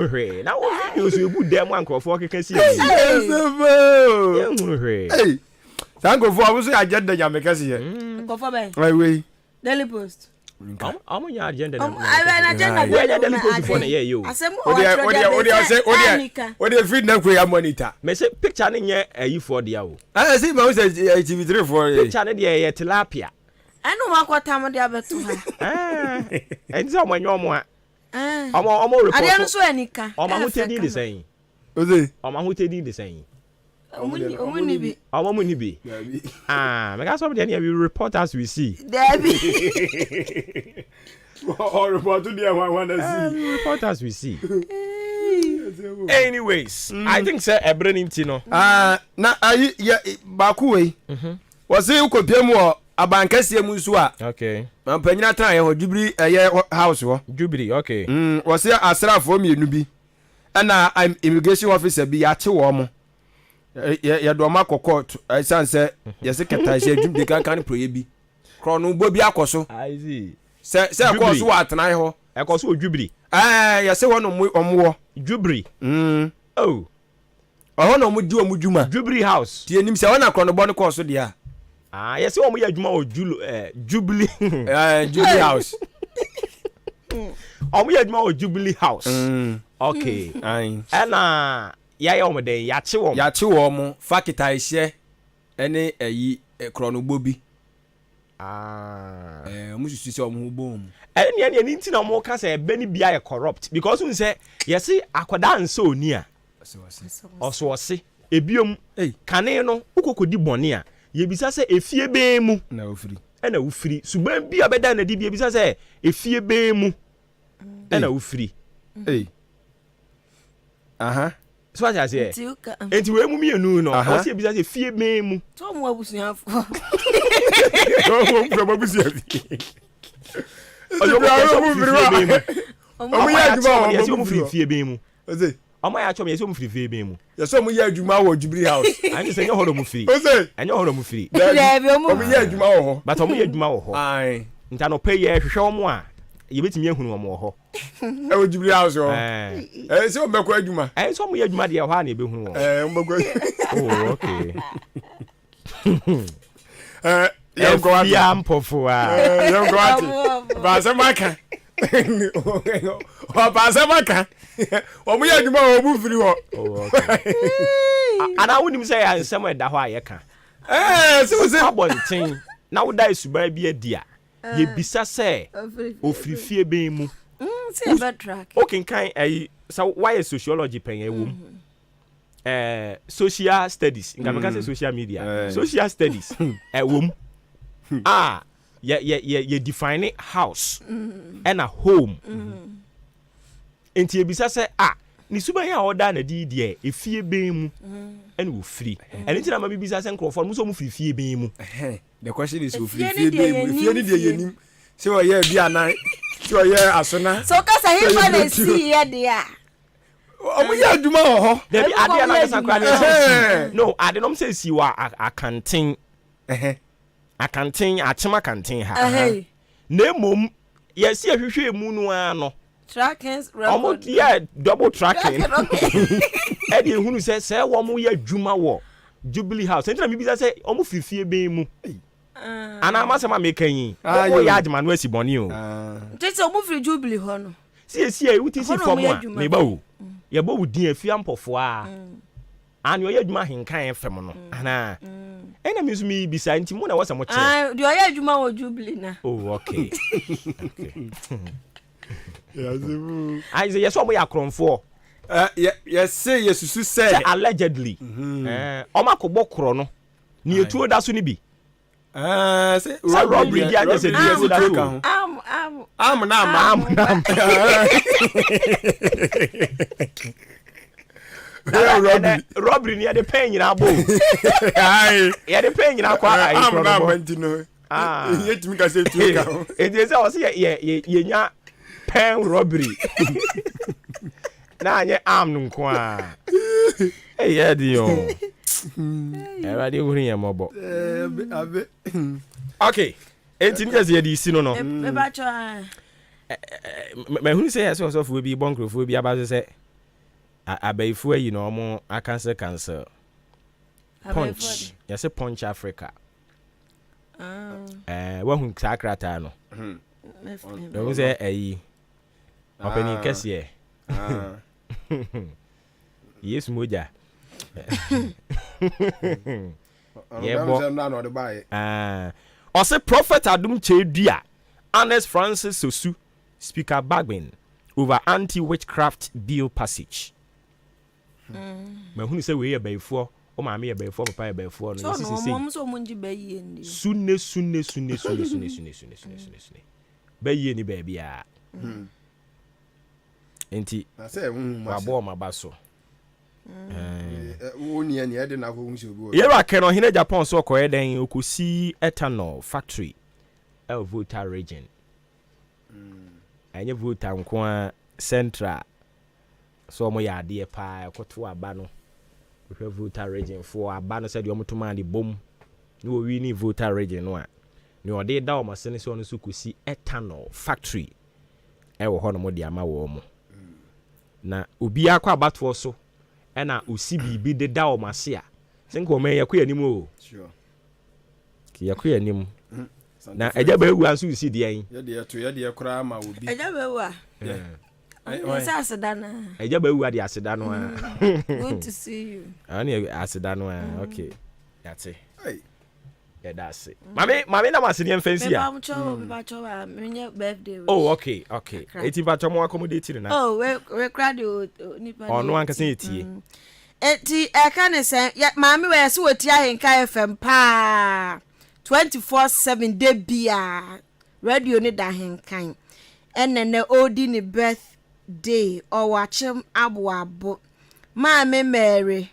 her. Now, you put them one call for can see. Hey, thank you for I was agenda Yamakazi here. Go for me. Right way. Daily Post. I'm on your agenda. I ran agenda. Where the Daily Post for yeah, you. I said, what do you feed them with monitor? May say picture in here you for the hour. I see most TV3 for picture in here tilapia. I know what time of the other to her. And someone you're more. I'm I didn't so any car. I'm who tell you the same. I'm who tell you the same. Be. Because some of the report as we see. Debbie. Or report to the one to see. Report as we see. Anyways, I think sir Ebrenim Tino. Na ayi ya baku we. Was it ko piem wo abankase mu so a. Okay. Mampanyina tan ye ho Jubri house wo. Jubri, okay. Was it asrafo mienu bi. Na immigration officer bi ya che wo mo. Ya do ma court sanse yes keta se dwum de kan proye bi kro no bo bi akoso I see se akoso wa atena ho akoso Jubri yes wo no omwo Jubri oh ho no mo di omu dwuma Jubri house tie nim se wo na kro no bo no course dia yes wo mo ya dwuma o Jubilee Jubilee house o mo ya dwuma o Jubilee house okay and ya omo den ya che wo mo fakita ihye ene ayi kronogbo bi omo susu se omo bo mu ene ni nti na omo ka say be ni bia ye corrupt because un say yes akoda nso oni a osose ebiom kane no ukokodi bone a ye bisa say efie be mu na ofiri ena ufiri suban bi abeda na di bi bisa say efie be mu ena ufiri aha so what I say enti we mu mienu no o se bisa say fie ben mu to mo abusuafo o mo abusuafo o mo ya adwuma yes o mo fie ben mu o mo ya chom yes o mo fie ben mu yes o mo ya adwuma wo Jubilee house ani se nyo horo mo firi enyo horo mo firi o mo ya adwuma wo ho but o mo ya adwuma wo ho ai nta no pay ye hwehwe o mo a ye betimi ehunu o mo ho e wo Jubilee house o se o mekọ adwuma so mo ya adwuma de ho a na ebehunu o o mekọ oh okay Efia mpofua. Yongo ati. Basa maka. O basa maka. O mu ya dwuma o mu firi ho. Ana wonim say ya nsem eda ho ayeka. Se abonten. Na wo dai suba bi adia. Ye bisa say ofrifie ben mu. Say about track. Okay, kan so why sociology pen e wom. Social studies. Nka say social media. Social studies e wom. You define house and a home. Enti ebisa say ni suba ya order na di de efie ben mu and wo free. And enti na ma bibisa say nkrofo mu so mu free fie ben mu. The question is wo free fie ben mu. Fie ni de yenim. Say o ye bi ana. Say o ye asona. So kasa he fa na see here there. Omo ya adwuma ho. There be ade na kasa kwa. No, ade no say si wa akanten. Akanten achema kanten ha. Na mom yes ye hwehwe mu no ano. Tracking record. Yeah, double tracking. E dey hunu say wo mo ya adwuma wo Jubilee House. Entina mi bisa say omo fifie ben mu. Ana amasema mekanyi. O ya adwuma no asiboni o. Tete omo firi Jubilee ho no. Sie wuti si form a me ba wo. Ye ba wo din afia mpofo a. Ani o ya adwuma henkan fem no. Ana. Ena mi sumi bisa nti mu na wasa mo che. Do o ya adwuma wo Jubilee na. Oh, okay. Okay. Yazibu. I say yes omo ya kronfo. Yes say yesusu say allegedly. Omakobọ kro no. Ni etuo da so ni bi. Say robbery dia just say yes that. Am robbery ni de pen nyina bo. Ai. Ya de pen nyina kwa ai. Am wantino. Yetimi ka say tu ka. E dey say o say ye nya pen robbery. Na anye am no nko a. Eh ya di yo. Everybody who hear mobo. Okay. Enti nje ye di si no no. Me ba cho. Me hu say yes so fu bi bonkrofo bi aba say abaifu yi no mo cancel. Punch. Yes Punch Africa. Wa hu sakrata no. Me hu say ayi. Opening kese yes moja. Ose Prophet Adum Chedua, Ernest Francis Sosu, Speaker Bagbin over anti-witchcraft bill passage. Me hu say we be before o ma me be before papa be before no say so munji be yi ndi. Sunne be yi ni ba bia. Enti na say wabo ma baso woni ani ade na ko hunsi obi yera keno hine Japan so ko eden okosi ethanol factory Volta region anye Volta nko central so mo ya ade pa ekoto aba no hwe Volta region for aba no se de omotoma de bom ni wo wi ni Volta region no a ni ode da o masene so no so kosi ethanol factory wo ho no mo de ama wo mo na obi akwa abato so ena osi bibi de da o mase a senko o me yakwa anim o sure ki yakwa anim na eja ba ewu anso osi de yan ye de kura ma obi eja ba ewu a esa aseda na eja ba ewu ade aseda no a good to see you ani aseda no a okay yate yeah that's it mami na masini mfancy a me ba cho me birthday oh okay eti ba cho mo accommodate na oh we crowd nipa ono anka sen etie eti e ka ne sen mami we se woti ahenka FM pa 24/7 day bia radio ni da henkan enene odi ni birthday o wachem abo mami Mary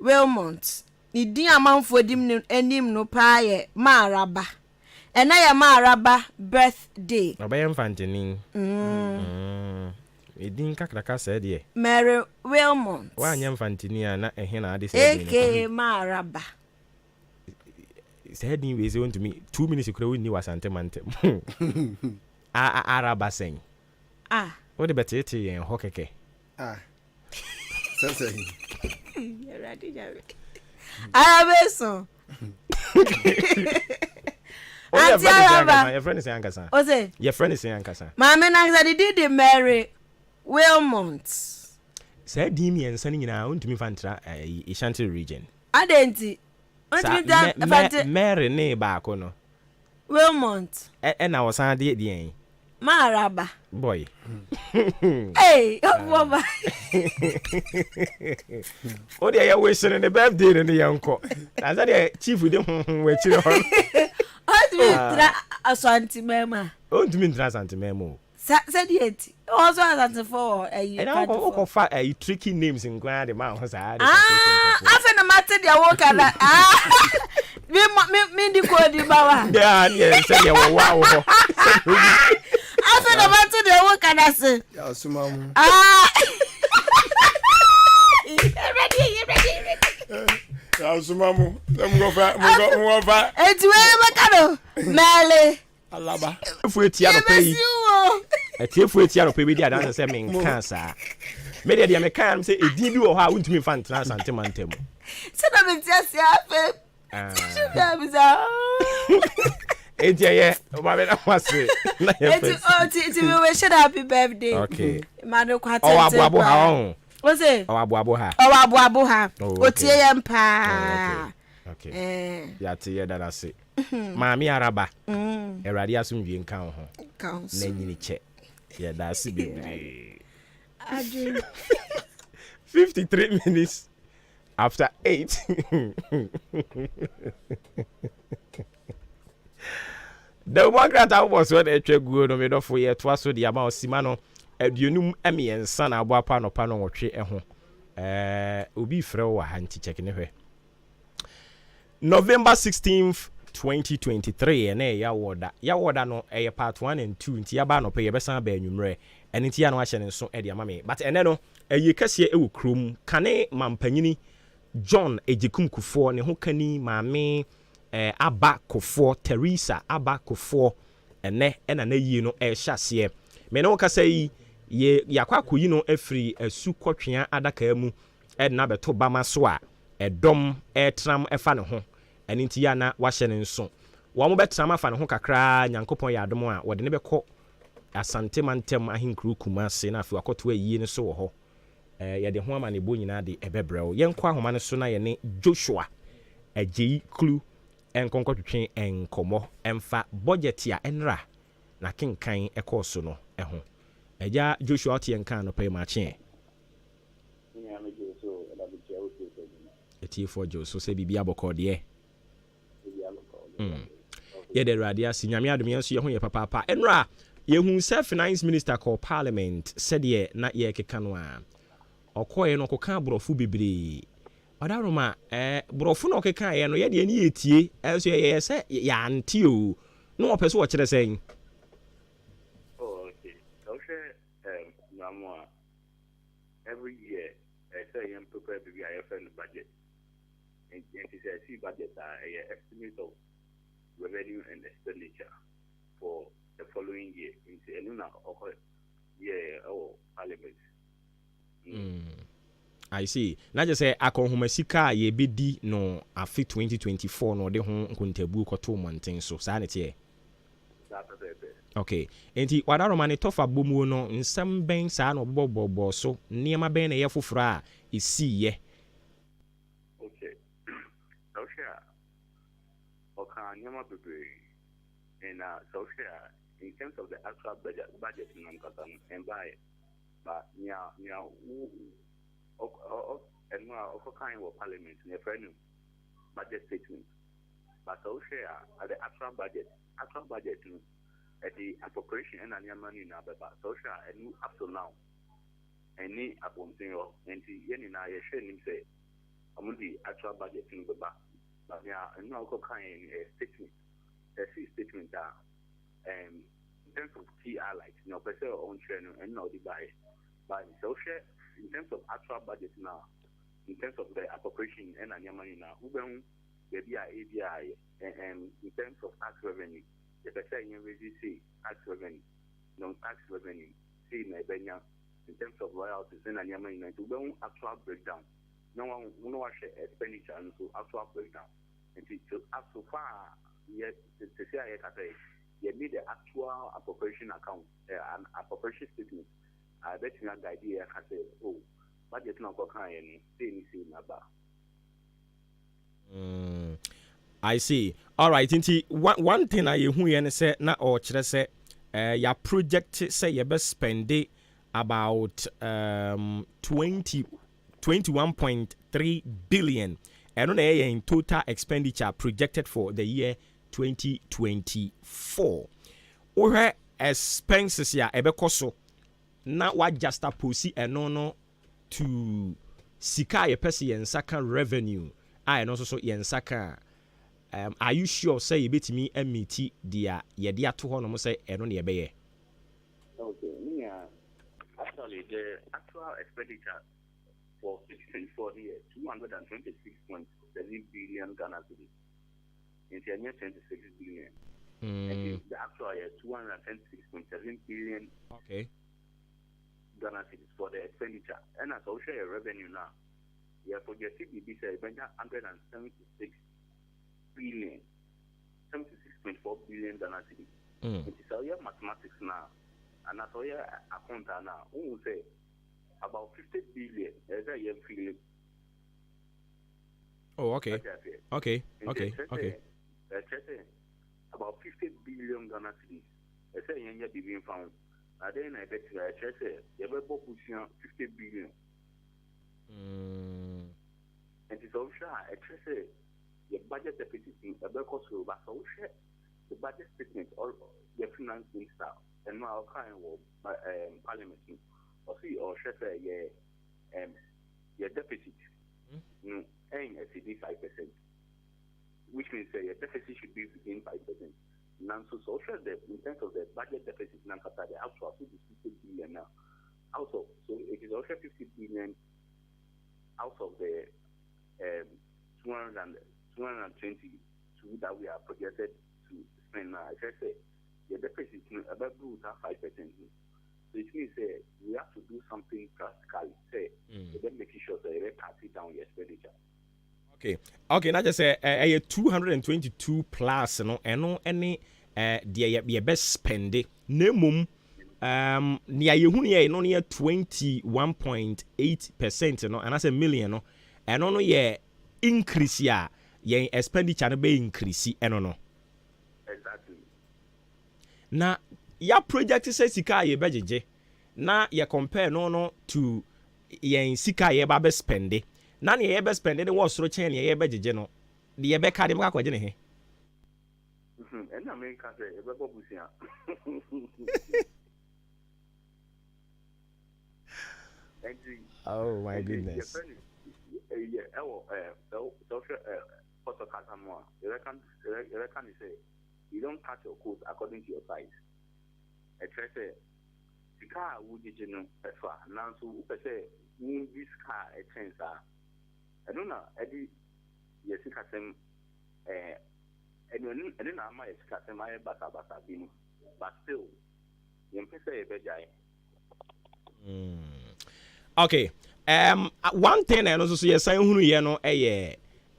Wilmont ni din amanfo dim enim no paaye Maraba ena ya Maraba birthday obaye mfantini edin kakraka said ye Mary Wilmont wa anya mfantini a na ehe na ade said eke Maraba said ni we say want to me 2 minutes kura we ni wasante mantem araba sen what the better yen hokeke sese Arabeso. Auntie Araba. Your friend is Yankasa. Ose. Your friend is Yankasa. Mama na did the Mary Wilmont. Said Dimi and sending out to me fantra Ishanti region. Adenti. Mary ne back no. Wilmont. And I was on the Maraba. Boy. Hey, Baba. Oh, they are wishing the birthday in the uncle. That's the chief with them where children. Asante mema. Oh, do mean Asante memo. Said yet. Also Asante for a and I will find a tricky names in Grand Mountains. After the matter, they walk at that. Me the code, Baba. Yes, wow. After the matter, they walk at us. Yes, ma'am. Sumamu, let me go back. It's where Mele. Alaba. If we tear pay, a tiff with your baby, I don't say me cancer. Maybe the American say a DB or how would me fan trans antimantem. So I'm just happy. It's yeah, I must say. It's a happy birthday. Okay. Manu Quat. Oh, what's it? Oh, Abuaboha. Oh, Abuaboha. Otie Empa. Okay. Yati that I say. Mami Araba. Eradi asum wie nkan ho. Na nyini che. Yeah, that's it. 53 minutes after 8. The one grant I was when a tregu no me do for ye to so the amount simano aduonum emiensa na abo apa no pa no wotwe ho. Obi frɛ wo ha nti check ne hwe. November 16th 2023 ene ya woda no part 1 and 2 nti ya ba no pe ye besan ba anwumre ene nti ya no ahye ne so e de amame but ene no kase e wo krom kane mampanyini John Ejikum Kufuor ne ho kani maame Aba Kufuor Teresa Aba Kufuor ene na yi no hyase me no kasa yi ye yakwa koyi no afiri asu kotwea adaka mu na beto bama so a edom tram efa ne ho ene nti ya na wahye ne nso wo mo betram afa ne ho kakra nyankopon ya adom a wode ne bekọ asante mantem ahinkru Kumase na afi wakoto ayi ne so wo ho ye de ho ama ne bo nyina de ebebrɛw yenkɔ ahoma ne so na ye ne Joshua agyi klu enkonkotwetwe enkomo emfa budget ya enra na kenkan ekoso no eho eja Joshua tie nkan no pay mache eti for Joshua se bibia bokɔ de ye de radia si nyame adom yenso ye ho ye papa enra ye hu se finance minister call parliament said ye na ye keka no a okoye no koka brofo bibiri odaroma brofo no keka ye no ye de ni etie enso ye se ya ante o no opese wo kire sen every year I say I'm prepared to be IFN budget and it is a C budget estimate of revenue and expenditure for the following year into Eluna or parliament. I see. Na just say akonhomasika ye bedi no afi 2024 no de ho nkontabu koto monten so sa ne tie. Okay. Enti wadaroma ne tofa bomu no nsam ben sa no bobobo so niema ben na ye foforo a esi ye. Okay. Social okay niema bebe and social in terms of the actual budget in Namkatan and buy but nya and more of kind of parliament in a friend budget statement but social at the actual budget at the appropriation and any money now but social and up to now any upon thing and the yen in I share him say I'm the actual budget in the back but yeah and now kind a statement a statement that in terms of key highlights person own channel and now the buy but social in terms of actual budget now in terms of the appropriation and any money now who maybe ABI and in terms of tax revenue the person you really see tax revenue, non-tax revenue, see in terms of royalties and any money to actual breakdown no one share expenditure and so actual breakdown. And so far, yet to say you need the actual appropriation account, an appropriation statement. I bet you have the idea. I say, oh, budget not going to say anything about. I see. All right. Inti one thing I hear say na or chere say your project say you best spend it about 21.3 billion. And on in total expenditure projected for the year 2024. Or expenses ya ebekoso na wa just posi enono to sika ye pesi yen saka revenue. I also so yen saka are you sure say you bet me MET dia ye dia to hono mo say eno ne be ye? Okay, yeah. Actually the actual expenditure for 2024 year 226.7 billion Ghana cedis. In the year 26 billion. And the actual year 226.7 billion. Okay. Ghana cedis for the expenditure. And as also a revenue now. Yeah, for the CBB say 176 billion, 76.4 billion Ghana cedis. It is all your mathematics now, and as all your account now. Who will say about 50 billion as a year feeling. Oh, okay. Okay. About 50 billion Ghana cedis. As a year being found. And then I bet you I say you ever pushing 50 billion. And it's also I say the budget deficit in a because but also the budget statement or the finance minister and now kind of parliament or see or say your deficit ain't exceeding 5%, which means your deficit should be within 5%. Now so social debt in terms of the budget deficit now after the actual 50 billion now. Also, so it is also 50 billion out of the 222 that we are projected to spend now. I just say the deficit is about 5%. So it means we have to do something practically. Then making sure that we cut it down your expenditure. Okay. Now just say 222 plus no any the best spend it. Nemum near you no near 21.8% no, and that's a million no, and no yeah increase ya expenditure no be increase no. Exactly. Na ya project says sika ye bejeje na ye compare no to ye sika ye ba be spend it. Na ye be spend it was so chen ye bejeje no. The ye be ka de makwaje ne he. And America say e be bobusia. Oh my goodness. You don't cut your coat according to your size. I try to say, the car would you know, now so say, this car a chance. I don't know, Eddie, yes, it has him, and then I might cut him, but still, you can say a better. Okay. One thing I also see saying who you know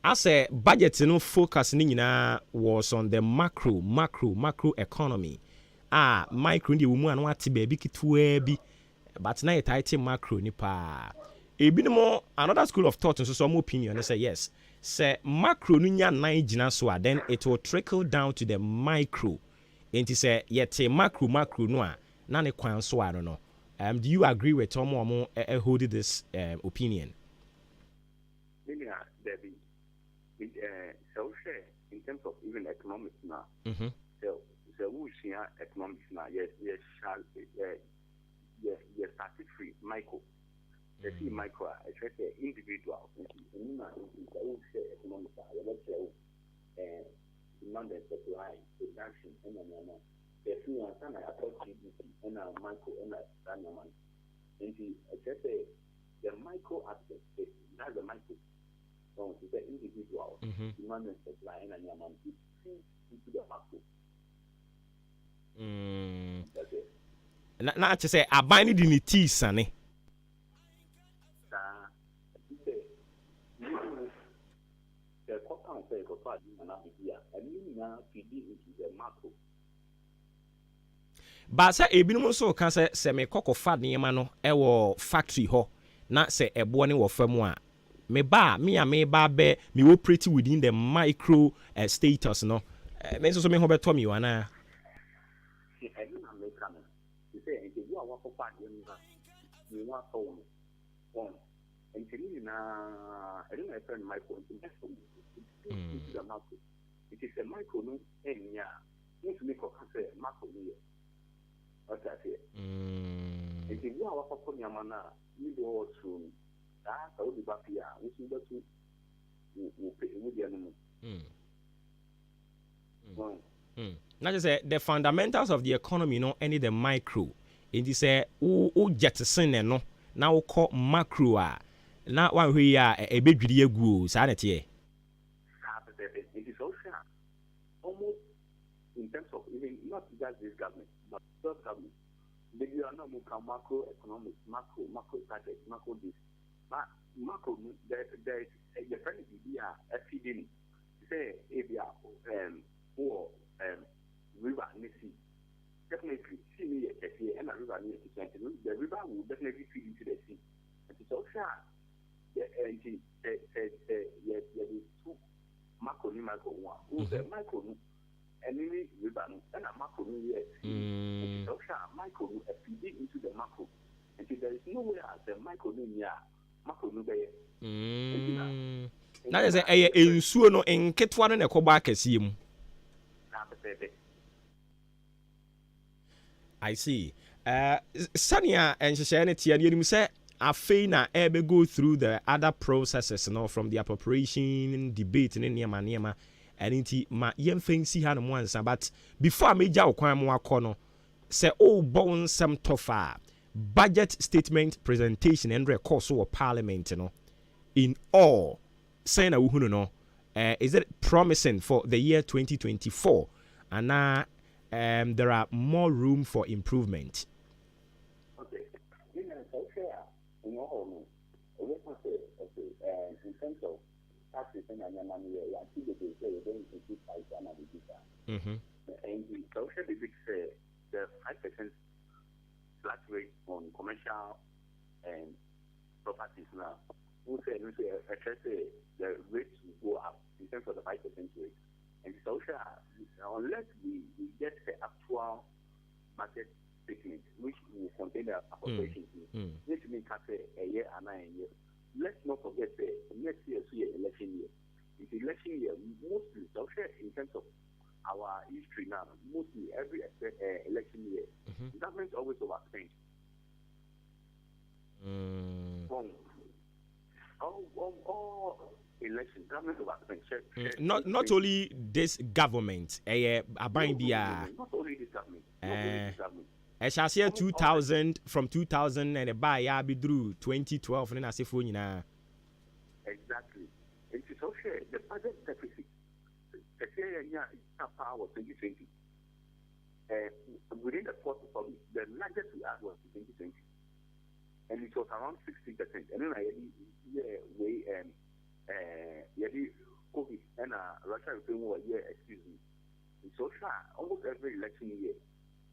as a budget no focus ni nyina was on the macro economy. Micro ndi wumu anu ati baby kitwa bi but na it tight macro ni pa. Ebi no another school of thought so some opinion say yes. Say macro no nya nan gina so then it will trickle down to the micro. Enti say yet macro no a na ne kwan so no. Do you agree with Tom Omo holding this opinion? Yeah, Debbie. So in terms of even economics now. So we see economics now. Yes, static free micro. They see micro. I try to say individual. Economics. Demand and supply, production, and the few ones I thought GDP and micro and man. And I just say the micro aspect, that's the micro. So the individual, demand and supply and man into the macro. That's it. Not to say I bind it in the tea, sonny. say for part in an idea, and you now feed into the macro. But say ebinom nso ka se me kokɔfa nneɛma no ɛwɔ factory hɔ na se ɛboɔ ne wɔ fam a me ba be me operate within the micro status no me nso so me ho beto me wana See, I don't America. You say, if you are working for you want to one. And I don't know if I'm micro. It is a micro, no, and yeah, need to make a macro here. What I say. If you are working for Yamana, you go through that, I will be back here. We should go to the animal. Now just say the fundamentals of the economy, no, any the micro. It is a jettison no. Now call macro. Now one we are a big video guru, sanity. It is also almost in terms of even not just this government, but third government. Maybe you are not more macroeconomics, macro target, macro this. But macro, there is a friend a feeding. Say if you are or river and sea. Definitely see me a sea and a river near the river will definitely feed into the sea. And it's also two macro one. Who's a micro and any river and a macro yes. It's also micro feeding into the macro. And there is no way as a micro macro Now there's a insuo no enketwa no na ekoba akasi mu. I see. Sania and Shashanity and you say Afena ebe go through the other processes, you know, from the appropriation debate in Niama and inti ma yemfeng si han once. But before I made your kwam kono say oh bon some tougher budget statement presentation and record so parliament, you know, in all saying no. Is it promising for the year 2024? And now there are more room for improvement. Okay. In terms of taxes and money, and the social debate say the 5% flat rate on commercial and properties now. Who say the rates will go up in terms of the 5% rate. And social, unless we get the actual market statement, which will contain the appropriations, which means a year and 9 years. Let's not forget the next year is election year. It's election year, mostly social in terms of our history now, mostly every election year. Government always overspend. Election, government overspend. Not only this government, not only this government. I shall say 2000 from 2000 and a buy ya be through 2012 and I say for you now. Exactly. It is also the budget deficit. The year power 2020. Within the fourth republic, the largest we had was 2020. And it was around 60%. And then I COVID and Russia Ukraine war year, excuse me. It's also almost every election year.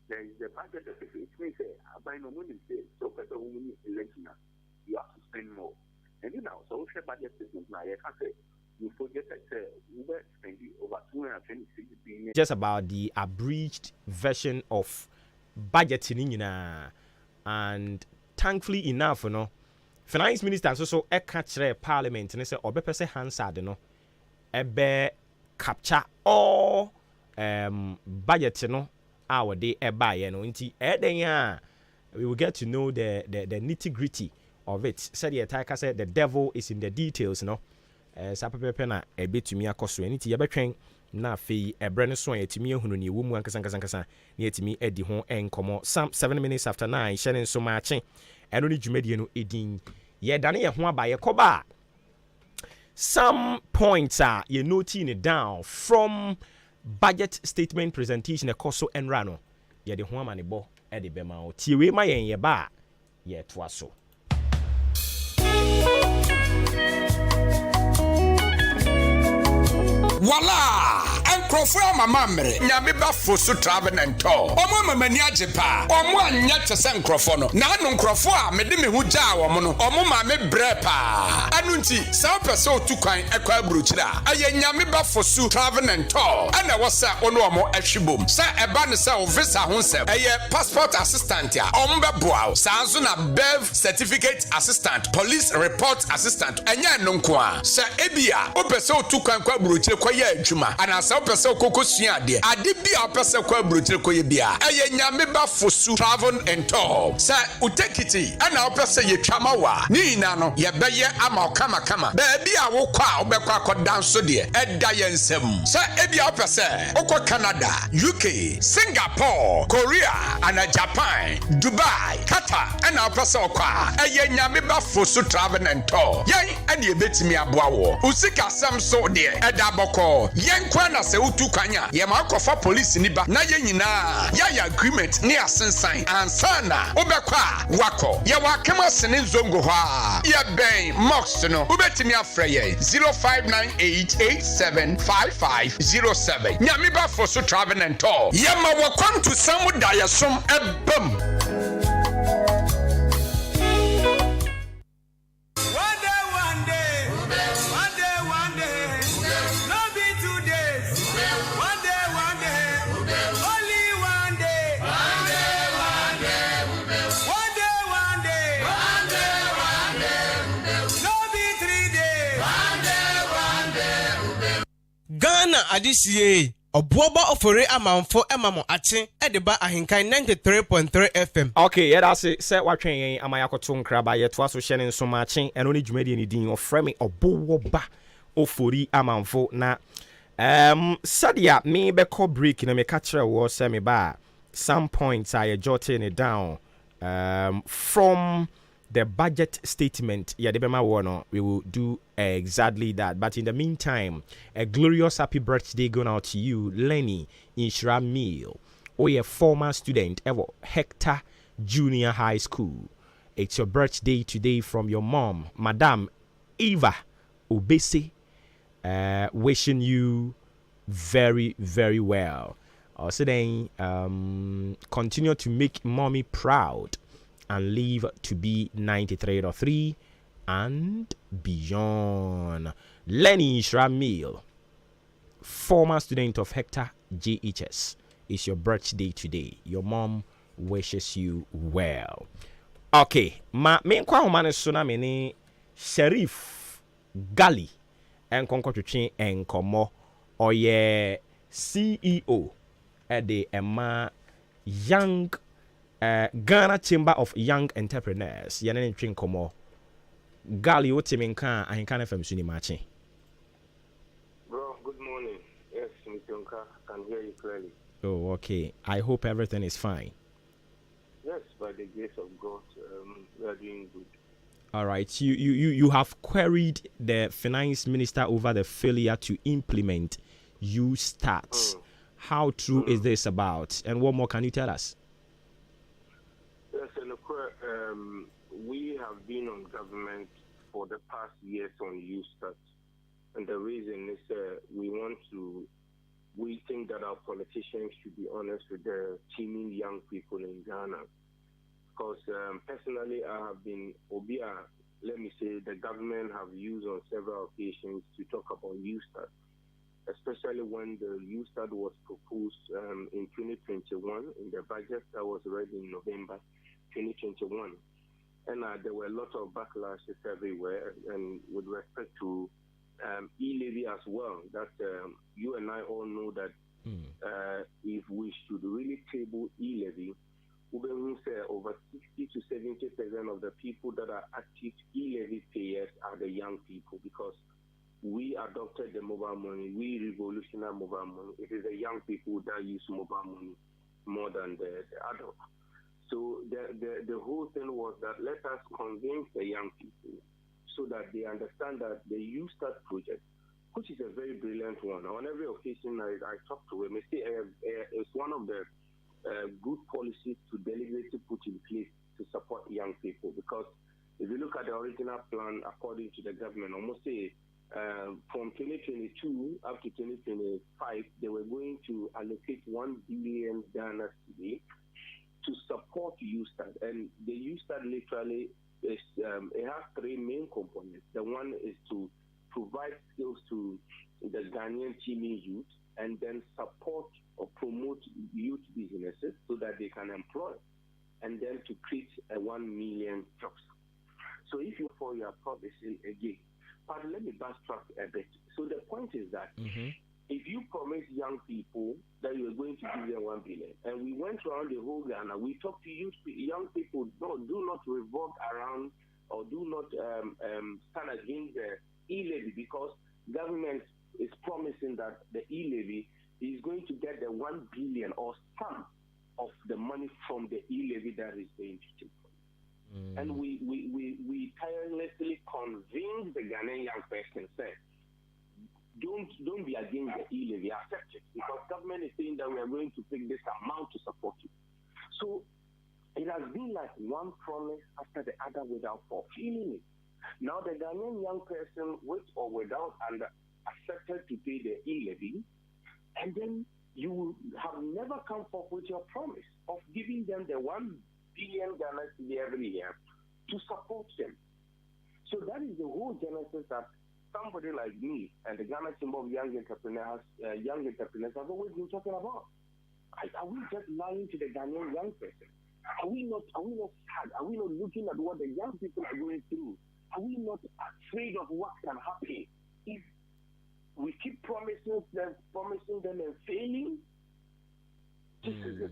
There is the budget deficit. It means by no money so better when election you have to spend more. And you know, so budget statement now you can say you forget that we were spending over 226 billion. Just about the abridged version of budgeting and thankfully enough, you know, finance minister so catch parliament and say obepese Hansard no ebe capture all budget no our day buy you know nti we will get to know the nitty-gritty of it. Said the attacker said the devil is in the details, you know. Sapepepe na ebetumi akoso nti yebetwen na afei ebre ne so yetumi ehunu ne wo mu ankasa na yetumi edi ho enkomo 7 minutes after 9 shene so maache eno ne dwumadie no edin ye dane ye ho aba ye koba some points are you noting it down from budget statement presentation ekoso enra no ye de ho amane bo e de bema o tie we ma yen ye ba ye to aso. Voila! Nkrofo mama mere. Nyame ba fosu travel and tour. Omo mamani agye pa. Omo anya kyese nkrofo no. Na anu nkrofo a mede me hu gya wo no. Omo ma me bre pa. Anu nti sa opese otu kwan ekwa aburokyira. Aye nyame ba fosu travel and tour. Ana wo sa ono omo ahwibom. Sa eba ne sa o visa ho nsem. Eye passport assistant ya. Omo be boa. Sa anzo na BEV certificate assistant, police report assistant. Enya no nko a. Sa ebia opese otu kwan kwa aburokyire kwa ye adwuma. Ana sa opese okoko sua ade. Ade bia opese kwa aburokyire kwa ye bia. Eye nyame ba fosu travel and tour. Sa utekiti ana opese ye twama wa. Ni na no ye beye ama okama kama. Ba bia wo kwa obekwa akodan so de. Eda ye nsem. Sa ebia opese okọ Canada, UK, Singapore, Korea, and Japan, Dubai, Qatar, and our person kwa. Eye nyame ba fosu travel and tour. Yen and ye betimi aboa wo. Usika sam so de. Eda boko. Yen kwa na se utu kwanya. Ye ma kofa police ni ba. Na ye nyina. Ya agreement ni asensan. Ansana. Obekwa wako. Ye wakema sene zongo hwa. Ye ben mox no. Ubetimi afre ye. 0598875507. Nyame ba fosu travel and tour. Ye ma wakwan to samu dayasum ebam. Ghana adisiye obuoba ofore amanfo emamo ache edeba ahinkan 93.3 FM. Okay, yeah, that's it. Say what train amayakoto nkraba ye to aso hye nso ma ache eno ne dwumadi ni din ofre me obuoba ofori amanfo na sadia me be call break na me catch wo say me ba some points I jotting it down from the budget statement. Yeah, we will do exactly that. But in the meantime, a glorious happy birthday going out to you, Lenny Inshra Meal, or a former student ever Hector Junior High School. It's your birthday today from your mom, Madame Eva Obese. Wishing you very, very well. Also then, continue to make mommy proud and live to be 93 or 3 and beyond. Lenny Shramil, former student of Hector JHS, it's your birthday today. Your mom wishes you well. Okay, me kwa humane suna mene Sheriff Gali en konko tuchin en komo oye CEO de Emma Young Ghana Chamber of Young Entrepreneurs. Yenen twin komo. Gali otiminka ahinkan FM suni machi. Bro, good morning. Yes, Mitonka, I can hear you clearly. Oh, okay. I hope everything is fine. Yes, by the grace of God, we are doing good. All right. You have queried the finance minister over the failure to implement YouStart. How true is this about? And what more can you tell us? Yes, and we have been on government for the past years on YouStart. And the reason is we think that our politicians should be honest with the teeming young people in Ghana. Because personally, I have been, let me say, the government have used on several occasions to talk about YouStart, especially when the YouStart was proposed in 2021 in the budget that was read in November 2021. And there were a lot of backlashes everywhere, and with respect to e-levy as well, that you and I all know that if we should really table e-levy, we say over 60 to 70% of the people that are active e-levy payers are the young people, because we adopted the mobile money, we revolutionized mobile money. It is the young people that use mobile money more than the adults. So the whole thing was that let us convince the young people so that they understand that the YouStart project, which is a very brilliant one. On every occasion I talk to him, I say it's one of the good policies to deliberately put in place to support young people. Because if you look at the original plan, according to the government, almost say from 2022 up to 2025, they were going to allocate 1 billion Ghana cedi to support USTAD. And the USTAD literally is, it has 3 main components. The one is to provide skills to the Ghanaian teeming youth, and then support or promote youth businesses so that they can employ, and then to create 1 million jobs. So if you follow your promising again, but let me backtrack a bit. So the point is that if you promise young people that you are going to give them 1 billion, and we went around the whole Ghana, we talked to young people, no, do not revolt around or do not stand against the e-levy, because government is promising that the e-levy is going to get the 1 billion or some of the money from the e-levy that is going to take. And we tirelessly convince the Ghanaian young person, say, don't be against the e-levy, accept it, because government is saying that we are going to take this amount to support you. So it has been like one promise after the other without fulfilling it. Now the Ghanaian young person, with or without, and accepted to pay the e-levy, and then you have never come forth with your promise of giving them the 1 billion Ghana cedi every year to support them. So that is the whole genesis that somebody like me and the Ghana Chamber of Young Entrepreneurs have always been talking about. Are we just lying to the Ghanaian young person? Are we not sad? Are we not looking at what the young people are going through? Are we not afraid of what can happen if we keep promising them and failing? This is it.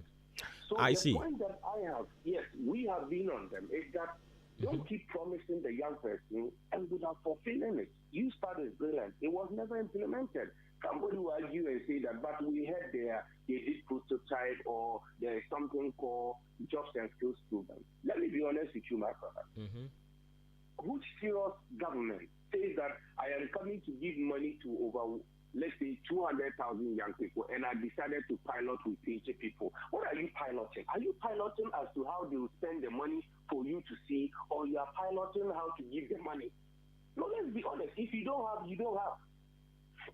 So I the see. point that I have, yes, we have been on them, is that don't keep promising the young person and without fulfilling it. You started brilliant. It was never implemented. Somebody will argue and say that, but we had they did prototype, or there is something called jobs and skills program. Let me be honest with you, my brother. Which serious government says that I am coming to give money to over, let's say, 200,000 young people, and I decided to pilot with 80 people? What are you piloting? Are you piloting as to how they will spend the money for you to see, or you are piloting how to give the money? No, let's be honest. If you don't have, you don't have.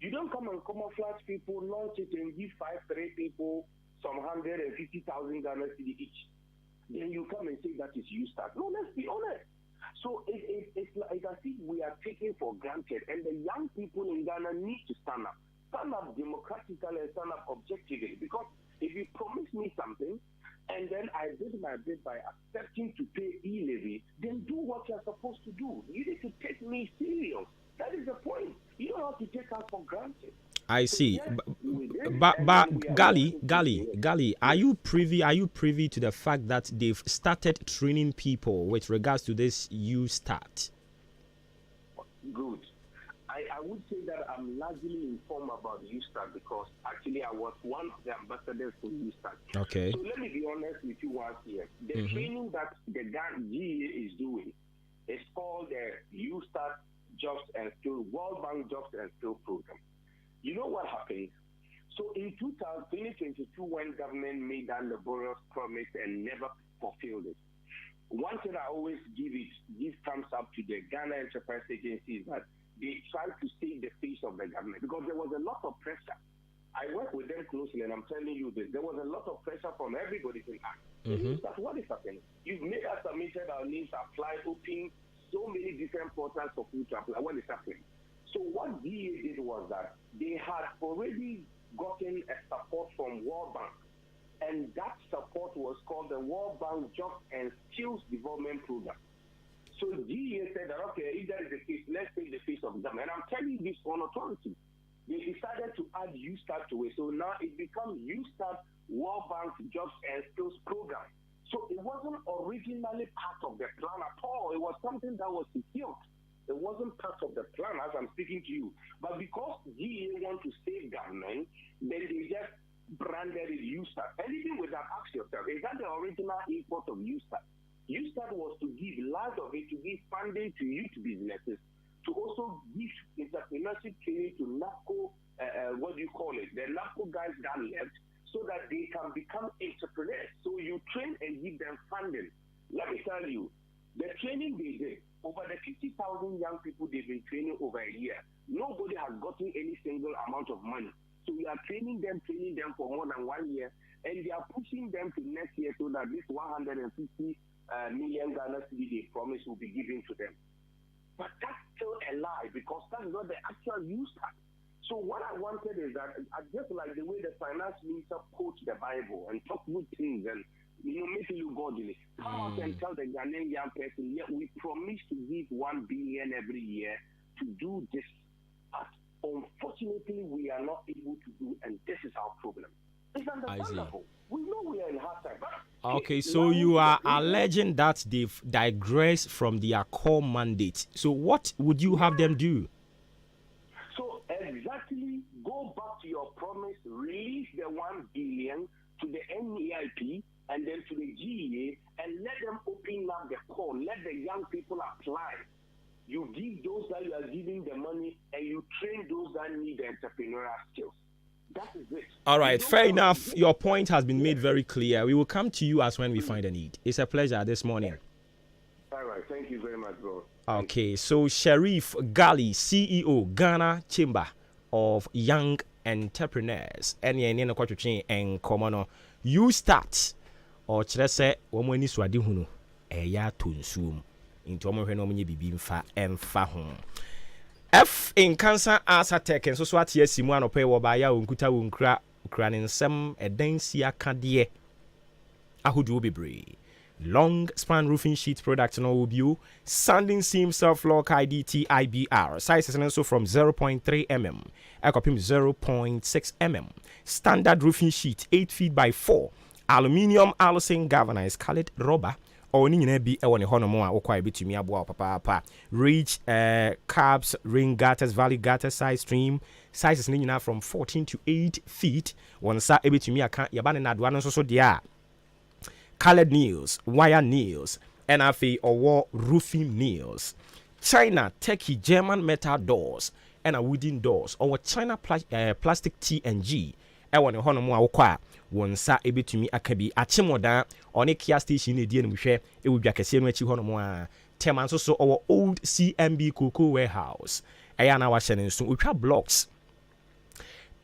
You don't come and camouflage people, launch it, and give 3 people some 150,000 Ghana cedi each. Then you come and say that is you start. No, let's be honest. So it's like as if we are taken for granted, and the young people in Ghana need to stand up democratically and stand up objectively. Because if you promise me something, and then I did my bit by accepting to pay e-levy, then do what you're supposed to do. You need to take me serious. That is the point. You don't have to take us for granted. I see. But Gali, are you privy to the fact that they've started training people with regards to this USTAD? Good. I would say that I'm largely informed about USTAD because actually I was one of the ambassadors for USTAD. Okay. So let me be honest with you once here. The training that the GEA is doing is called the USTAD Jobs and Skills, World Bank Jobs and Skills Program. You know what happened? So in 2022, when government made that laborious promise and never fulfilled it, one thing I always give thumbs up to the Ghana Enterprise Agency is that they try to save the face of the government, because there was a lot of pressure. I work with them closely, and I'm telling you this. There was a lot of pressure from everybody to act. That's what is happening. You've made us submitted our names, applied, open so many different portals for people to apply. What is happening? So what DA did was that they had already gotten a support from World Bank, and that support was called the World Bank Jobs and Skills Development Program. So DA said that, okay, if that is the case, let's take the face of them. And I'm telling you this on authority. They decided to add USTAD to it. So now it becomes USTAD World Bank Jobs and Skills Program. So it wasn't originally part of the plan at all. It was something that was secured. It wasn't part of the plan as I'm speaking to you. But because GA want to save government, then they just branded it USTAD. And even with that, ask yourself, is that the original import of USTAD? USTAD was to give large of it, to give funding to youth businesses, to also give entrepreneurship training to NAPCO, the NAPCO guys that left, so that they can become entrepreneurs. So you train and give them funding. Let me tell you, the training they did, over the 50,000 young people they've been training over a year, nobody has gotten any single amount of money. So we are training them for more than 1 year, and we are pushing them to next year so that this 150 million Ghana cedi they promise will be given to them. But that's still a lie because that's not the actual use tax. So what I wanted is that I just like the way the finance minister quotes the Bible and talk good things and make it look godly. Come out and tell the Ghanaian young person, yeah, we promise to give 1 billion every year to do this, but unfortunately we are not able to do, and this is our problem. It's understandable. We know we are in hard time. Okay, so you are alleging that they've digressed from their core mandate. So what would you have them do? So exactly, go back to your promise, release the 1 billion to the NEIP and then to the GEA, and let them open up the core. Let the young people apply. You give those that you are giving the money, and you train those that need the entrepreneurial skills. That is it. All right, fair enough. Your point has been made very clear. We will come to you as when we find a need. It's a pleasure this morning. All right, thank you very much, bro. Okay, so Sharif Gali, CEO, Ghana Chamber of Young Entrepreneurs. And Komono, you start. Or Chrese, Womani Swadi Hunu, Eya Tunsum, into Omohenomi Bibimfa and Fahon. F in cancer as a tech and so swat yes, Simano pay wabaya unkuta unkra, Ukrainian sem, a densia cadie. Ahudu be brave. Long span roofing sheet product no ubu, sanding seam self lock IDT IBR, sizes and also from 0.3 mm, Ecopim 0.6 mm, standard roofing sheet 8 feet by 4. Aluminium alusin galvanized colored rubber or ni nyina bi e woni hono mo a okwa betumi aboa papa reach caps ring gutters valley gutter size stream sizes ni nyina from 14 to 8 feet one sa e betumi aka yaba ne nadoa no so de a colored nails wire nails NFA or roofing nails China Turkey German metal doors and a wooden doors or China plastic T&G e woni hono mo a okwa one sa ebetumi akabi achemoda on Kia station e die no hwe e wudwa kase no achi hono mo a tema nso so our old CMB cocoa warehouse eya na wa hye ne nso otwa blocks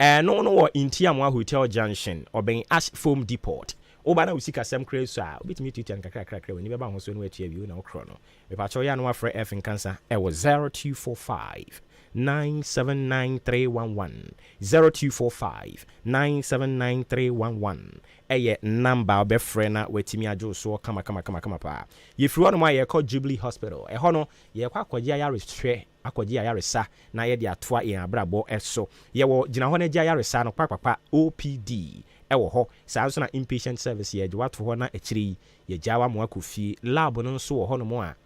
no Intiam Hotel Junction or ben Ash Foam Depot oba na usika sem kre so a obetumi tutu an kakra wani beba ho so no atua bi na okro no me pa cho ya no afre F in cancer e was 0245 9799311 0245 9799311 eye number be frena wetimi ajo so kama pa ye firi wono ma ye call Jubilee Hospital e ho no ye kwa akwaji aya restore akwaji aya resa na ye de atoa ye abrabo eso ye wo gina ho na ji aya resa no papa OPD e wo ho sa so na inpatient service ye dwato ho na akiri ye jawa mo akofie lab no so wo ho no mo a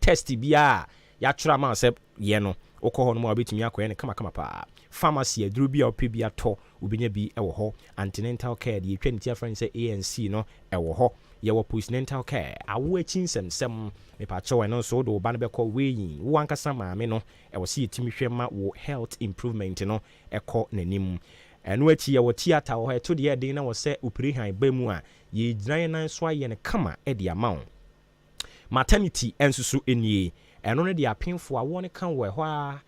test bia ya twra ma se ye no okọ no mo abetumi akoye ne kama pa pharmacy aduru bia opebi ato obinya bi ewo ho antenatal care de etwa ntia friend say ANC no ewo ho ye wo postnatal care awo achinsem me pa chewe no so do ba ne bekọ weyin wo ankasa maame no ewo se yetimi hwema wo health improvement no ekọ nanim eno achi ye wo theater wo he to de den na wo se opere han ba mu a ye ginan nan so aye ne kama e de amount maternity ensusu enie eno ne de apinfo a won kan wo ho a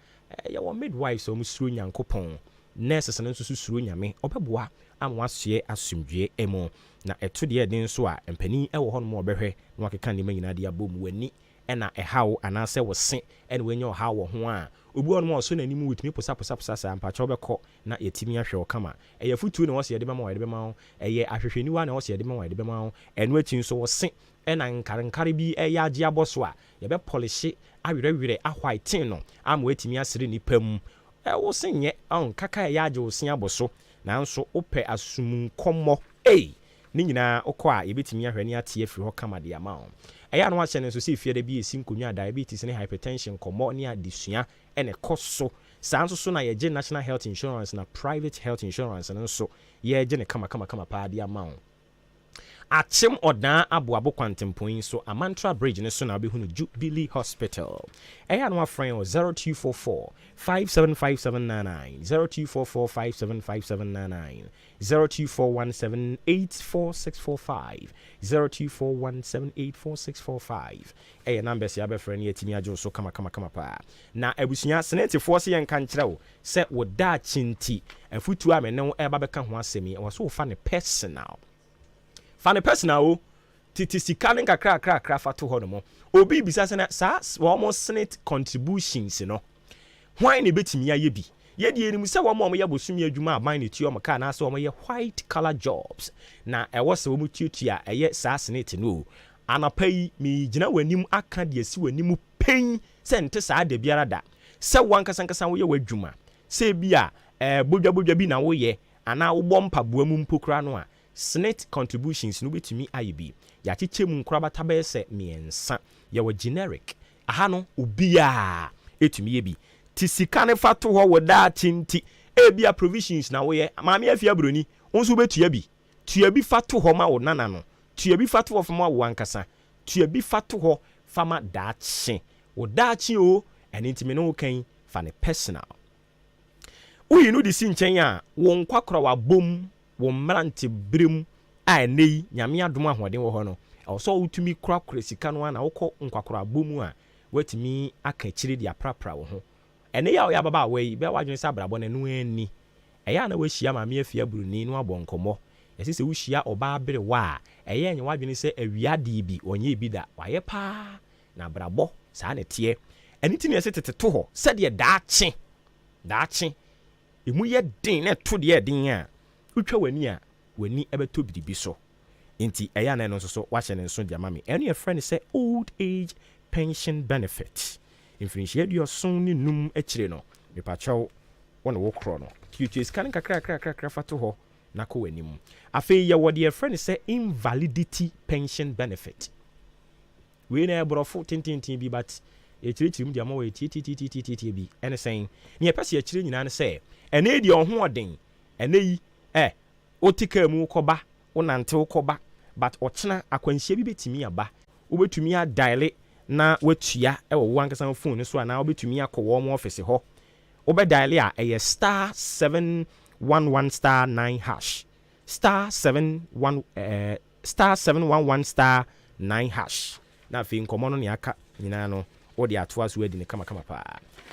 ye wo midwives o musuro nyankopon nurses no nso suro nyame obeboa amwasue asumdwe emu na eto de den so a empani e wo ho no mo obehwe na wakeka ne manyina de abom wani ena ehawo anase wo se ene wenye ha wo ho a obi ono mo so na nimu witimi posa sa mpacha obekọ na yetimi ahwe kama eye futu na wo se de bema eye ahwehweniwa na wo se de bema eno achi nso wo se ena nkarenkare bi eye age aboso a ye be polish awirewire ahwaiten no am wetimi asere ni pam wo se nye kaka eye age wo se aboso na nso ope asumunkomo ni nyina okọ a yebetimi ahwe ni atie afiri ho kama de ama eya no ahye ne so se fie de bi esi nkonwa diabetes ne hypertension komo ne adesua ene koso sanso so na ye national health insurance na private health insurance nso ye ne kama pa de ama Achim Odan Abuabo Quantum so a Mantra Bridge ne so na be hunu Jubilee Hospital. Eya no friend 0244 575799 0244 575799 0241784645 0241784645 eya numbers ya be friend ye timi ajo so kama pa na abusunya senate force ye nka nkyerɛ wo sɛ wo da chinti afutu a me ne wo eba beka ho asɛmi wo so wo fa ne personal o titi sika ne kakra fa to ho no mo obi bisa sɛ na sa wo senate contributions no hwan ne betimi aye bi ye die nim sɛ wo ye bosumi adwuma aban ne tuo mo ka na sɛ wo ye white collar jobs na ɛwɔ sɛ wo mu tuatua ɛyɛ sa senate no anapai mi gina wanim aka de asi wanim pen sɛ nte saa da biara da sɛ wankasankasa wo ye wadwuma sɛ bia bodwa bi na wo ye ana wo bɔ mpaboa mu mpokura no a senate contributions no betumi aye bi ya kyeche mu nkrabata bɛ sɛ miensa ye wa generic aha no obia etumi ye bi ti sika ne fa to ho wo da tinti ebia provisions na wo ye maame afia broni onso betua bi tua bi fa to ho ma wo nana no tua bi fa to ho fama wo ankasa tua bi fa to ho fama daache wo daache o ene ntimi no kan fa ne personal uyi no di si nchen a wo nkwakora wa bom wo mrante brem a nei nyame adom ahoden wo ho no also utumi krakra sika no na wokɔ nkwakora bom a watumi aka kire di aprapra wo ho ene ya ya baba we be wadwene sa brabɔ na no ani ɛya na wahia maame afia buruni no abɔ nkɔmɔ yɛse sɛ wohia ɔba abere wa ɛyɛ nye wadwene sɛ awiade bi onye bi da wayɛ pa na brabɔ saa ne teɛ ɛne ti ne yɛse tete ho sɛ de daache emu yɛ den na to de den a utwa wani a wani ɛbɛtɔ bidibi so nti ɛya na no nso so wahyɛ ne nso de ama me ɛne yɛ friend sɛ old age pension benefit mfinhyia duoson ne num akyire no mepakyɛw wona wo korɔ no tutu scan kakra fa to ho na kɔ wani mu afei yɛ wɔ de friend sɛ invalidity pension benefit we na ɛborɔfo tintintin bi but ɛkyirikyiri mu de ama wɔ titi bi ɛne sɛn ne yɛpɛ sɛ yɛkyire nyinaa ne sɛ ɛne deɛ ɔho ɔden ɛne yi otika mu kɔba wonante kɔba but ɔkyena akwanhyia bi betumi aba wobetumi a dial na watua ɛwɔ wo ankasa phone so ana wobetumi akɔ wɔ mo office hɔ wobe dial a ɛyɛ star 711 star 9 hash star 711 star 9 hash na afei nkɔmɔ no ne aka nyinaa no wode atoa so adi ne kama pa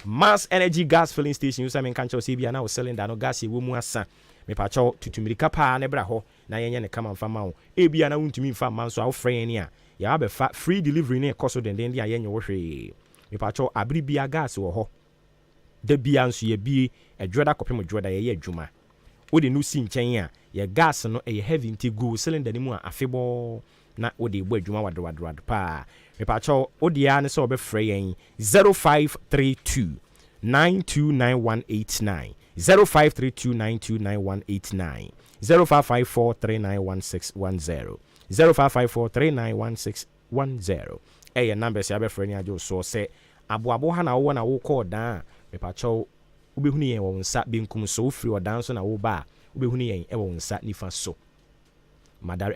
Mass Energy Gas Filling Station you say men kan chose bia na wo cylinder no gas e wo mu asa me pa chaw tutumirika pa ne bra ho na yenye ne kama mfa ma wo e bia na wuntumi mfa ma so a wo frɛ ni a ya be fa free delivery ne koso den dia yenye wo hwe me pa chaw abri bia gas wo ho da bia nso ye bi adwoda kopem adwoda ye adwuma wo de no si nkyɛn a ye gas no e heavy nti go cylinder ni mu a afebɔ na wo de bo adwuma wadwad pa mepacho odia ne so be frɛ yɛn 0532 929189 0532929189 0554391610 0554391610 ɛyɛ numbers ya be frɛ ni ajo so sɛ aboabo ha na wo na wo call dan mepacho wobɛhunu yɛn wɔ nsa benkum so free odan so na wo ba wobɛhunu yɛn ɛwɔ nsa nifa so madar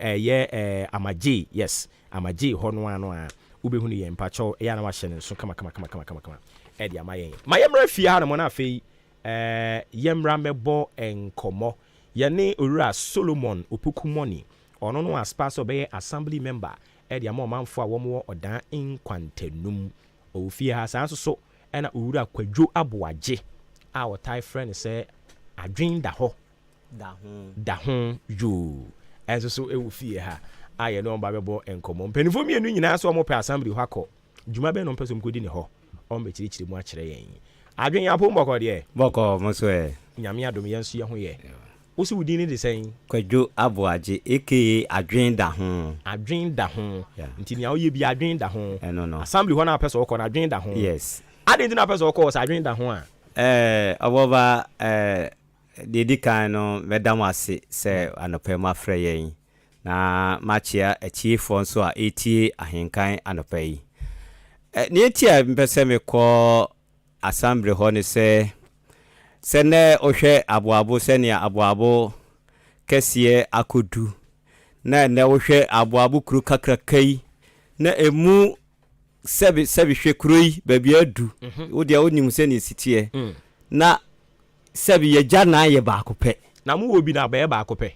amaje yes amaje ho no ano a ubehunu ye mpacho ya na wahye ne so kama e dia mayen mayemra fie ha no mo na afei yemra mebo enkomo ye ne owura Solomon Opokumoni ono no aspa so be assembly member e dia ma manfo a wo mo odan nkwantanum ofie ha san so e na owura Kwadwo Aboagye a wo tai friend say adwen da ho yo enso so ewu fie ha aye no mba bebo enkomo mpanifo mienu nyina so mo pe assembly hɔ akɔ dwuma be no mpɛ so mkodi ne hɔ ɔm be kyirikyiri mu akyerɛ yɛn adwen ya po mbɔkɔ de bɔkɔ mo so nyame adom yɛn so yɛ ho yɛ wo si wudi ne de sɛn Kwadwo Aboagye aka adwen da ho nti nia wo yɛ bi adwen da ho ɛno no assembly hɔ na pɛ so ɔkɔ na adwen da ho yes ade nti na pɛ so ɔkɔ sa adwen da ho a ɔbɔba dedi kan no medam ase sɛ anɔpɛ ma frɛ yɛn na machia achiefo nso a etie ahenkan anɔpɛ yi ne etie mpɛ sɛ mekɔ assembly hɔ ne sɛ ne ohwɛ aboabo sɛ ne aboabo kɛseɛ akodu na na wo hwe aboabo kuru kakraka yi na emu sebi hwe kuru yi ba bia du wo de onim se ne sitie na sebi ye jana ye ba akopɛ na mu obi na ba ba akopɛ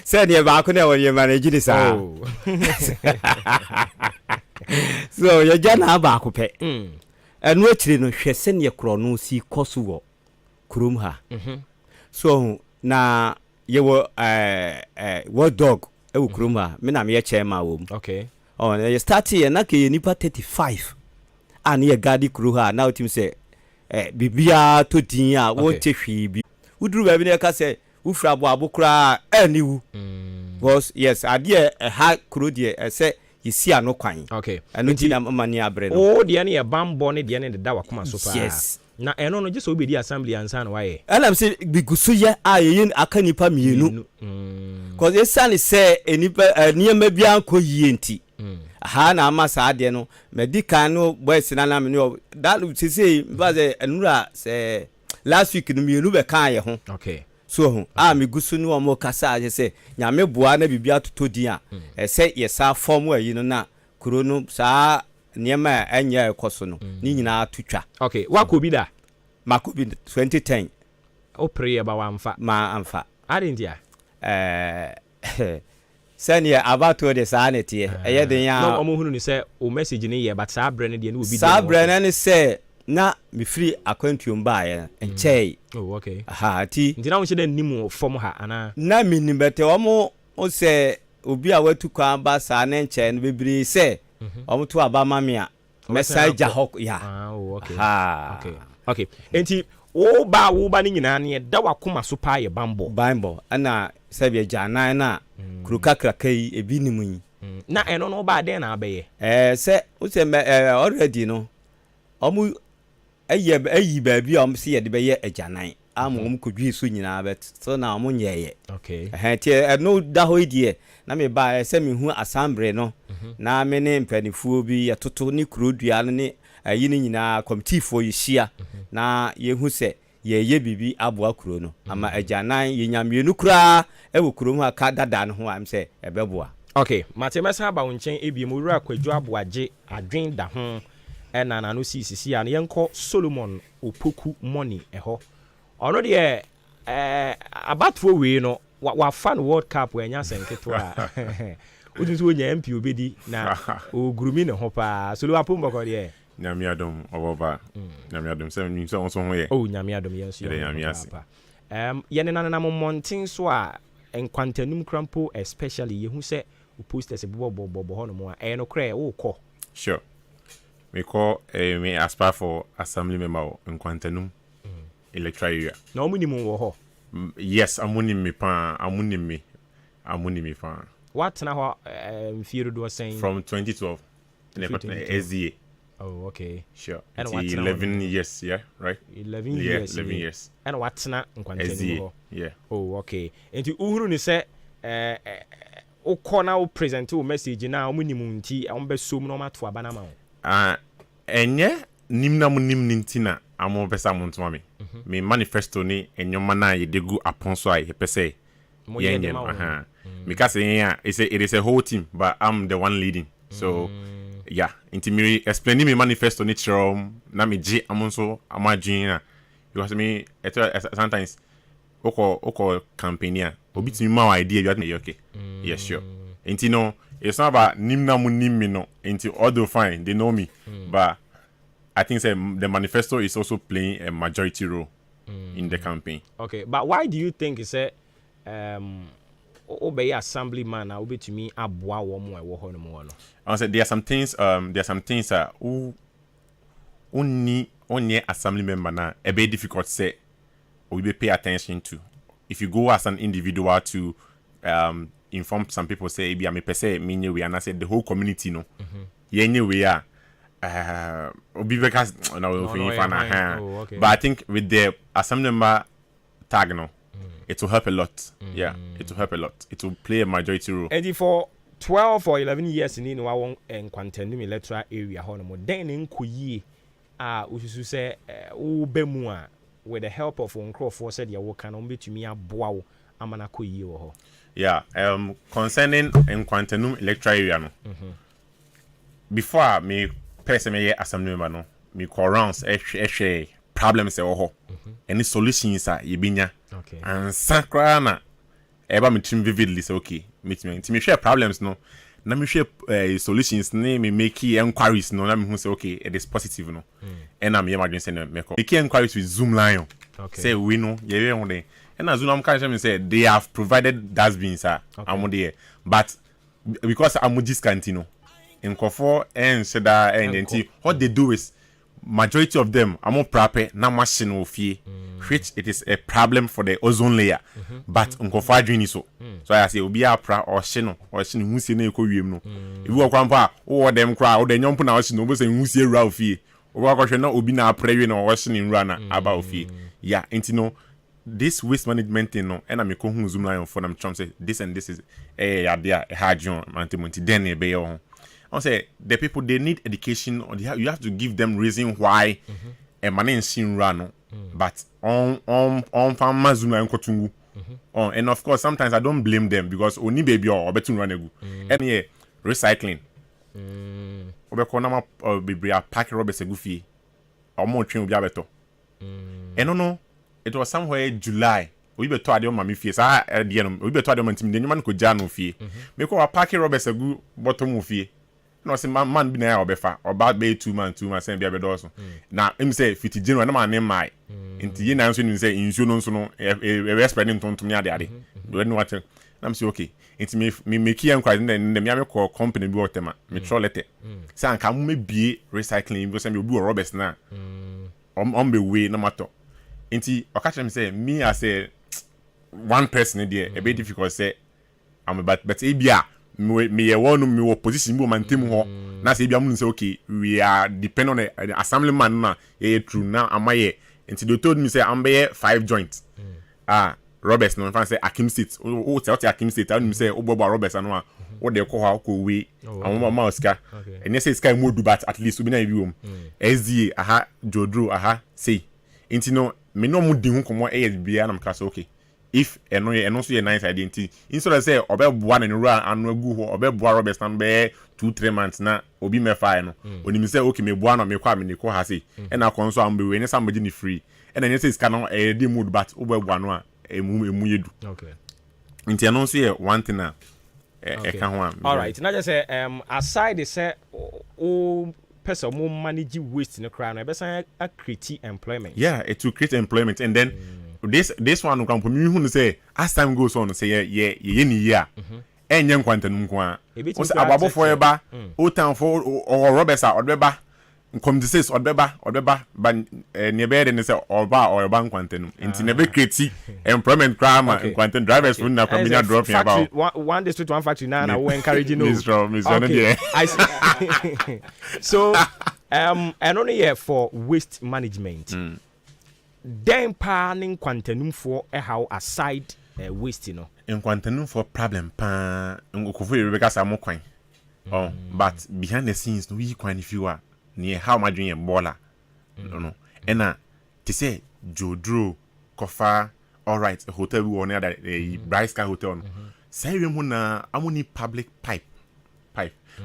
se ne ba akɔ na wo ye manage ni sa so ye jana ba akopɛ enu akire no hwe se ne kro no si koso wo kurum ha so na ye wo what dog e wo kurum ha me na me ye chairman wo okay oh na ye start here na ke nipa 35 and ye gadi kuru ha na otim say bibia to din a wo te hwi bi uduru ba bi na ka say wo fra abo kura aniwu because yes ade ha kuru de say yesi ano kwan okay anu ti na mani abre no o de na ye bambo ne de ne da wakoma so pa yes na eno no je so obedi assembly ansa na waye elam say bigusu ye ayen aka nipa mienu because esane say enipa niema bia anko yie nti ha na ama sa ade no medical no boys na me no that say because enura say last week no mienu be kan ye ho okay so migusu no mo kasa je say nyame boa na bibia totodi a say yesa form ayi no na kuro no sa niema anya ekoso no ni nyina tutwa okay wakobi da makobi 2010 o pray ba wamfa ma amfa adentia senior abato de sanity eye den ya no omo hunu ni say o message ni ye but sa brand de na obi sa brand ni say na me free akwantuom ba ye enchei oh okay aha ti ntina wo hye nim form ha ana na minim bete omo o say obi a watu kwa ba sa na enchei no bebiri say omo to aba mame a message hok ya oh okay okay okay enti wo ba ni nyina ne da wakoma so pa ye bambo ana sabe jana na kuruka krakai ebi nimu na eno no ba den na abaye se o se already no omu ayi ba bi am se ye de be ye ajanan amom kodwi so nyina bet so na omu nyeye okay tie no da ho die na me ba se me hu assembly no na me ne mpanifuo bi ye toto ni kurodua no ne ayi ni nyina committee for yishia na ye hu se ye bibi aboa kuro no ama ajanan ye nyamienu kura ewo kuro mu aka dada no ho am se ebeboa okay matemesa ba wonchen ebiem wura kwadwo aboaje adwen da ho ena na no sisi ya yenko Solomon Opoku money eho ono de abatwo we no wa fan World Cup we nya senketo a odunso onya MP obedi na ogurumi ne ho pa Solo apombo ko de nyame adom oboba nyame adom se mi so onso ho ye oh nyame adom yenso nyame ase yene na montin so a enkwantanum krampo especially yehu se posters bobo ho no mo a no kra wo kɔ sure me call me aspire for assembly member enkwantanum electoral area na omunim wo ho yes amunim me pa amunim me pa what na ho mfiero do saying from 2012 SDA. Oh, okay. Sure. And 11 years, yeah, right? 11 years. 11 years. And what's na nkwanteni yeah. Oh, okay. Enti uhuru ni se o kona o present o message na o minimum nti o be som no mato aba na ma. Enye nimna mu nimnti na amo pesa mo ntoma me. Me manifesto ni enyoma na ye degu aponso a ye pese. Yenye aha. Because it is a whole team, but I'm the one leading. So yeah, into me explaining me manifesto ni chrom na me G amonso amajin na because me sometimes oko campaigner obi timi ma idea you are okay. Yeah, sure. Into no, it's not about nimna mu nimmi no. Into although fine, they know me, but I think the manifesto is also playing a majority role in the campaign. Okay, but why do you think it's obey assemblyman na obetumi aboa wo mo e wo ho no mo no? I said there are some things only assembly member na a bit difficult say we be pay attention to. If you go as an individual to inform some people say be am per se me we and I said the whole community no. Yenye we are obi because but I think with the assembly member tag no it will help a lot. Yeah, it will help a lot. It will play a majority role. And for 12 or 11 years in no one enkwantani electoral area ho no mo den nkoyi ususu say ubemu a with the help of Nkrofo said ya wo kan o betumi aboa wo amana koyi wo ho. Yeah, concerning in Quantanum electoral area no. Before me person me assembly member no, me call rounds problems e ho. Any solutions are yibinya. Okay. And sakra na eba me team vividly say okay, me share problems no. Na me share solutions ne me make inquiries no na me who say okay, it is positive no. And I'm here say no make inquiries with Zoom Lion. Okay. Say we know ye on there. And as Zoom can say they have provided dustbins I'm there. But because I'm discontinue in Kofo and Seda and what they do is majority of them are more proper na machine of fee, which it is a problem for the ozone layer. But Nkofo doing so. So I say obi a pra or shino who see no ko wiem no. If you kwampa or them cry or the young puna shino bo say who see ra fee. Or ko na obi na pray no or shino rana about fee. Yeah, and this waste management thing no and I'm a Zoom Lion for them chum say this and this is idea a hard job anti then e be I say the people they need education or you have to give them reason why a man in sin run but on farm Zoom Lion kotungu and of course sometimes I don't blame them because only baby or better run egu and yeah recycling obeko na ma baby a pack rubber segufi or more train obi abeto and no it was somewhere July. We be told your mommy fees. At the end, we be told your man team. Then you man could jano fee. Me ko a packet Roberts a good bottom of fee. No, say man be na obefa or bad bay 2 months send be abedoso. Now him say 50 January no man name my. Inti ye na so say insurance no e spreading to me ade. We know what. I'm say okay. Inti me make here inquiry then me call company be what tema. Me throw letter. Say anka me be recycling because me be Roberts na. On be way no matter. Inti okatch me say me as a one person there a bit difficult say I'm but ebia me one me position me man team ho na say ebia mun say okay we are depend on the assemblyman na true now amaye inti they told me say I'm be 5 joints Roberts no fan say Akim State o tell Akim State and me say obobo Roberts no a what they call how ko we and ma Oscar and you say sky modu but at least we na you SDA aha Jodro aha say inti no me no mu di hu komo bia na mka say okay if eno so ye nice identity instead of say obeboa na nura anu agu ho obeboa Roberts na be 2-3 months na obi me fire no oni say okay me boa na me kwa me ne ko ha say e na kon so am be we ne somebody ni free e na say ska no di mood but obeboa no a emu yedu okay inti eno so ye one thing na e ka ho am all right na just say aside the say o person more manage waste in the crowd no be say a create employment it will create employment and then this one come from you who say as time goes on say ye ni year enye nkwantanum ko a o say ababo for eba o tan for or Roberts or beba come to say or beba but ne be dey say oba nkwantanum inti ne be create employment crime nkwantan drivers for na family dropping about one district one factory na we encouraging no okay. I see. So and only here for waste management then planning quantanum for how aside waste you know in quantanum for problem pa ngokofo Rebecca Samokwan but behind the scenes no we kwan if you are near how my dream baller no and to say Jodro Kofa all right a hotel we on there the Bright Sky Hotel no say we mo na amoni public pipe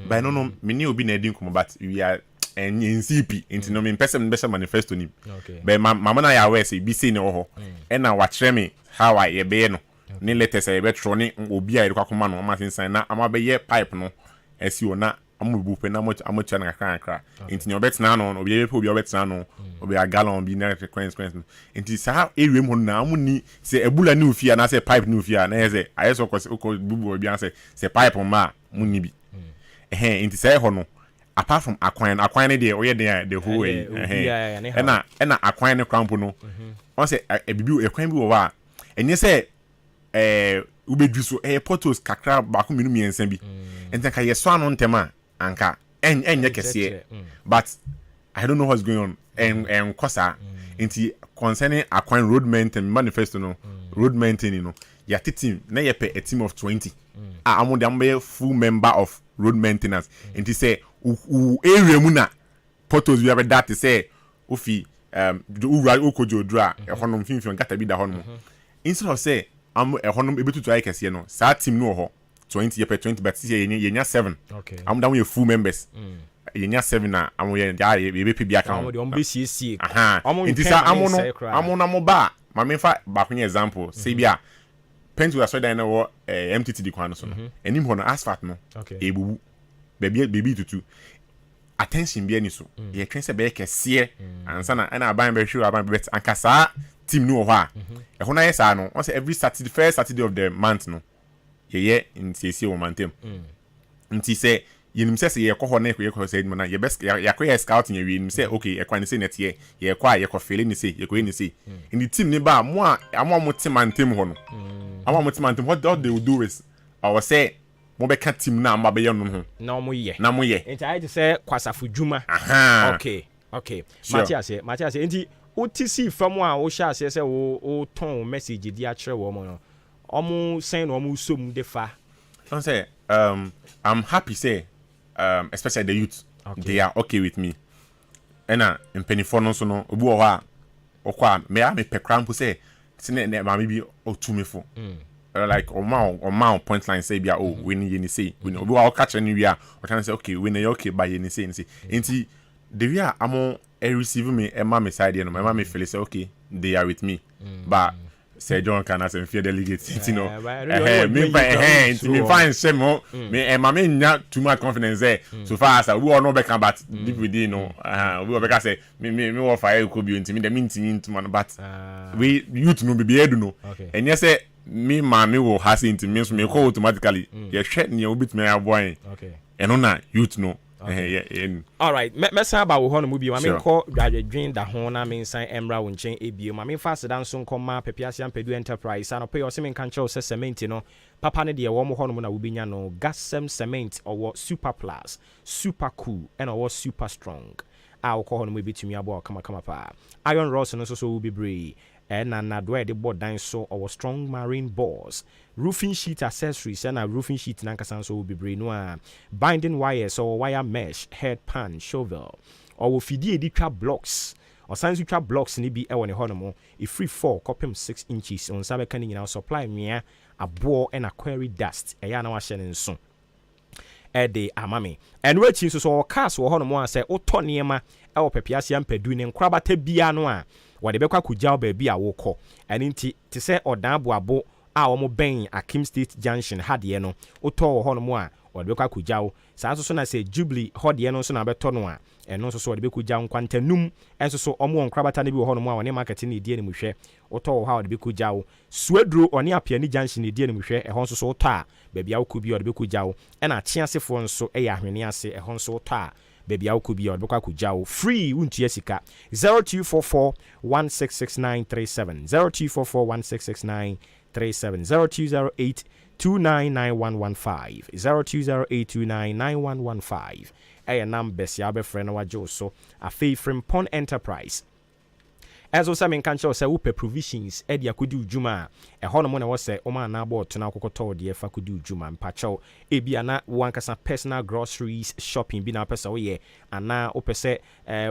but no me ni obi na edin komo but we are and in CP into no mean person better manifesto ni but mama na ya we say be say no ho and na wa kire me how I be no ni letters e be tro ni obi a kwakoma no ma sin na ama be ye pipe no esi ona amubu pe na amocha na kakra into no bet na no obi obi bet na no obi a gallon bi na consequence into sa area mu na amuni say ebula ni ofia na say pipe ni ofia na say ayeso ko bubu obi an say pipe ma muni bi into say ho no apart from akwan dey oye the whole way and akwan crampo no on say bibi ekwan bi wo wa enye say ubedru so portos kakra ba ko minu miensa bi enten ka yeso anu ntema anka enye kese but I don't know what's going on and kosa enti concerning akwan road maintenance manifesto no road maintenance no ya team na ye pe a team of 20 amode am full member of road maintenance enti say area mu na portos we have that say ofi ura okojodra e honom finfin gata bi da honom instead of say am ehonum ebetutu ay kese no sa team no ho 20 year per 20 but yenya 7 okay am down we full members yenya 7 na am ye be pbi account am be CC intisa amu na mo ba ma me fa ba kunye example say bia pentu aso dan na wo MTT di kwan so no enim ho no asphalt no ebubu baby tutu attention bia ni so ye twen se be kese ansa na na aban be hwe aban be ankasa team no ho a ho na yes no on say every Saturday first Saturday of the month no ye in CC wo mantem nti se yenim se ye ko ho na ye ko se na ye best ya ko ye scout ye wi nim se okay ye kwa ni se net ye kwa ye ko feel ni se ye ko ni se in the team ni ba mo team antem ho no mo team antem what they will do is I will say mo be ka team na ma be ye no ho na mo ye nti I just say kwasafo djuma okay sure. Matias nti utisi fam a wo sha ase se wo ton message di a kire wo mo no omu sen no omu som de fa don't say I'm happy say especially the youth they are okay with me ena mpenifo no so no obi wo ha okwa me pe cramp say ne ma me bi otumefo like on point line say bia we ni say we obi wa catch any we a o can say okay we na okay by ni say nti the we are amo receive me e ma me side no ma me feel say okay they are with me but Sir John can as fear delegate you know me fine say mo me ma me nya too much confidence there so far as we all know back but deep within no we all back say me wo fire ko bi ntimi de me ntini ntimo but we youth no be edu no and yes say me ma me wo has ntimi so me ko automatically ye hwe ne obit me aboy eno na youth no all right mesa ba wo hono mu bi ma me ko dwadwen da ho na me nsan emra wo nchen ebie ma me fast dan so nkoma pepiasia mpedu enterprise ano pe o se me kan chew se cement no papa ne de wo mo hono mu na wo binya no gasem cement or super plus super cool and or super strong a wo ko hono mu bitumi abo kama pa iron rods no so wo bibre na do e de board dan so or strong marine balls roofing sheet accessories and a roofing sheet nankasa so will be brain no binding wires or wire mesh head pan shovel or will feed the trap blocks or science trap blocks ni be e won honomo e free 4 copim 6 inches on sabe kan nyina supply mia abo and a quarry dust e ya na wa hye ne nso e de amame and we chin so cars wo honomo a say oto niema e wo pepiasia mpadu ne nkrabata bia no a wade bekwa kugyaw ba bia wo kɔ eni nti te se odan aboabo a wo mo ben Akim State Junction hade no oto wo hono mo a wade bekwa kugyaw saa so na se Jubilee hode no so na beto no a eno so wade bekugyaw nkwantanum enso so omo nkrabata ne bi wo hono mo a wone market ne die ne mu hwɛ oto wo ha wade bekugyaw Suedro oni Apiani Junction ne die ne mu hwɛ ehon so oto a ba bia wo kubi wade bekugyaw ena Chiasefo nso ya ahwene ase ehon so oto a baby au kubi or boka kujao free unti sika 0244 166937 0244 166937 0208 299115 0208 299115 aya numbers ya be friend wa jo so afei Frimpong Enterprise as also men kan say wo provisions e dia kodi udwuma e hono mo na wo say o ma na abo to na kokoto de fa kodi udwuma mpacho e bia na wankasa personal groceries shopping bi na pesa wo ye ana o pese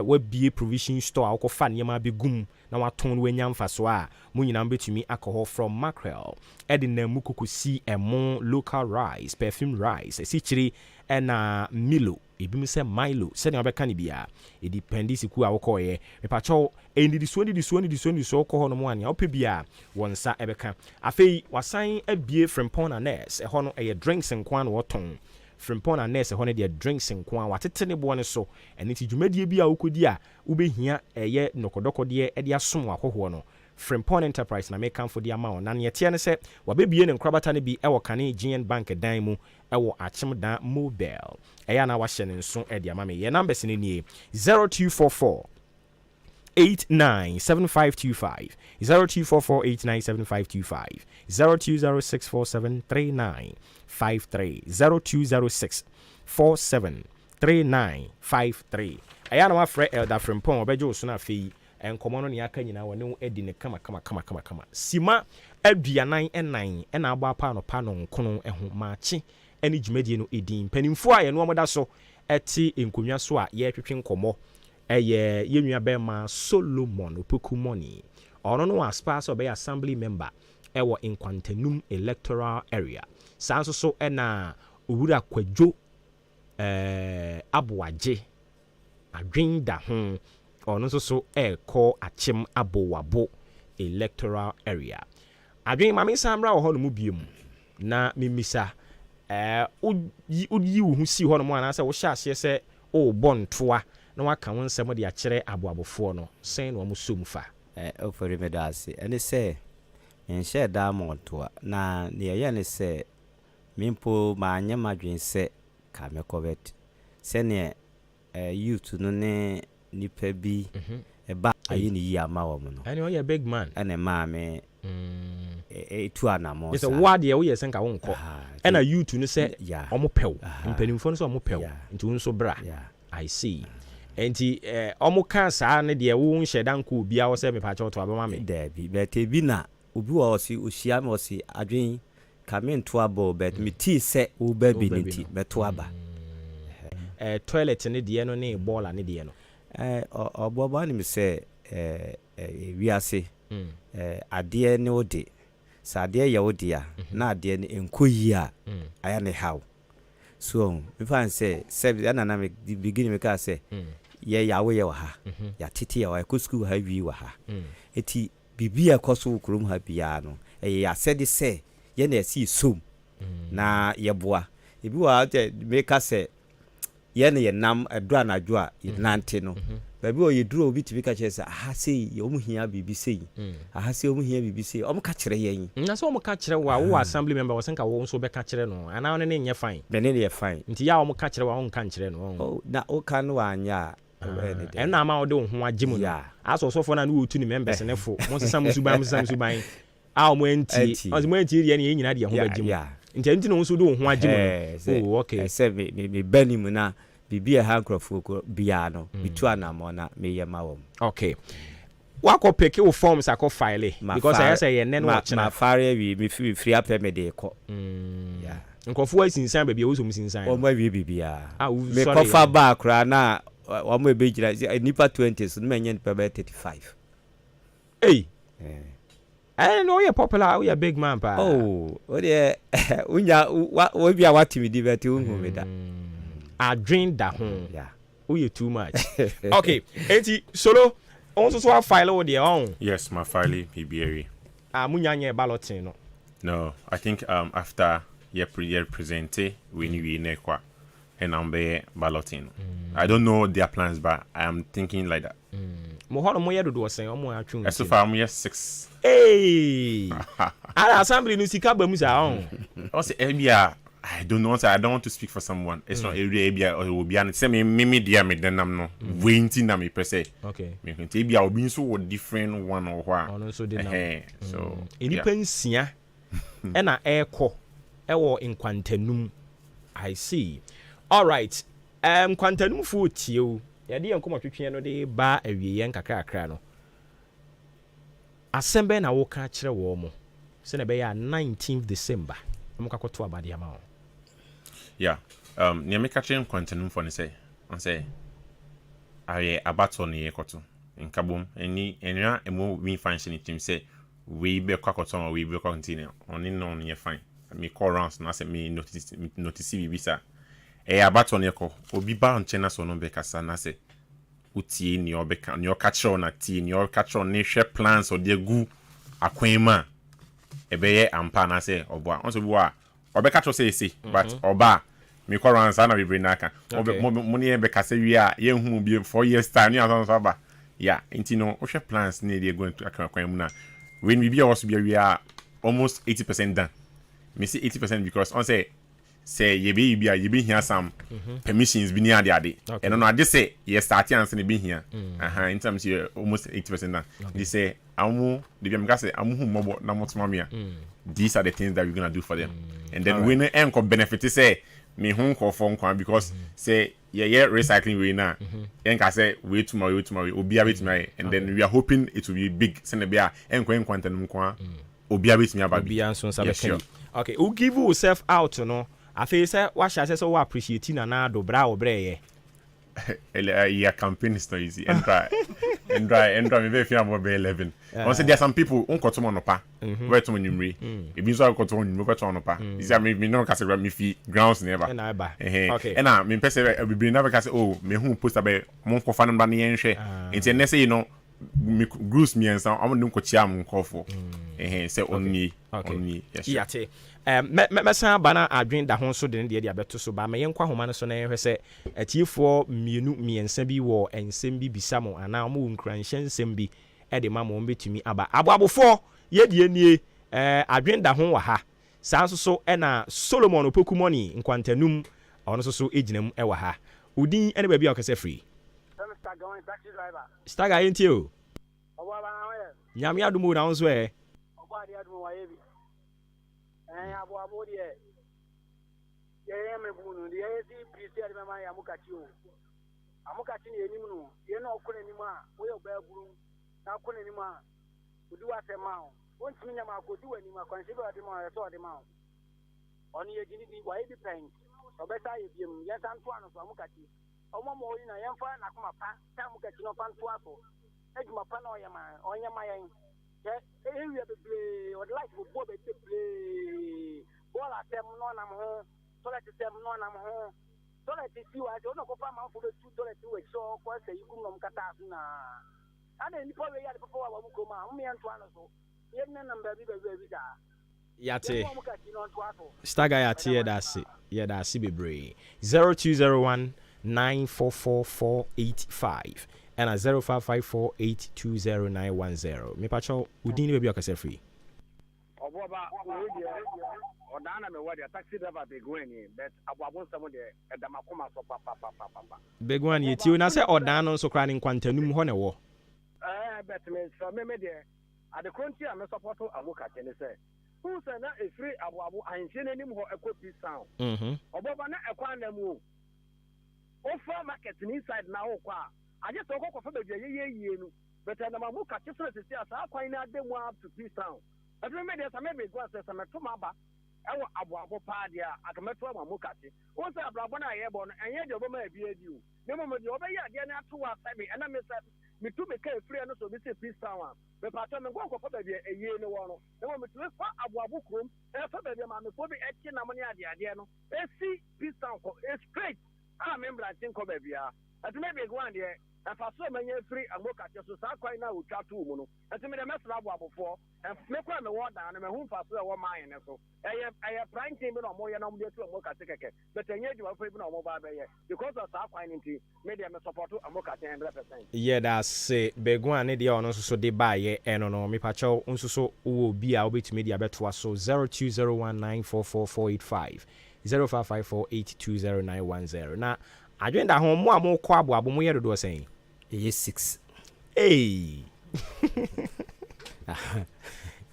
wa bie provision store akofa niam abegum na waton wanya mfaso a mo nyina betumi alcohol from mackerel e de na mukukusi emo local rice perfume rice si chiri na Milo ebi mi se Milo se ne obeka ne bia e depend siku a wokɔ ye mepacho endi di so kɔ ho no mo ania ope bia wonsa ebeka afei wasan abie Frimpong Annex e ho no e drinks nkwa na woton Frimpong Annex e ho no de drinks nkwa watete ne bo ne so ene ti dwumadie bia wokodi a wobehia eye nokodokode e de asom akɔho no Frimpong Enterprise na make for the amount na netie ne se wabebie ne nkrabata ne bi e wo kane GN Bank dan mu e wo achim dan mobile eya na wa hye ne nso e de amame ye numbers ne nie 0244 897525 0244897525 0206473953 0206473953 eya na wa frɛ Elder Frimpong obejo so na afei enkomo no ne aka nyina wone edi ne kama sima aduanan enan na agba pa no nkono eho maachi ene dwumadie no edin panimfo a ye no omoda so eti enkonwa so a ye twetwe nkomo eye yenua be ma Solomon Opoku Money ono no aspa so be assembly member ɛwɔ nkwantanum electoral area saa nso so ɛna owura kwadwo aboagye adwen da ho ɔno nso so ɛkɔ akyem abowabo electoral area adwen mame samra wɔ hɔ no mu biem na mimisa woyi wo ho si hɔ no mu anaasɛ wohyɛ aseɛ sɛ wobɔ ntoa na waka wo nsɛm de akyerɛ aboabofoɔ no sɛn na ɔmo som fa ɔfɔre me da ase ɛne sɛ nhyɛ da ma ntoa na ne ɛyɛ ne sɛ mimpo maanyɛ madwen sɛ ka mɛkɔbɛt sɛneɛ youth no ne nipa bi ɛba ayɛ ne yi ama wɔ mu no ɛne ɔyɛ big man ɛne maame ɛtu anamɔ sɛ woa deɛ woyɛ sɛ nka wo nkɔ ɛna youth no sɛ ɔmo pɛw mpanimfoɔ no sɛ ɔmo pɛw nti wo nso bra I see enti ɔmo ka saa ne deɛ wo nhyɛ da nkɔ obiara wɔ sɛ mepakyɛ wɔto abɛma me daabi bɛtɛ bi na obi wɔ ɔsi ohyia me ɔsi adwen ka me nto abɔ bɛt me tii sɛ wo ba bi ne ti bɛto aba toilet ne deɛ no ne bɔɔla ne deɛ no ɔboaboa ne me sɛ wiase adeɛ ne wo de sɛ adeɛ yɛ wo de a na adeɛ no ɛnkɔ yi a ayɛ ne haw so mefa sɛ ɛna na begini me kaa sɛ yɛyɛawo yɛ wɔ ha yɛatete yɛ wɔ ɛkɔ sukuu ha wie wɔ ha ɛti biribi a ɛkɔ so wo kurom ha biara no ɛyɛ yɛasɛde sɛ yɛna ɛsii som na yɛboa ebi wɔ ha meka sɛ yɛne yɛnam ɛdɔ anadwo a yɛnante no baabi wɔ yɛduro obi tumi ka kyerɛ sɛ aha sei ɔmo hia biribi sei aha sei ɔmo hia biribi sei ɔmo ka kyerɛ yɛn na sɛ ɔmo ka kyerɛ wo a wowɔ assembly member wɔ sɛ nka wo nso bɛka kyerɛ no anaa ɔne ne nyɛ fine bɛne ne yɛ fine nti yɛ a ɔmo ka kyerɛ wo a wonka nkyerɛ no na woka no waanyɛ a ɛno ama wode wo ho agye mu no asɛ ɔsɔfoɔ no a ne wɔtu ne members ne fo mo sesa mo suban a ɔmo antie ɔsɛ mo antie deɛ ne yɛn nyinaa deɛ ho bɛgye mu nti ɛno nti na wo nso de wo ho agye mu no okay sɛ meba ne mu na biribi ɛha nkurɔfoɔ biara no metu anammɔ na meyɛ ma wɔm okay wakɔ peke wo forms akɔ file because ɛyɛ sɛ yɛnɛ no wɔkyena mafare awie mefiri apɛ mede kɔ nkurɔfoɔ asinsan baabi a wosom sinsan ɔmo awie biribiaa mekɔfa baa koraa na ɔmo ɛbɛgyina nnipa 20 so no manyɛ nnipa bɛyɛ 35 ei ɛne woyɛ popular woyɛ big man paa wodeɛ wonya wobi a watumi di bɛte wohu me da adwen da ho woyɛ too much okay enti solo on so so file wo deɛ ɔn yes my file PBR munya nyɛ balloting no I think after you present when you ne kwa and I'm be balloting I don't know their plans but I am thinking like that mo hono mo yɛ dodo sɛn ɔmo atwum so far I'm 6 hey ara assembly no sika ba mu sa ɔn I say ebia I don't know. I don't want to speak for someone. It's not area or will be an say me dear me then I'm no waiting na me per se. Okay. Me can be our being so different one or what. So independence ena eko ewo in Kwantanum. I see. All right. Kwantanum fu tio. Yɛde yɛn nkɔmɔ twetwe no de ba awie yɛn kakra no. Assemble na wo ka kyerɛ wo mo. Se na be ya 19th December. Mo ka kɔto abade ama wo. Yeah. Near me catching Kwantanum for say. I say I abato ne yekoto. In Kabum, any emo we function team say we be kwakoton or we be continue. Only no ye fine. Me call rounds na say me notice bisa. Abato ne ko obi ba nchena so no be kasa na say utie ni obeka ni okacho na tie ni okacho ne hwe plans or de gu akwenma ebeye ampa na say oboa onso bi wa obeka to say but oba me call rounds na we bring naka mo ne be kasa wi a ye hu bi 4 years time ni aso so ba yeah enti no o hwe plans ne dey going to akwenmu na when we be also be we are almost 80% done me say 80% because on say ye be here some permissions be near the ade and no ade say ye start answer be here in terms you almost 80% done they say amu the be say amu hu mobo na motoma these are the things that we're going to do for them and then when enko benefit say me hu ko for nkwan because say ye recycling we na enka say we tomorrow obi abetumi and then we are hoping it will be big send be enko nkwantanum kwa obi abetumi aba obi anso sabe okay who give yourself out no afi say wa sha say so we appreciate na do bra wo bre ye yeah campaign is not easy and try and dry me very fear about 11. Once there are some people unko to monopa. Where to nyumri. It means I got to nyumri to monopa. Is that me no kase me fi grounds never. And I ba. Okay. And I me pese we be never kase oh me hu post about mon ko fa number ne yenhwe. Nti ne say you know me groups me and some am nko chia mon ko fo. Say only yes. Yate. Mɛsan bana adwen da ho so de ne de abeto so ba me yenkwa homa no so na yehwe sɛ atiefo miensa bi wɔ ensɛm bi bisa mo ana mo nkranhyɛ nsɛm bi de ma mo betumi aba aboabofo ye die nie adwen da ho wa ha saa nso so na Solomon Opokumoni nkwantanum ɔno nso so eginam wɔ ha udin ene ba bi a ɔkasa free Staga yenti o nyame adumo na nso abo de ye me bunu de ye si prisi ade mama ya mukati o amukati ni enim no ye na okore enim a wo ye ba buru na okore enim a odi wa sema o won timi nya ma ko di wa enim a kwanse ba de ma ye so de ma o oni ye gini di wa ye di pen obeta ye biem ye san to ano so amukati o mo mo yi na ye mfa na kuma pa ta amukati no pan to aso ejuma pa na o ye ma yen area bebre or like go be play ball atem no na ho toilet tem no na ho toilet si wa je no ko fa man fo be tu toilet we so ko se yikum no mkata na ana ni po we ya de po wa mu ko ma mu yan to ano so ye na number bi da yate Staga yate ye da si bebre 0201 944 and at 0554820910. Me pacho udini be bi akase free. Oboba odana me wadi taxi driver be gweni but aboabo samo de edamakoma so papa. Begwan yeti o na se odana nso kra ne nkwantanum ho ne wo. But me so me de ade kronti am support awoka tene se. Who say na e free aboabo anhye nanim ho ekopi sound. Oboba na ekwan na mu. Ofa market inside na wo kwa I just talk of a ye, but I'm a book at just to see us. I'll find out them up to peace town. I remember there's a maybe go as a Tomaba. I will Abu Padia at a metro Mukati. Once I brought one airborne and yet your woman be you. No moment you obey again after what I mean, and I miss me to make a free and also this is peace town. The pattern and go for a year no one. The moment to look for Abu Room, and for the mamma will be at Chinamania Diano. Let's see peace town. It's great. I remember I think of baby. At maybe one year, and for so many free and work at your society now with chat 2 mono. And to me, the mess of before, and make one the water and my home for one mine. So I have prime team or more than I'm there to work at ticket. But then you are even on mobile because of our finding tea, maybe I'm a support to a work at 100%. Yeah, that's it. Begwan, the honor so they buy it, and no, me pacho, unso will be our bit media bet was so 0201944485 0554820910. Now, I joined that home more quab mo year do saying. Yes 6. Hey.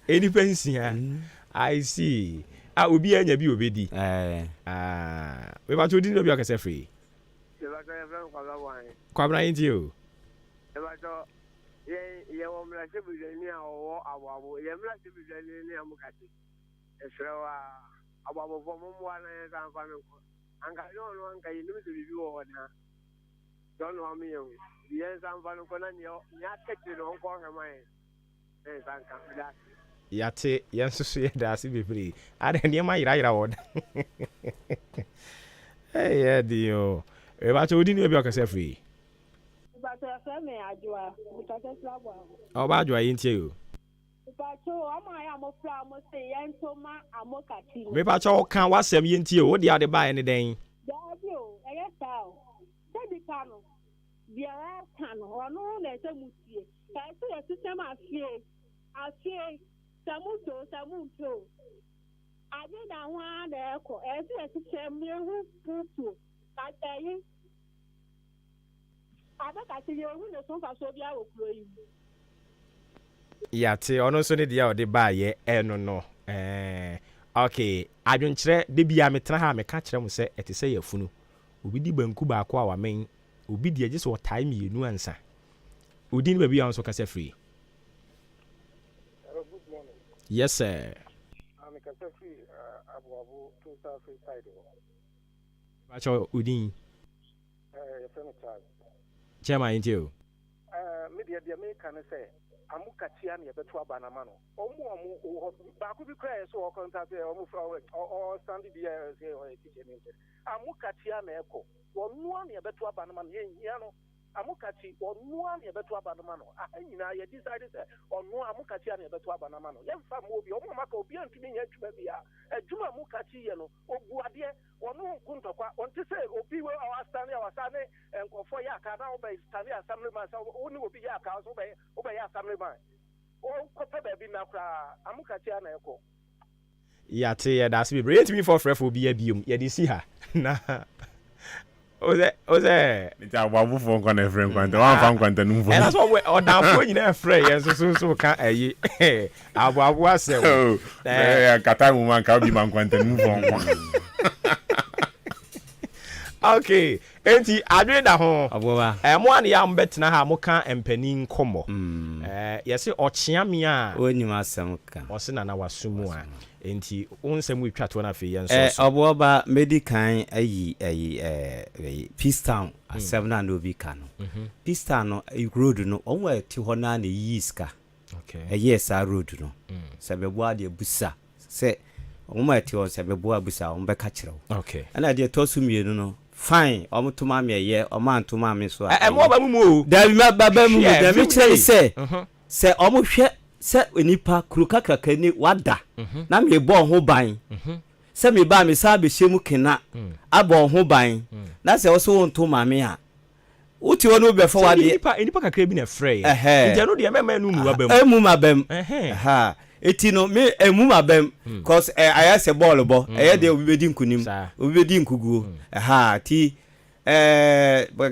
Any pension? I see. I will be any obedi. We want to do be a free. Kwabra into you. Don't know me. Yes, I'm going to Yate, yes, so that's be free. I don't hear my right out. Hey, yeah, dear. About to do be a free. But I oh, bad you ain't you. Maybe I can't watch them into you. What the other buy anything? Yeah, ono so ne dia o de ba ye no. Okay, adwenkyerɛ de bia metra ha meka kyerɛ mo sɛ ɛte sɛ yafunu. Obi di banku ba ko awa men. Obi di agye so time mienu ansa. Odi ni ba bia nso kasa free. Good morning. Yes sir. I'm kasa free abu to free side. Bacho Udin. Your friend Charles. Chairman into you. Media the American say Amukachia near Betua Banamano. Baku be cry so contact or standing there or teaching. Amukachia Neko, or one near Betua Banaman, Yano. Amukati or one near Betua Banamano. I decided or no Amukachia near Betua Banamano. Young Famobi, or Mamako, be to me to be a Juma Mukati, or Guadia, or no Kuntaka, on to say, or people are standing our Sunday and for Yaka now by standing assembly myself, only will be Yaka, obey assembly man. Oh, Copabe Nakra, Amukachia Neko. Yate, that's me. Rate me for free for be a beam. Yeah, you see her. Nah. Oze it's a wabu for one friend kwanta one fan kwanta numvo and that's what we on down for you na friend so can abu asem kata mu man ka bi man kwanta numvo okay enti adwe da ho aboba mo an ya mbetena ha mo kan empani nkomo yesi ochiame a onyima asem ka osina na wasumu a enti onsem we twa to na fe yenso aboba medican ayi Peace Town asem na no bi ka no Peace Town no road no onwa ti ho na na yiska okay yes a road no sebebo ade busa se onwa ti ho sebebo abusa on be ka kirew okay ana de to su mienu no fine omutuma me ye omantuma me so mo ba mu da bi baba mu da mi kire se omuhwe se onipa krukakaka ni wada na me bo ho ban se me ba me sa be hyemu kena abo ho ban na se wo so ntuma me a uti wonu be fa wade enipa kakra bi na frey nje no de mema nu mu abam emu mabam ha eti no me emu mabam cause aya se ball bo eye de obi bedi nkunim obi bedi nkuguo ha ti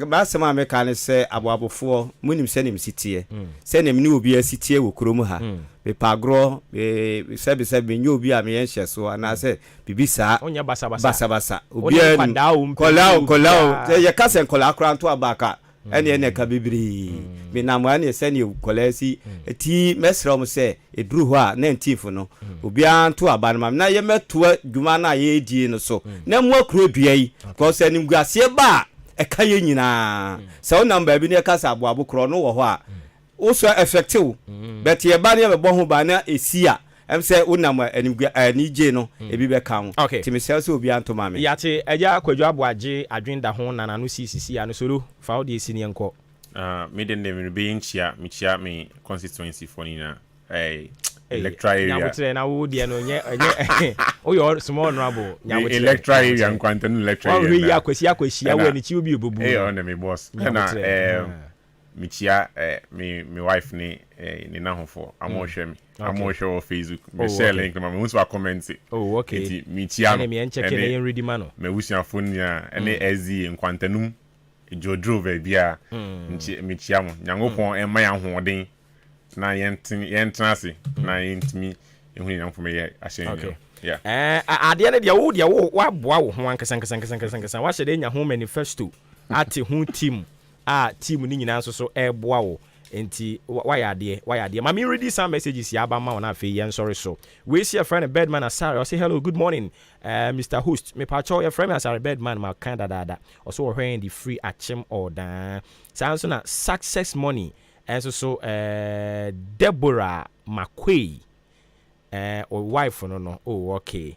ba se ma me kan se aboabofo munim se nim sitie se nim ni obi asitie wo krom ha be pagro be se nyo obi a me yenhye so ana se bibisa onya basa obi kolao ye ka se kola kranto abaka ene ka bibiri me na mwa ne se ne kolasi ti mesrom se eduru ho a 19th no obi anto abanma na ye meto dwuma na ye di no so na mwa kro dua yi ko se nim guase ba e ka ye nyina se o number bi ne ka sa aboabo kro no wo ho a wo so effective but ye ba ne be bo ho ba na esia em se unam ani je no ebi be kan ti me se obi anto ma me yate eja akwadwo aboaje adwenda ho nana no sisi anu soro fa o de esi ne nko me den dem be nchia me constituency for ni na electoral area nyawotre na wo de no nye o yo small honorable nyawotre electoral area nkwanta no electoral area ya kwesi ya wo ni chi obi obobu on me boss na michia me wife ni na hofo amohwe me amohwe o Facebook me share link ma me so comment okay eti michia me en check na yen ready ma no me wusia phone ya ene SZ nkwantanum ejodro ba bia michia mo nyangopon en ma ya hoden na yentrase na yentimi ehuni na mfome ye ahye yeah ade ne dia wo wa boa wo ho ankasa wa hye de nya ho manifesto ate ho team team ni nyina so boa wo enti why ade ma me ready some messages ya ba ma na fe yen sorry so we see a friend Bedman Asare I say hello good morning Mr. Host me pa cho your friend Asare Bedman ma kind dada also when the free achem order sounds na success money and so Deborah McQuay or wife no okay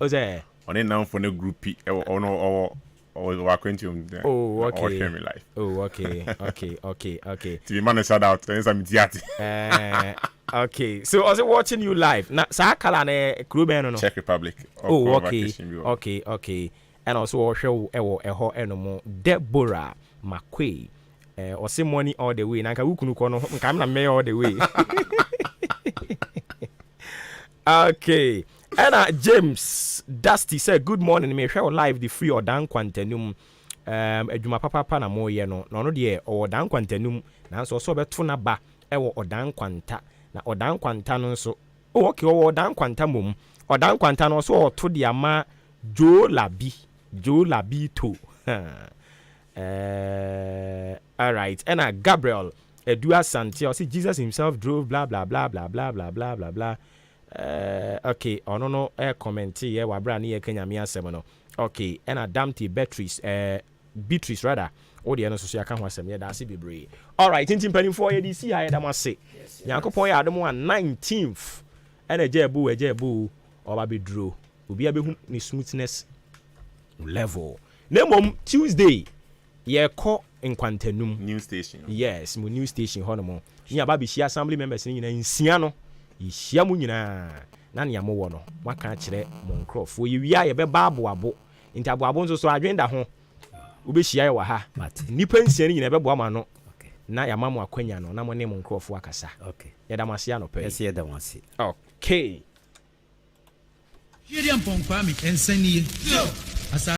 o say on now for the group or aquantium okay my life okay to be man shout out some idiot okay so I was watching you live na sa kala na Kruben no Czech Republic okay and also hwe eho enomo Deborah McQuay or say money all the way na nka wukunu ko no nka na me all the way okay and James Dusty said good morning me hwe live the free odan kwantanum adwuma papa na mo ye no no de odan kwantanum na so beto na ba ewo odan kwanta na odan kwanta no so okay odan kwanta mom odan kwanta no so to de ama Joe Labi to all right and Gabriel Edua Santi say Jesus himself drove blah blah blah blah blah blah blah blah blah okay no comment here wa bra na ye kanya me asem no okay and Adamti Beatrice rather wo de no so aka ho asem ye da ase bebre all right tintim panimfo ye di si ha ye da mase yankopon ya adom 19th ene ejebu oba bedro obi abehu ni smoothness level nemom Tuesday ye ko nkwantanum new station yes mo new station ho no mo ni aba be share assembly members ni nyina nsia no yihia mu nyina na ne amo wo no maka kire mo nkrofo ye wia ye be baabo nti aboabo nso so adwenda ho ubehia ye wa ha nipa nsia ni nyina be boa ma no na ya mamu akwanya no na mo ne mo nkrofo akasa okay ya da masia no pe yes ya da wasi okay Yeri ampon kwa mi ensanie. Asa